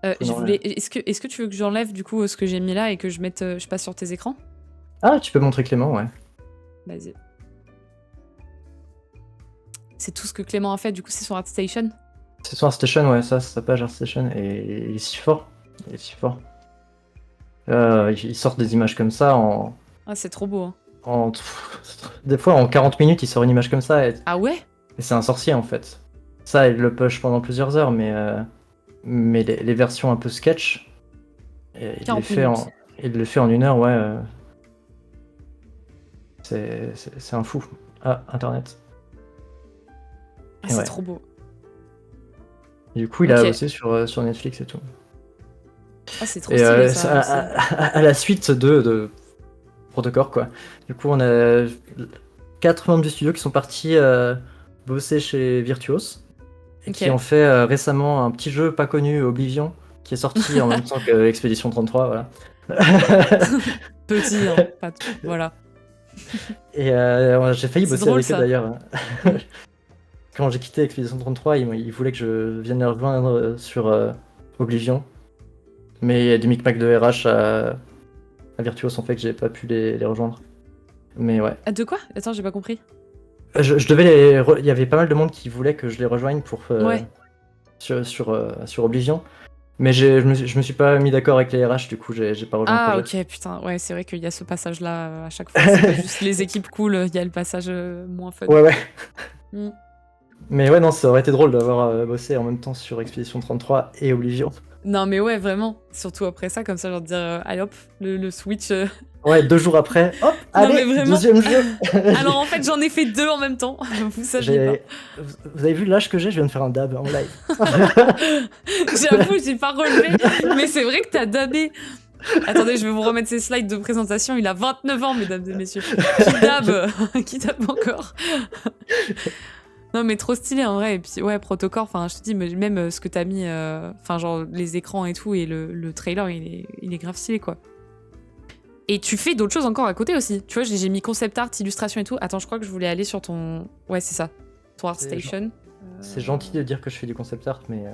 Non, ouais. Est-ce que tu veux que j'enlève du coup ce que j'ai mis là et que je mette, je passe sur tes écrans? Ah, tu peux montrer Clément, ouais. Vas-y. C'est tout ce que Clément a fait, du coup, c'est sur ArtStation. C'est sur ArtStation, ouais, ça, c'est sa page ArtStation, et il est si fort. Il est si fort. Il sort des images comme ça Ah, c'est trop beau, hein. des fois en 40 minutes il sort une image comme ça et Ah ouais? c'est un sorcier en fait. Ça il le push pendant plusieurs heures mais les versions un peu sketch il les 40 fait minutes. il le fait en 1 heure ouais. C'est un fou. Ah, internet. Ah, Et c'est ouais. trop beau. Du coup il a Ok. bossé sur Netflix et tout. Ah, c'est trop Et stylé, ça aussi. à la suite de Protocore quoi. Du coup on a 4 membres du studio qui sont partis bosser chez Virtuos et qui Ok. ont fait récemment un petit jeu pas connu, Oblivion, qui est sorti en même temps que Expedition 33, voilà. Petit, hein. Pas voilà. Et j'ai failli C'est bosser drôle, avec eux ça. d'ailleurs. Mm. Quand j'ai quitté Expedition 33, ils voulaient que je vienne les rejoindre sur Oblivion. Mais il y a des micmacs de RH à Virtuos ont fait que j'ai pas pu les rejoindre. Mais ouais. Ah, de quoi? Attends, j'ai pas compris. Je devais il y avait pas mal de monde qui voulait que je les rejoigne Ouais. sur Oblivion. Mais je me suis pas mis d'accord avec les RH, du coup, j'ai pas rejoint Ah le projet. ok, putain, ouais, c'est vrai qu'il y a ce passage-là à chaque fois. C'est pas juste les équipes cool, il y a le passage moins fun. Ouais, ouais. Mm. Mais ouais, non, ça aurait été drôle d'avoir bossé en même temps sur Expédition 33 et Oblivion. Non mais ouais, vraiment. Surtout après ça, comme ça, genre dire, allez hop, le switch. Ouais, 2 jours après, hop, Non mais allez, vraiment. deuxième jeu. Alors en fait, j'en ai fait 2 en même temps. Vous saviez pas. Vous avez vu l'âge que j'ai? Je viens de faire un dab en live. J'avoue, j'ai pas relevé. Mais c'est vrai que t'as dabé. Attendez, je vais vous remettre ces slides de présentation. Il a 29 ans, mesdames et messieurs. Qui dab Qui dab encore. Non, mais trop stylé en vrai. Et puis, ouais, Protocore, enfin, je te dis, même ce que t'as mis, enfin, genre les écrans et tout, et le trailer, il est grave stylé, quoi. Et tu fais d'autres choses encore à côté aussi. Tu vois, j'ai mis concept art, illustration et tout. Attends, je crois que je voulais aller sur ton. Ouais, c'est ça. Ton ArtStation. C'est gentil de dire que je fais du concept art, mais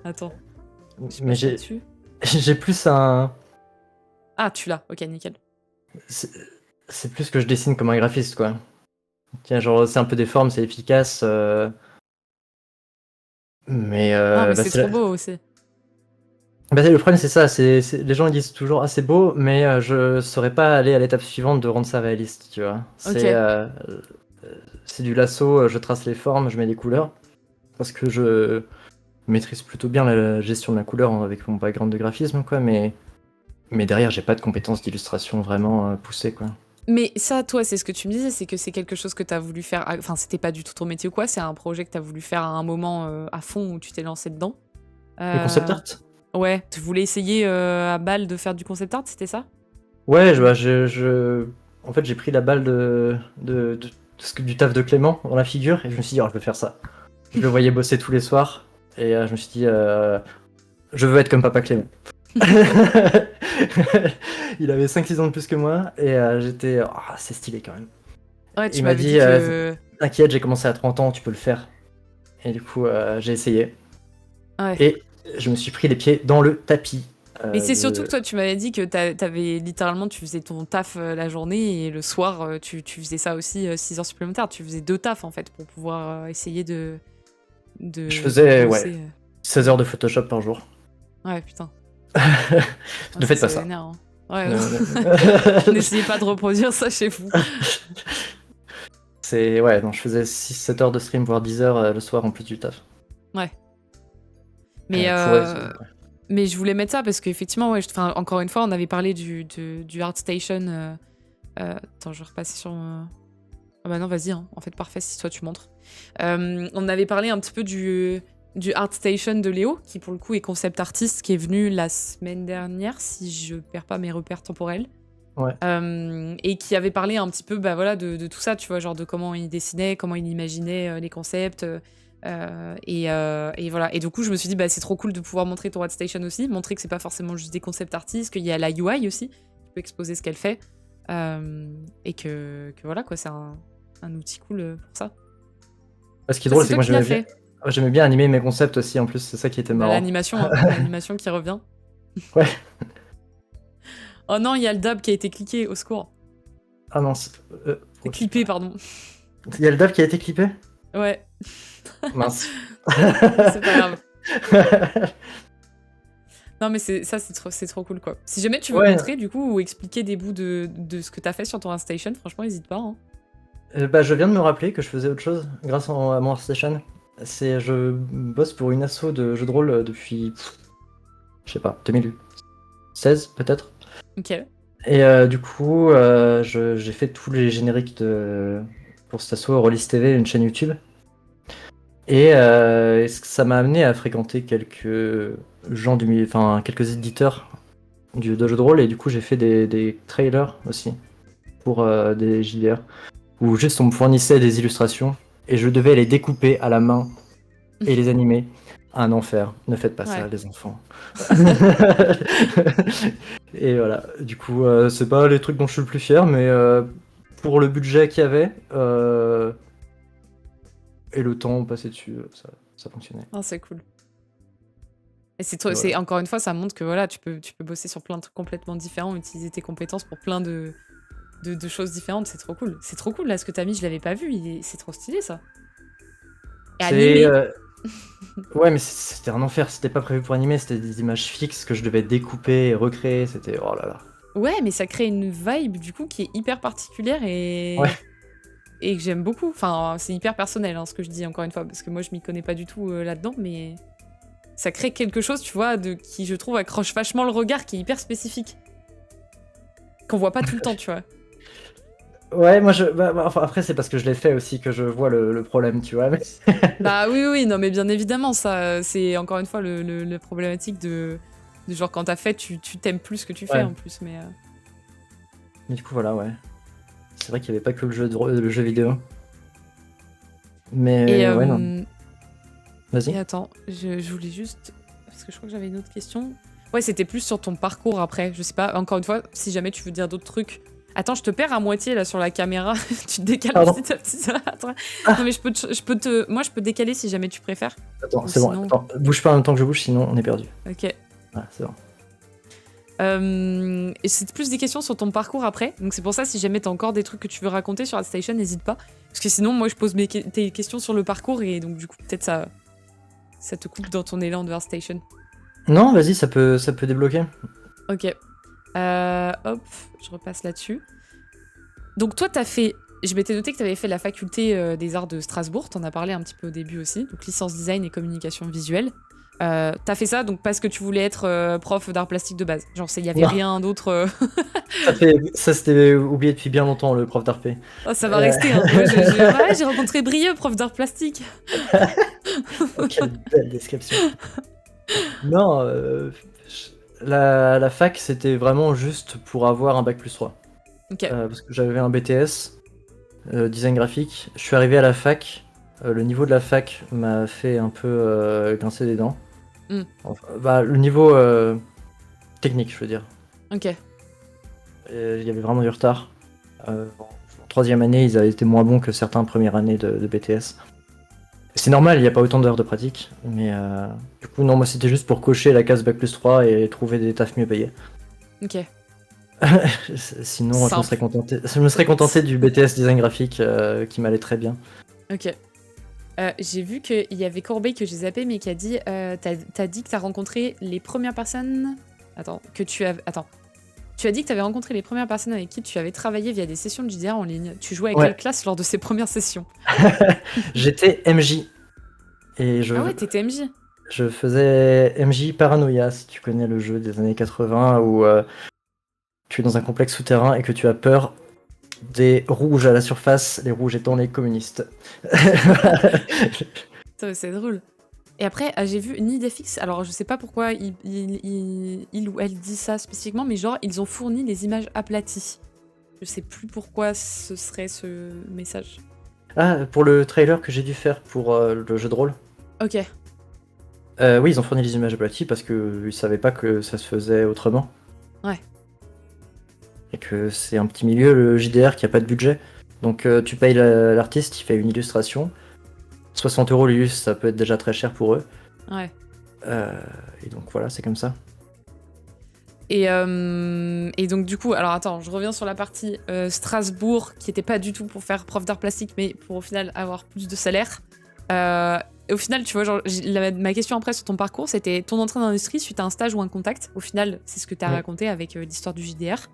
Attends. mais j'ai plus un. Ah, tu l'as. Ok, nickel. C'est plus que je dessine comme un graphiste, quoi. Tiens, genre, c'est un peu des formes, c'est efficace. Mais, Non, mais bah, c'est trop beau aussi. Bah, le problème, c'est ça. Les gens ils disent toujours, ah, c'est beau, mais je saurais pas aller à l'étape suivante de rendre ça réaliste, tu vois. C'est du lasso, je trace les formes, je mets les couleurs. Parce que je maîtrise plutôt bien la gestion de la couleur avec mon background de graphisme, quoi. Mais derrière, j'ai pas de compétences d'illustration vraiment poussées, quoi. Mais ça, toi, c'est ce que tu me disais, c'est que c'est quelque chose que t'as voulu faire. Enfin, c'était pas du tout ton métier ou quoi, c'est un projet que t'as voulu faire à un moment à fond où tu t'es lancé dedans. Le concept art? Ouais, tu voulais essayer à balle de faire du concept art, c'était ça? Ouais, en fait, j'ai pris la balle du taf de Clément dans la figure et je me suis dit, oh, je veux faire ça. Je le voyais bosser tous les soirs et je me suis dit, je veux être comme Papa Clément. Il avait 5-6 ans de plus que moi et j'étais, oh, c'est stylé quand même. Ouais, tu Il m'a m'avais dit, dit que... t'inquiète, j'ai commencé à 30 ans, tu peux le faire. Et du coup, j'ai essayé. Ouais. Et je me suis pris les pieds dans le tapis. Mais c'est surtout que toi, tu m'avais dit que t'avais littéralement, tu faisais ton taf la journée et le soir, tu faisais ça aussi 6 heures supplémentaires. Tu faisais 2 tafs en fait pour pouvoir essayer de je faisais bosser, 16 heures de Photoshop par jour. Ouais, putain. Ne faites pas ça. Vénère, hein. Ouais, n'essayez pas de reproduire ça chez vous. Ouais, non, je faisais 6-7 heures de stream, voire 10 heures le soir en plus du taf. Ouais. Mais, mais je voulais mettre ça parce qu'effectivement, ouais, encore une fois, on avait parlé du ArtStation. Attends, je vais repasser sur... Ah bah non, vas-y, hein. En fait, parfait, si toi tu montres. On avait parlé un petit peu du ArtStation de Léo, qui pour le coup est concept artiste, qui est venu la semaine dernière, si je perds pas mes repères temporels. Ouais. Et qui avait parlé un petit peu bah, voilà, de tout ça, tu vois, genre de comment il dessinait, comment il imaginait les concepts. Et voilà. Et du coup, je me suis dit, bah, c'est trop cool de pouvoir montrer ton ArtStation aussi, montrer que c'est pas forcément juste des concept artistes, qu'il y a la UI aussi, qui peut exposer ce qu'elle fait. Et que voilà, quoi, c'est un outil cool pour ça. Ce qui est drôle, c'est que moi j'aimais bien animer mes concepts aussi, en plus, c'est ça qui était marrant. L'animation, hein, l'animation qui revient. Ouais. Oh non, il y a le dub qui a été cliqué, au secours. Ah non, Clippé, pardon. Il y a le dub qui a été clippé? Ouais. Mince. C'est pas grave. Non, mais c'est trop cool, quoi. Si jamais tu veux montrer, du coup, ou expliquer des bouts de ce que t'as fait sur ton ArtStation, franchement, n'hésite pas. Hein. Bah, je viens de me rappeler que je faisais autre chose grâce à mon ArtStation. Je bosse pour une asso de jeux de rôle depuis, je sais pas, 2016 peut-être. Ok. Et du coup, j'ai fait tous les génériques pour cette asso, Rollis TV, une chaîne YouTube. Et ça m'a amené à fréquenter quelques gens quelques éditeurs de jeux de rôle, et du coup j'ai fait des trailers aussi pour des JDR où juste on me fournissait des illustrations et je devais les découper à la main et les animer. Un enfer, ne faites pas ça les enfants. Et voilà, du coup c'est pas les trucs dont je suis le plus fier, mais pour le budget qu'il y avait et le temps passé dessus, ça fonctionnait. Oh, c'est cool. Et c'est encore une fois, ça montre que voilà, tu peux bosser sur plein de trucs complètement différents, utiliser tes compétences pour plein de choses différentes, c'est trop cool. C'est trop cool, là, ce que t'as mis, je l'avais pas vu, c'est trop stylé, ça. Et animé. Ouais, mais c'était un enfer, c'était pas prévu pour animer, c'était des images fixes que je devais découper et recréer, c'était oh là là. Ouais, mais ça crée une vibe du coup qui est hyper particulière Ouais, et que j'aime beaucoup. Enfin, c'est hyper personnel hein, ce que je dis encore une fois, parce que moi je m'y connais pas du tout là-dedans, mais ça crée quelque chose, tu vois, qui je trouve accroche vachement le regard, qui est hyper spécifique. Qu'on voit pas tout le temps, tu vois. ouais, moi enfin, après c'est parce que je l'ai fait aussi que je vois le problème, tu vois. Mais... Bah oui, oui, non, mais bien évidemment, ça, c'est encore une fois le problématique de genre quand t'as fait, tu t'aimes plus ce que tu fais Ouais. en plus, mais. Mais du coup voilà, ouais. C'est vrai qu'il y avait pas que le jeu vidéo. Et, Mais ouais, non. et Vas-y. attends, je voulais juste. Parce que je crois que j'avais une autre question. Ouais, c'était plus sur ton parcours après. Je sais pas, encore une fois, si jamais tu veux dire d'autres trucs. Attends, je te perds à moitié là sur la caméra. Tu te décales Pardon. petit à petit. Attends. Ah Non, mais moi, je peux décaler si jamais tu préfères. Attends, Ou c'est bon. sinon. Attends, bouge pas en même temps que je bouge, sinon on est perdu. Ok. Ah, c'est bon. Et c'est plus des questions sur ton parcours après. Donc c'est pour ça, si jamais t'as encore des trucs que tu veux raconter sur ArtStation, n'hésite pas. Parce que sinon, moi, je pose tes questions sur le parcours et donc du coup, peut-être ça te coupe dans ton élan de ArtStation. Non, vas-y, ça peut débloquer. Ok. Hop, je repasse là-dessus. Donc toi, t'as fait... Je m'étais noté que t'avais fait la faculté des arts de Strasbourg. T'en as parlé un petit peu au début aussi. Donc licence design et communication visuelle. T'as fait ça donc parce que tu voulais être prof d'art plastique de base. Genre, il y avait Non. rien d'autre... Ça c'était oublié depuis bien longtemps, le prof d'RP. Oh, ça va rester, hein. Moi, ouais, j'ai rencontré Brieux, prof d'art plastique. Oh, quelle belle description. Non, la fac, c'était vraiment juste pour avoir un bac+3. Ok. Parce que j'avais un BTS, design graphique. Je suis arrivé à la fac, le niveau de la fac m'a fait un peu grincer des dents. Mm. Enfin, bah, le niveau technique, je veux dire. Ok. Il y avait vraiment du retard. En troisième année, ils avaient été moins bons que certains premières années de BTS. C'est normal, il n'y a pas autant d'heures de pratique, mais du coup, non, moi c'était juste pour cocher la case bac+3 et trouver des tafs mieux payés. Ok. Sinon, Simple. je me serais contenté du BTS design graphique qui m'allait très bien. Ok. J'ai vu qu'il y avait Corbeil que j'ai zappé, mais qui a dit t'as dit que t'as rencontré les premières personnes. Attends, que tu as. Attends. Tu as dit que t'avais rencontré les premières personnes avec qui tu avais travaillé via des sessions de JDR en ligne. Tu jouais à Ouais. quelle classe lors de ces premières sessions? J'étais MJ. Et Ah ouais, t'étais MJ. je faisais MJ Paranoia, si tu connais le jeu des années 80 où tu es dans un complexe souterrain et que tu as peur des rouges à la surface, les rouges étant les communistes. C'est drôle. Et après, j'ai vu Nidefix. Alors, je sais pas pourquoi il ou elle dit ça spécifiquement, mais genre, ils ont fourni les images aplaties. Je sais plus pourquoi ce serait ce message. Ah, pour le trailer que j'ai dû faire pour le jeu de rôle. Ok. Oui, ils ont fourni les images aplaties parce qu'ils savaient pas que ça se faisait autrement. Ouais. Et que c'est un petit milieu, le JDR, qui a pas de budget. Donc tu payes l'artiste, il fait une illustration. 60 € l'illustre, ça peut être déjà très cher pour eux. Ouais. Et donc voilà, c'est comme ça. Et donc, du coup, alors attends, je reviens sur la partie Strasbourg, qui était pas du tout pour faire prof d'art plastique, mais pour au final avoir plus de salaire. Et au final, tu vois, genre, ma question après sur ton parcours, c'était ton entrée dans l'industrie suite à un stage ou un contact. Au final, c'est ce que tu as Oui. raconté avec l'histoire du JDR.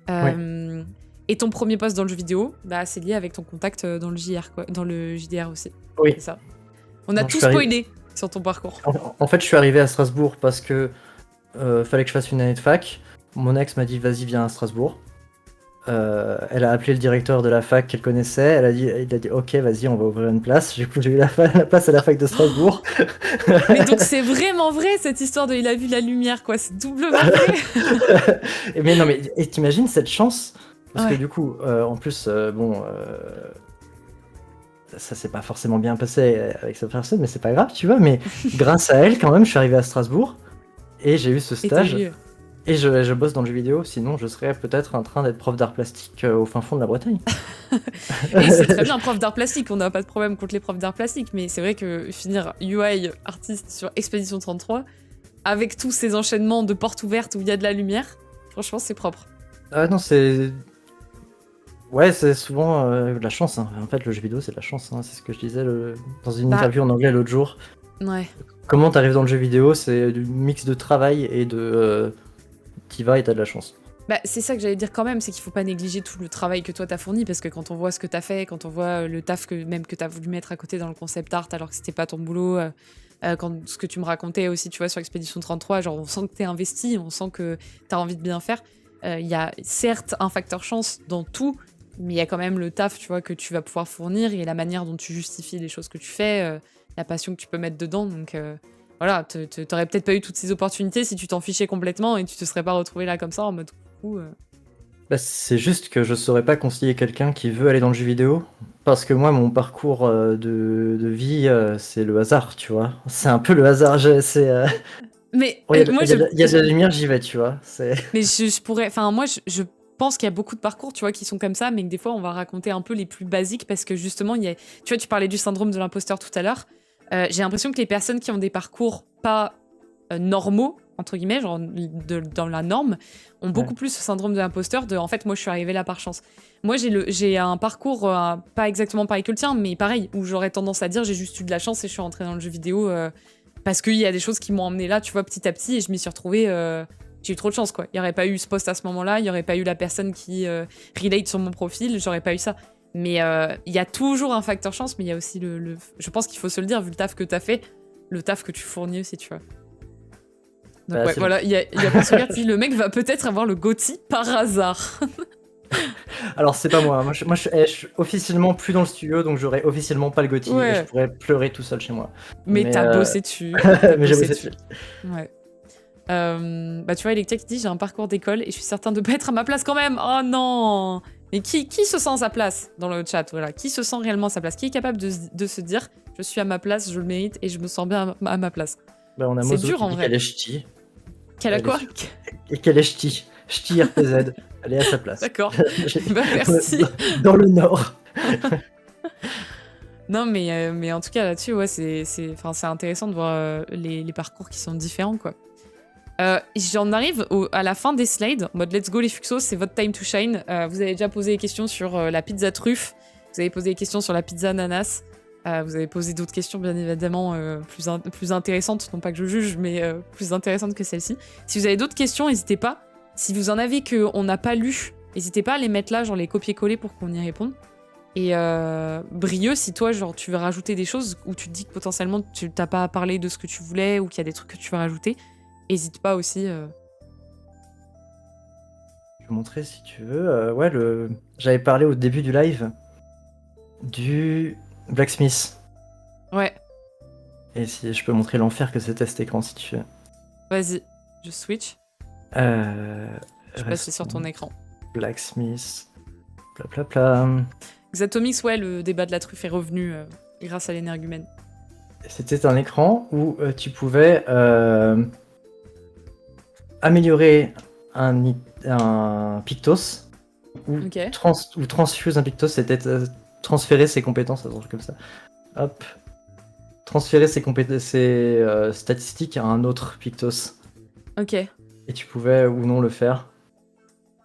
Oui. Et ton premier poste dans le jeu vidéo, bah, c'est lié avec ton contact dans le JR, quoi, dans le JDR aussi. Oui. C'est ça. On a Non, tout je suis spoilé sur ton parcours. En fait, je suis arrivé à Strasbourg parce que fallait que je fasse une année de fac. Mon ex m'a dit vas-y, viens à Strasbourg. Elle a appelé le directeur de la fac qu'elle connaissait. Il a dit ok, vas-y, on va ouvrir une place. Du coup, j'ai eu la place à la fac de Strasbourg. Mais donc c'est vraiment vrai cette histoire de il a vu la lumière, quoi. C'est doublement vrai. Mais non, mais et t'imagines cette chance? Parce Ouais. que du coup, en plus, ça s'est pas forcément bien passé avec cette personne, mais c'est pas grave, tu vois. Mais grâce à elle, quand même, je suis arrivé à Strasbourg et j'ai eu ce Et t'as stage. eu. Et je bosse dans le jeu vidéo, sinon je serais peut-être en train d'être prof d'art plastique au fin fond de la Bretagne. Et c'est très bien, prof d'art plastique. On n'a pas de problème contre les profs d'art plastique, mais c'est vrai que finir UI artiste sur Expédition 33, avec tous ces enchaînements de portes ouvertes où il y a de la lumière, franchement, c'est propre. Ah non, c'est. Ouais, c'est souvent de la chance, hein. En fait, le jeu vidéo, c'est de la chance, hein. C'est ce que je disais dans une Bah, interview en anglais l'autre jour. Ouais. Comment t'arrives dans le jeu vidéo, c'est du mix de travail et de t'y vas et t'as de la chance. Bah, c'est ça que j'allais dire quand même, c'est qu'il faut pas négliger tout le travail que toi t'as fourni, parce que quand on voit ce que t'as fait, quand on voit le taf que t'as voulu mettre à côté dans le concept art alors que c'était pas ton boulot, quand ce que tu me racontais aussi, tu vois, sur Expédition 33, genre on sent que t'es investi, on sent que t'as envie de bien faire. Il y a certes un facteur chance dans tout, mais il y a quand même le taf, tu vois, que tu vas pouvoir fournir et la manière dont tu justifies les choses que tu fais, la passion que tu peux mettre dedans, donc voilà, t'aurais peut-être pas eu toutes ces opportunités si tu t'en fichais complètement et tu te serais pas retrouvé là comme ça en mode coucou. Bah, c'est juste que je saurais pas conseiller quelqu'un qui veut aller dans le jeu vidéo, parce que moi, mon parcours de vie, c'est le hasard, tu vois. C'est un peu le hasard. Mais Oh, moi, il y a de la lumière, j'y vais, tu vois. mais je pourrais. Enfin, moi, je pense qu'il y a beaucoup de parcours, tu vois, qui sont comme ça, mais que des fois, on va raconter un peu les plus basiques parce que justement, il y a. Tu vois, tu parlais du syndrome de l'imposteur tout à l'heure. J'ai l'impression que les personnes qui ont des parcours pas normaux, entre guillemets, genre dans la norme, ont beaucoup Ouais. plus ce syndrome de l'imposteur de en fait, moi, je suis arrivée là par chance. Moi, j'ai un parcours pas exactement pareil que le tien, mais pareil, où j'aurais tendance à dire j'ai juste eu de la chance et je suis rentrée dans le jeu vidéo. Parce qu'il y a des choses qui m'ont emmené là, tu vois, petit à petit, et je m'y suis retrouvée. J'ai eu trop de chance, quoi. Il n'y aurait pas eu ce poste à ce moment-là, il n'y aurait pas eu la personne qui relate sur mon profil, j'aurais pas eu ça. Mais il y a toujours un facteur chance, mais il y a aussi je pense qu'il faut se le dire, vu le taf que t'as fait, le taf que tu fournis aussi, tu vois. Donc Bah, ouais, c'est voilà, il y a Penseur qui dit le mec va peut-être avoir le GOTY par hasard. Alors, c'est pas moi. Je suis officiellement plus dans le studio, donc j'aurai officiellement pas le GOTY et je Ouais, pourrais pleurer tout seul chez moi. mais Mais, t'as bossé dessus. T'as mais j'ai bossé bossé dessus. dessus. Ouais. Bah tu vois, Electia qui dit j'ai un parcours d'école et je suis certain de pas être à ma place quand même. Oh non. Mais qui se sent à sa place dans le chat, voilà. Qui se sent réellement à sa place? Qui est capable de se dire je suis à ma place, je le mérite et je me sens bien à ma place? Bah, on a C'est Mozo dur qui en dit vrai. qu'elle est ch'ti. Quelle a Elle est quoi? sûre. Et qu'elle est ch'ti. Ch'ti RPZ. Elle est à sa place. D'accord. Bah merci. Dans le Nord. Non mais en tout cas là-dessus, ouais, enfin, c'est intéressant de voir les parcours qui sont différents, quoi. J'en arrive à la fin des slides, en mode let's go les fuxos, c'est votre time to shine. Vous avez déjà posé des questions sur la pizza truffe, vous avez posé des questions sur la pizza ananas, vous avez posé d'autres questions bien évidemment plus intéressantes, non pas que je juge, mais plus intéressantes que celle-ci. Si vous avez d'autres questions, n'hésitez pas. Si vous en avez qu'on n'a pas lu, n'hésitez pas à les mettre là, genre les copier-coller pour qu'on y réponde. Et Brieux, si toi, genre, tu veux rajouter des choses où tu te dis que potentiellement tu t'as pas parlé de ce que tu voulais ou qu'il y a des trucs que tu veux rajouter, hésite pas aussi. Je vais vous montrer si tu veux. Ouais, j'avais parlé au début du live du Blacksmith. Ouais, Et si je peux montrer l'enfer que c'était cet écran si tu veux. vas-y, je switch. Je passe sur ton écran. Blacksmith. Blablabla. Xatomix, ouais, le débat de la truffe est revenu grâce à l'énergumène. C'était un écran où tu pouvais améliorer un Pictos ou, Ok. ou transfuse un Pictos, c'était transférer ses compétences, un truc comme ça. Hop. Transférer ses statistiques à un autre Pictos. Ok. Et tu pouvais ou non le faire.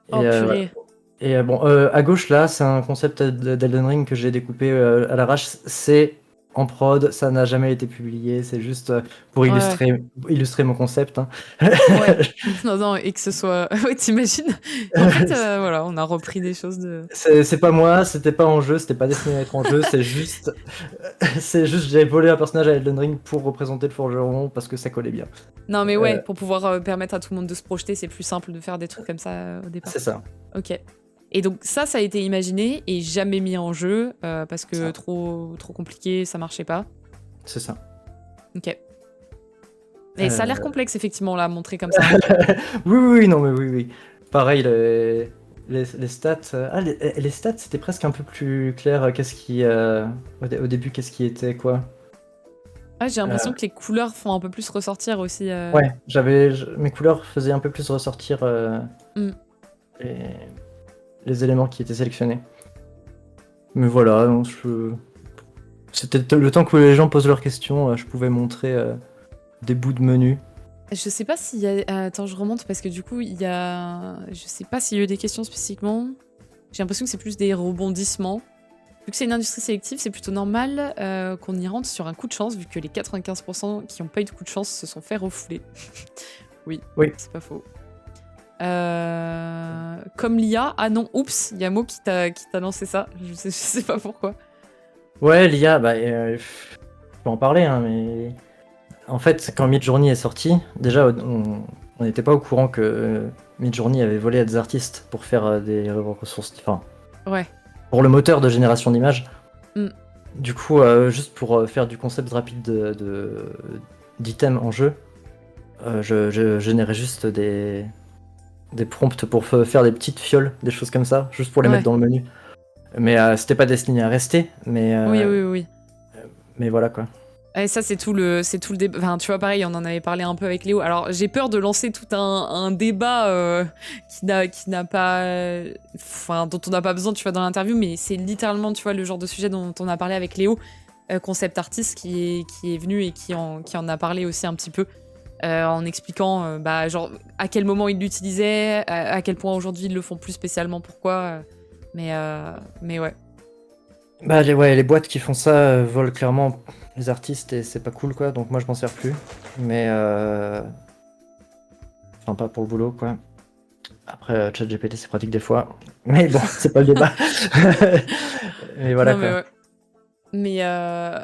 Et, Oh purée. et bon, à gauche là, c'est un concept d'Elden Ring que j'ai découpé à l'arrache. C'est en prod, ça n'a jamais été publié, c'est juste pour illustrer mon concept. Hein. Ouais. Non, et que ce soit. Ouais, t'imagines? En fait, voilà, on a repris des choses de. C'est pas moi, c'était pas en jeu, c'était pas destiné à être en jeu, c'est juste j'ai volé un personnage à Elden Ring pour représenter le forgeron parce que ça collait bien. Non, mais ouais, pour pouvoir permettre à tout le monde de se projeter, c'est plus simple de faire des trucs comme ça au départ. C'est ça. Ok. Et donc ça a été imaginé et jamais mis en jeu parce que Ça. trop compliqué, ça marchait pas. C'est ça. Ok. Et ça a l'air complexe effectivement là, montré comme ça. oui, non mais oui. Pareil, les stats. Les stats c'était presque un peu plus clair. Qu'est-ce qui au début qu'est-ce qui était quoi. Ouais, j'ai l'impression que les couleurs font un peu plus ressortir aussi. Ouais, mes couleurs faisaient un peu plus ressortir les éléments qui étaient sélectionnés. Mais voilà, donc c'était le temps que les gens posent leurs questions, je pouvais montrer des bouts de menu. Je sais pas s'il y a. Attends, je remonte parce que du coup, il y a. Je sais pas s'il y a eu des questions spécifiquement. J'ai l'impression que c'est plus des rebondissements. Vu que c'est une industrie sélective, c'est plutôt normal qu'on y rentre sur un coup de chance, vu que les 95% qui n'ont pas eu de coup de chance se sont fait refouler. Oui, c'est pas faux. Comme l'IA, ah non, oups, il y a Mo qui t'a lancé ça, je sais pas pourquoi. Ouais, l'IA, je peux en parler, hein, mais en fait, quand Midjourney est sorti, déjà, on n'était pas au courant que Midjourney avait volé à des artistes pour faire des ressources, enfin, ouais, pour le moteur de génération d'images. Mm. Du coup, juste pour faire du concept rapide d'items en jeu, je générais juste des prompts pour faire des petites fioles, des choses comme ça, juste pour les mettre dans le menu. Mais c'était pas destiné à rester, mais oui. Mais voilà quoi. Et ça, c'est tout le débat. Enfin, tu vois, pareil, on en avait parlé un peu avec Léo. Alors, j'ai peur de lancer tout un débat qui n'a pas, enfin, dont on n'a pas besoin, tu vois, dans l'interview, mais c'est littéralement, tu vois, le genre de sujet dont on a parlé avec Léo, concept artiste, qui est venu et qui en a parlé aussi un petit peu, en expliquant, genre, à quel moment ils l'utilisaient, à quel point aujourd'hui ils le font plus spécialement, pourquoi. Mais ouais. Bah les boîtes qui font ça volent clairement les artistes et c'est pas cool quoi, donc moi je m'en sers plus. Mais enfin pas pour le boulot quoi. Après ChatGPT c'est pratique des fois. Mais bon, c'est pas le débat. Mais voilà non, quoi. Mais, ouais. Mais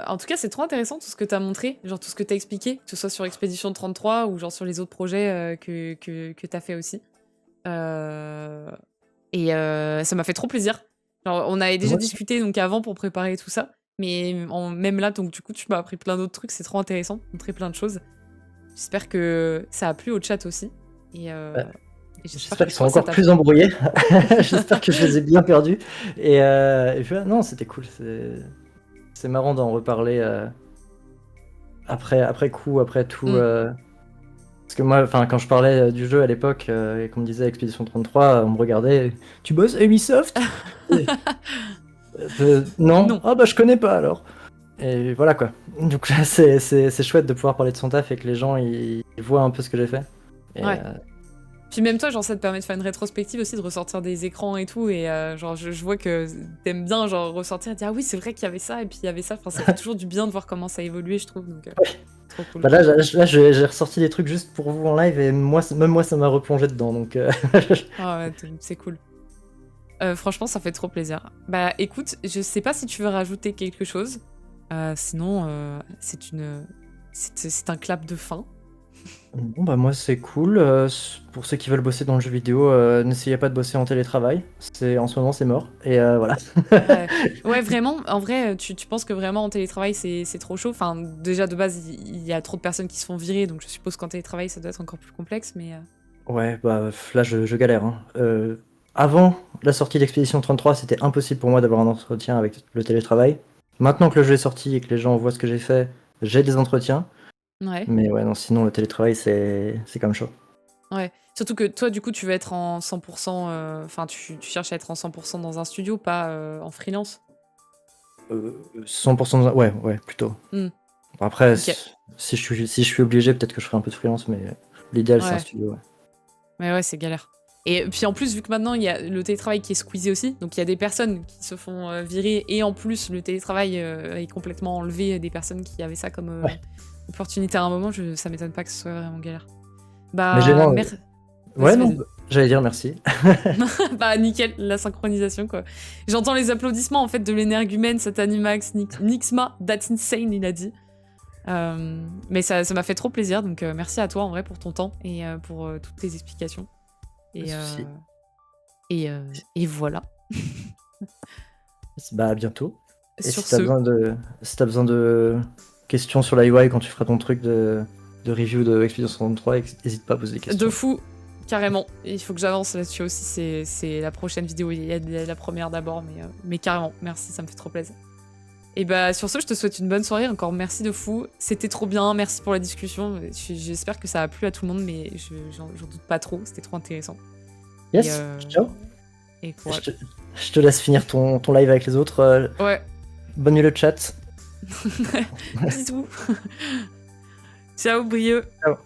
en tout cas, c'est trop intéressant tout ce que t'as montré, genre tout ce que t'as expliqué, que ce soit sur Expédition 33 ou genre sur les autres projets que t'as fait aussi. Et ça m'a fait trop plaisir. Genre, on avait déjà discuté donc avant pour préparer tout ça, mais même là, donc du coup, tu m'as appris plein d'autres trucs, c'est trop intéressant, montré plein de choses. J'espère que ça a plu au chat aussi. Et j'espère qu'ils sont encore plus embrouillés. J'espère que je les ai bien perdus. Et non, c'était cool. C'est marrant d'en reparler après coup, après tout. Parce que moi, quand je parlais du jeu à l'époque, et qu'on me disait Expédition 33, on me regardait. Tu bosses à Ubisoft? Non. Ah bah je connais pas alors. Et voilà quoi. Donc là, c'est chouette de pouvoir parler de son taf et que les gens ils voient un peu ce que j'ai fait. Et, ouais. Puis même toi, genre, ça te permet de faire une rétrospective aussi, de ressortir des écrans et tout, et genre, je vois que t'aimes bien, genre, ressortir et dire « Ah oui, c'est vrai qu'il y avait ça, et puis il y avait ça ». Enfin, ça fait toujours du bien de voir comment ça a évolué, je trouve, donc trop cool. Bah là, j'ai ressorti des trucs juste pour vous en live, et même moi, ça m'a replongé dedans, donc... Ah ouais, c'est cool. Franchement, ça fait trop plaisir. Bah écoute, je sais pas si tu veux rajouter quelque chose, sinon, c'est un clap de fin. Bon bah moi c'est cool, pour ceux qui veulent bosser dans le jeu vidéo, n'essayez pas de bosser en télétravail, en ce moment c'est mort, et voilà. Ouais, vraiment, en vrai, tu penses que vraiment en télétravail c'est trop chaud? Enfin, déjà de base, il y a trop de personnes qui se font virer, donc je suppose qu'en télétravail ça doit être encore plus complexe, mais... Ouais, bah là je galère, hein. Avant la sortie d'Expédition 33, c'était impossible pour moi d'avoir un entretien avec le télétravail. Maintenant que le jeu est sorti et que les gens voient ce que j'ai fait, j'ai des entretiens. Ouais. Mais ouais, non, sinon le télétravail c'est comme chaud. Ouais, surtout que toi du coup tu veux être en 100%, enfin tu cherches à être en 100% dans un studio, pas en freelance. 100% ouais, plutôt. Après, okay. si je suis obligé, peut-être que je ferai un peu de freelance, mais l'idéal c'est un studio, ouais. Mais ouais, c'est galère. Et puis en plus, vu que maintenant il y a le télétravail qui est squeezé aussi, donc il y a des personnes qui se font virer, et en plus le télétravail est complètement enlevé des personnes qui avaient ça comme opportunité à un moment, ça m'étonne pas que ce soit vraiment galère. Bah, ouais, non, j'allais dire merci. Bah, nickel, la synchronisation, quoi. J'entends les applaudissements, en fait, de l'énergumène, Satanimax, Nixma, that's insane, il a dit. Mais ça m'a fait trop plaisir, donc merci à toi, en vrai, pour ton temps et pour toutes tes explications. Et voilà. Bah, à bientôt. Et si t'as besoin de questions sur la UI quand tu feras ton truc de review de Expédition 33, n'hésite pas à poser des questions. De fou, carrément. Il faut que j'avance là-dessus aussi, c'est la prochaine vidéo. Il y a la première d'abord, mais carrément, merci, ça me fait trop plaisir. Et bah sur ce, je te souhaite une bonne soirée, encore merci de fou. C'était trop bien, merci pour la discussion. J'espère que ça a plu à tout le monde, mais j'en doute pas trop, c'était trop intéressant. Yes, ciao. Et quoi, je te laisse finir ton live avec les autres. Ouais. Bonne nuit le chat. Bisous. Ciao, Brieux. Ciao.